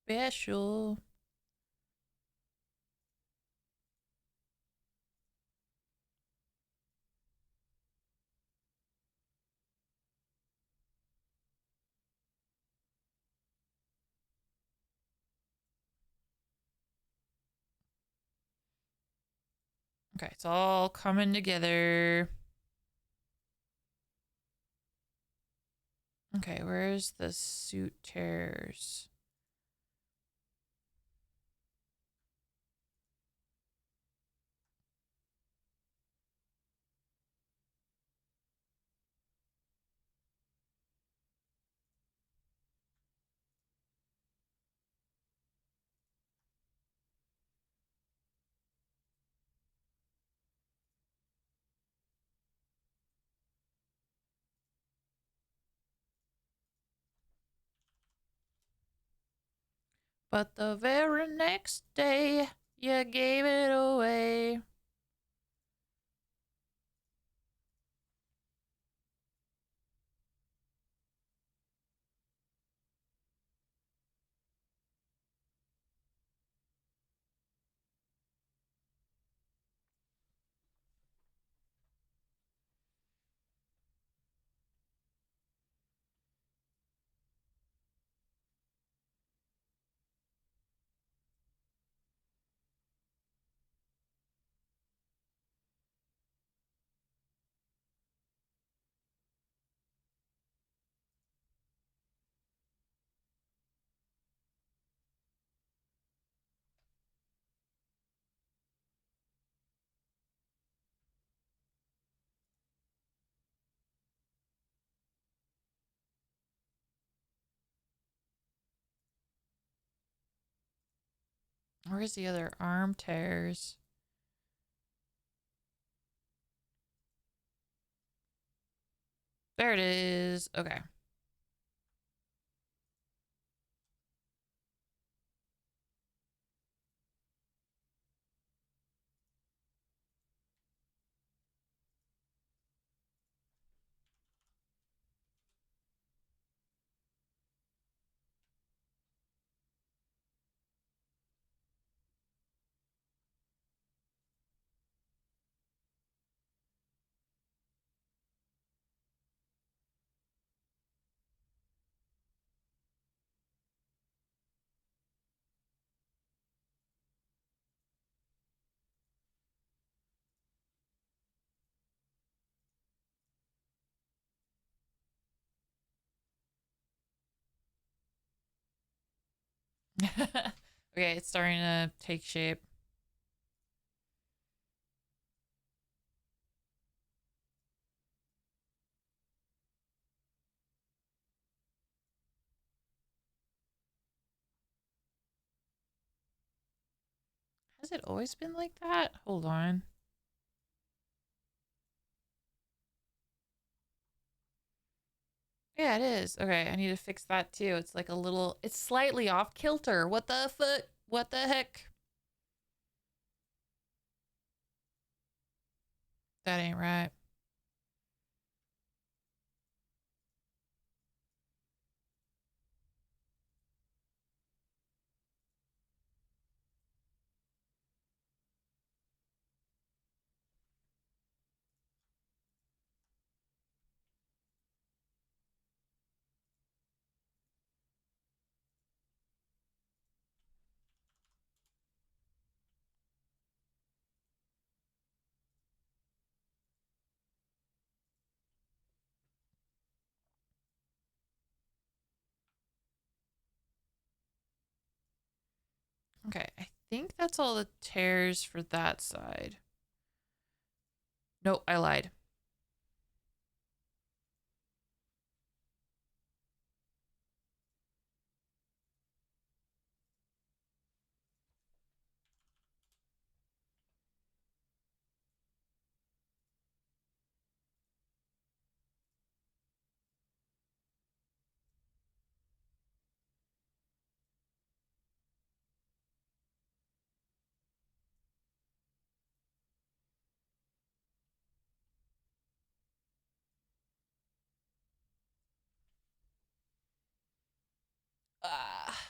Special. Okay, it's all coming together. Okay, where's the suit tears? But the very next day, you gave it away. Where's the other arm tears? There it is. Okay. Okay, it's starting to take shape. Has it always been like that? Hold on. Yeah, it is. Okay, I need to fix that too. It's like a little, it's slightly off kilter. What the fuck? What the heck? That ain't right. think that's all the tears for that side. Nope, I lied. Ah.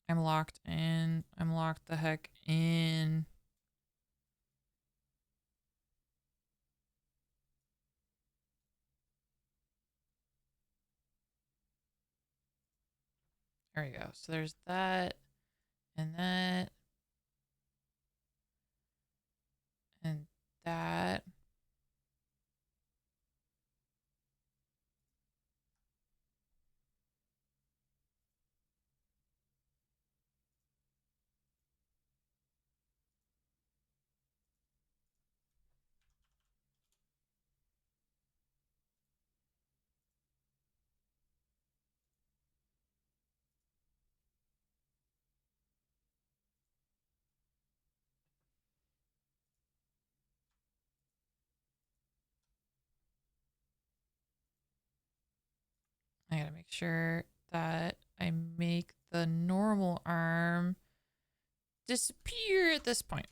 I'm locked in. I'm locked the heck in. There we go. So there's that and that and that. I gotta make sure that I make the normal arm disappear at this point.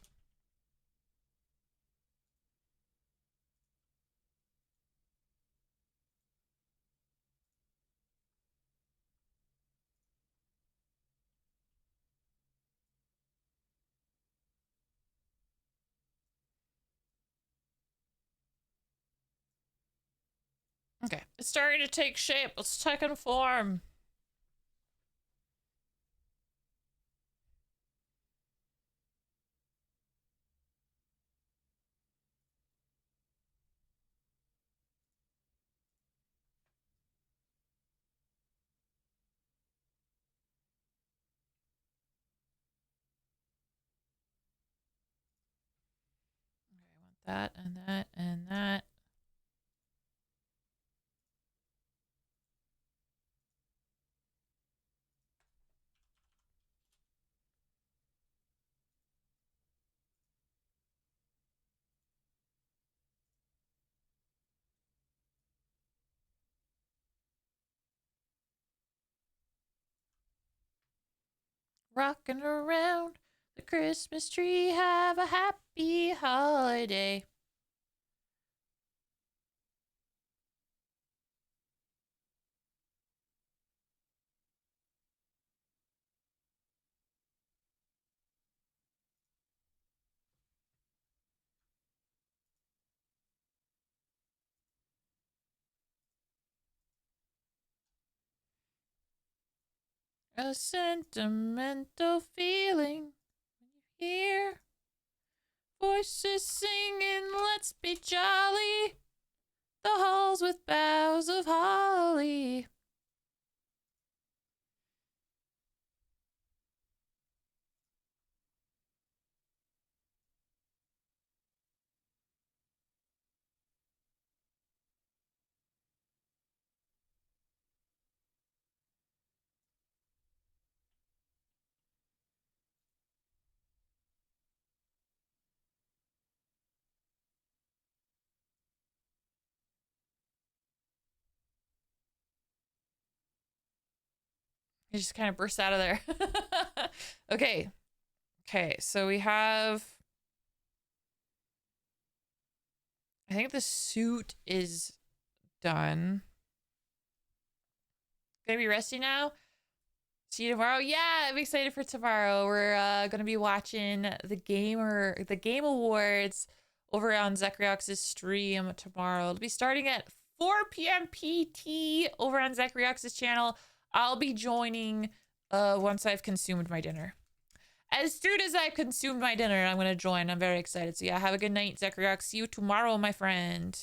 Okay, it's starting to take shape. It's taking form. Okay, I want that and that and that. Rocking around the Christmas tree. Have a happy holiday. A sentimental feeling when you hear voices singing, let's be jolly. The halls with boughs of holly. It just kind of burst out of there. Okay. Okay, so we have... I think the suit is done. Gonna be resting now? See you tomorrow. Yeah, I'm excited for tomorrow. We're gonna be watching the Game Awards over on Zachryox's stream tomorrow. It'll be starting at 4 p.m. PT over on Zachryox's channel. I'll be joining once I've consumed my dinner. As soon as I've consumed my dinner, I'm gonna join. I'm very excited. So yeah, have a good night, Zachryox. See you tomorrow, my friend.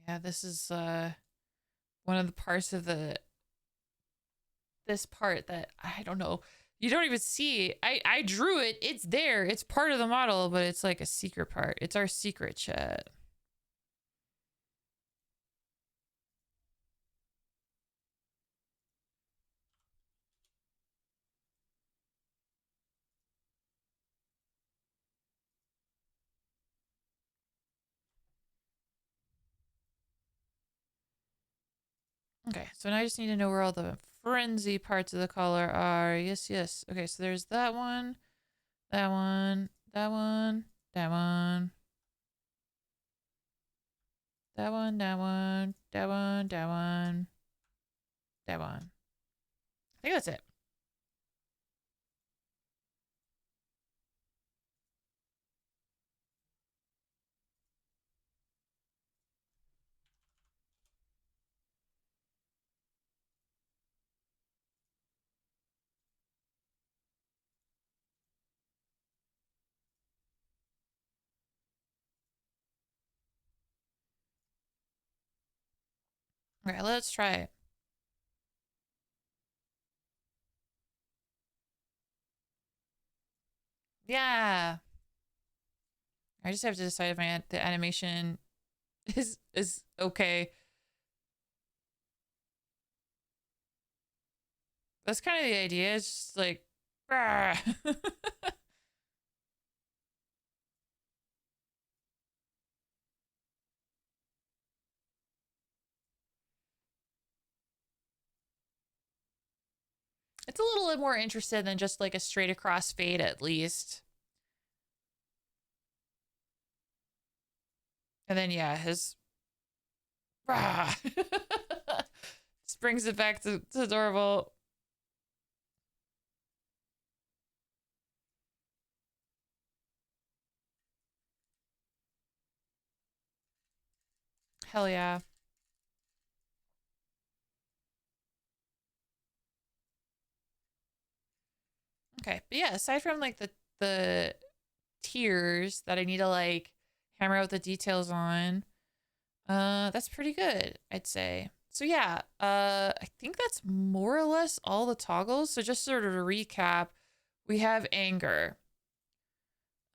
Yeah, this is one of the parts of this part that I don't know. You don't even see. I drew it. It's there. It's part of the model, but it's like a secret part. It's our secret chat. Okay, so now I just need to know where all the frenzy parts of the collar are. Yes, yes. Okay, so there's that one, that one, that one, that one, that one, that one, that one, that one, that one. I think that's it. Okay, let's try it. Yeah. I just have to decide if the animation is okay. That's kind of the idea. It's just like, it's a little more interested than just like a straight across fade, at least. And then yeah, his just brings it back to adorable. Hell yeah. Okay, but yeah, aside from like the tiers that I need to like hammer out the details on, that's pretty good, I'd say. So yeah, I think that's more or less all the toggles. So just sort of to recap, we have anger.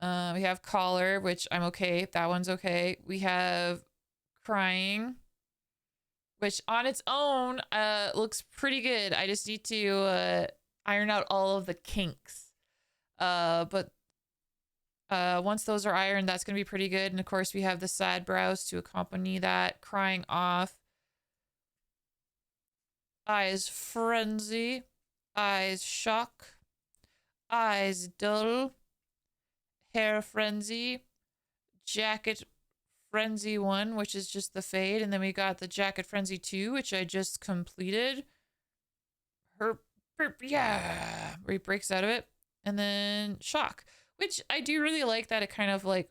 We have collar, which I'm okay. That one's okay. We have crying, which on its own looks pretty good. I just need to iron out all of the kinks. But once those are ironed, that's going to be pretty good. And of course, we have the sad brows to accompany that. Crying off. Eyes frenzy. Eyes shock. Eyes dull. Hair frenzy. Jacket Frenzy 1, which is just the fade, and then we got the Jacket Frenzy 2, which I just completed. Yeah, where he breaks out of it. And then Shock, which I do really like that it kind of like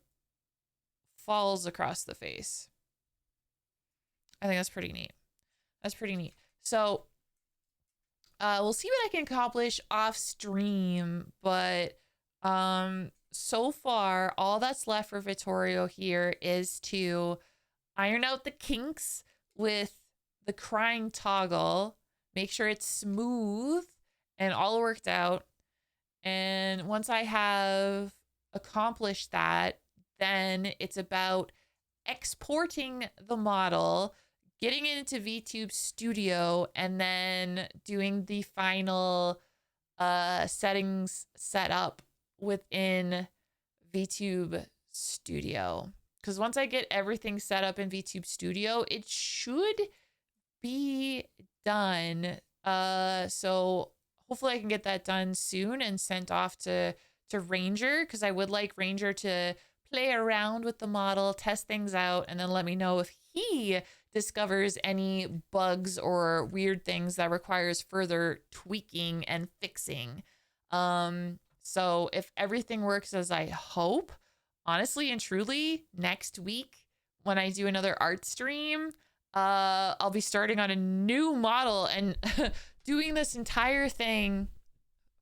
falls across the face. I think that's pretty neat. That's pretty neat. So we'll see what I can accomplish off stream, but so far all that's left for Vittorio here is to iron out the kinks with the crying toggle, make sure it's smooth and all worked out. And once I have accomplished that, then it's about exporting the model, getting it into VTube Studio, and then doing the final settings setup within VTube Studio. Because once I get everything set up in VTube Studio, it should be done. So hopefully I can get that done soon and sent off to Ranger, because I would like Ranger to play around with the model, test things out, and then let me know if he discovers any bugs or weird things that requires further tweaking and fixing. So if everything works as I hope, honestly and truly, next week when I do another art stream, I'll be starting on a new model and doing this entire thing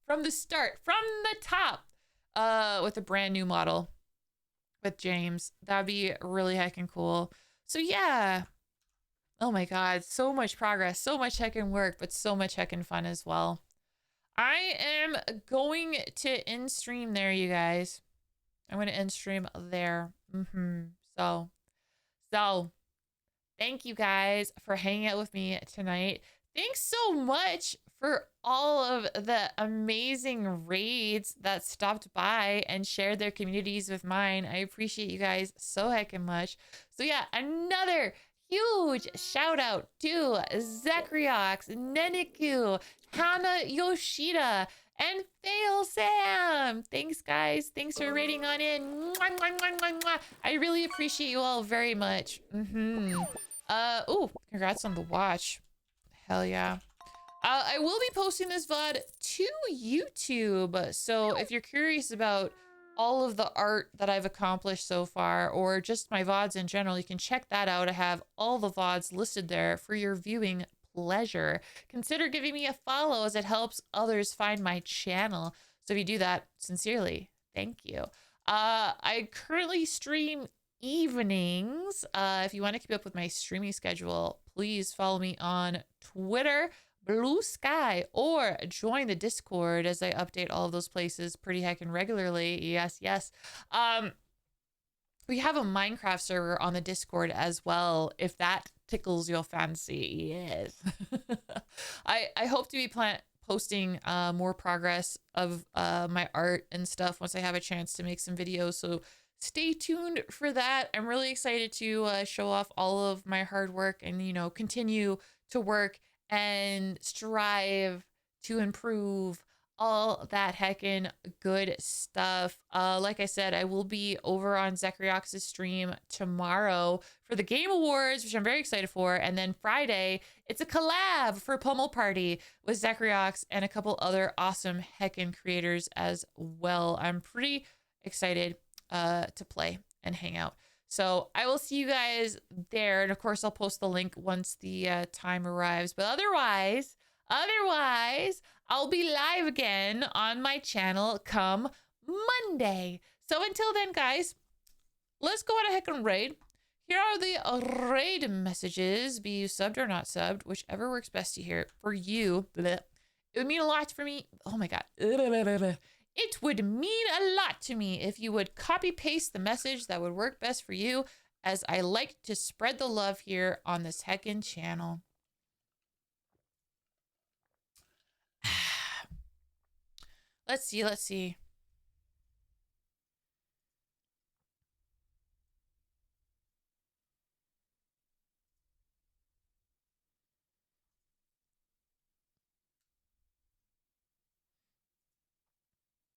from the start, from the top, with a brand new model with James. That'd be really heckin' cool. So yeah. Oh my God, so much progress, so much heckin' work, but so much heckin' fun as well. I am going to end stream there, you guys. I'm going to end stream there. So thank you guys for hanging out with me tonight. Thanks so much for all of the amazing raids that stopped by and shared their communities with mine. I appreciate you guys so heckin' much. So yeah, another huge shout out to Zakriox, Neniku, Hana Yoshida, and Fail Sam. Thanks, guys. Thanks for rating on in. Mwah, mwah, mwah, mwah, mwah. I really appreciate you all very much. Oh, congrats on the watch. Hell yeah. I will be posting this VOD to YouTube. So if you're curious about all of the art that I've accomplished so far, or just my VODs in general, you can check that out. I have all the VODs listed there for your viewing pleasure. Consider giving me a follow as it helps others find my channel. So if you do that, sincerely, thank you. I currently stream evenings. If you want to keep up with my streaming schedule, please follow me on Twitter, Blue Sky, or join the Discord as I update all of those places pretty heckin' regularly. Yes. We have a Minecraft server on the Discord as well, if that tickles your fancy. Yes. I hope to be posting more progress of my art and stuff once I have a chance to make some videos, so stay tuned for that. I'm really excited to show off all of my hard work and, you know, continue to work and strive to improve all that heckin' good stuff. Like I said, I will be over on Zakriox's stream tomorrow for the Game Awards, which I'm very excited for. And then Friday, it's a collab for Pummel Party with Zakriox and a couple other awesome heckin' creators as well. I'm pretty excited to play and hang out. So I will see you guys there. And of course, I'll post the link once the time arrives. But otherwise, I'll be live again on my channel come Monday. So until then, guys, let's go on a heckin' raid. Here are the raid messages. Be you subbed or not subbed, whichever works best to hear for you. It would mean a lot for me. Oh my God. It would mean a lot to me if you would copy paste the message that would work best for you, as I like to spread the love here on this heckin' channel. Let's see.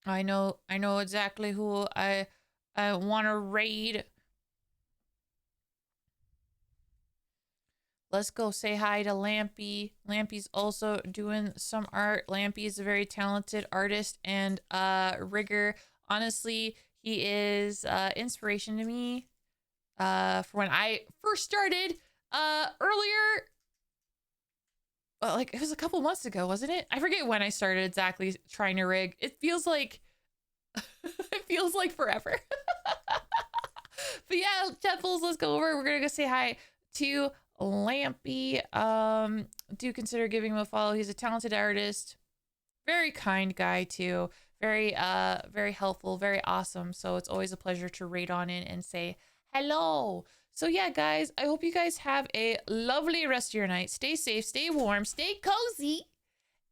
I know exactly who I want to raid. let's go say hi to Lampy. Lampy's also doing some art. Lampy is a very talented artist and rigger. Honestly, he is inspiration to me for when I first started earlier. Well, like it was a couple months ago, wasn't it? I forget when I started exactly trying to rig. It feels like it feels like forever. But yeah, Temples, let's go over. We're gonna go say hi to Lampy. Do consider giving him a follow. He's a talented artist, very kind guy too. Very helpful, very awesome. So it's always a pleasure to raid on in and say hello. So yeah, guys, I hope you guys have a lovely rest of your night. Stay safe, stay warm, stay cozy,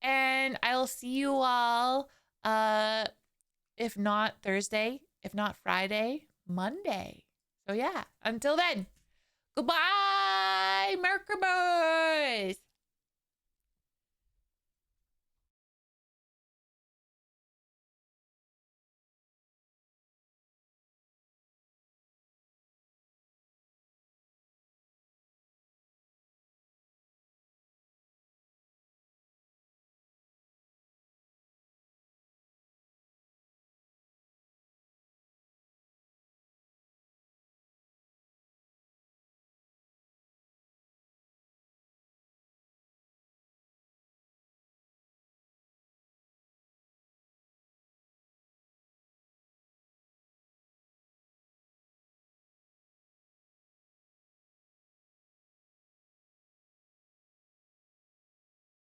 and I'll see you all. If not Thursday, if not Friday, Monday. So yeah, until then, goodbye, Mercury.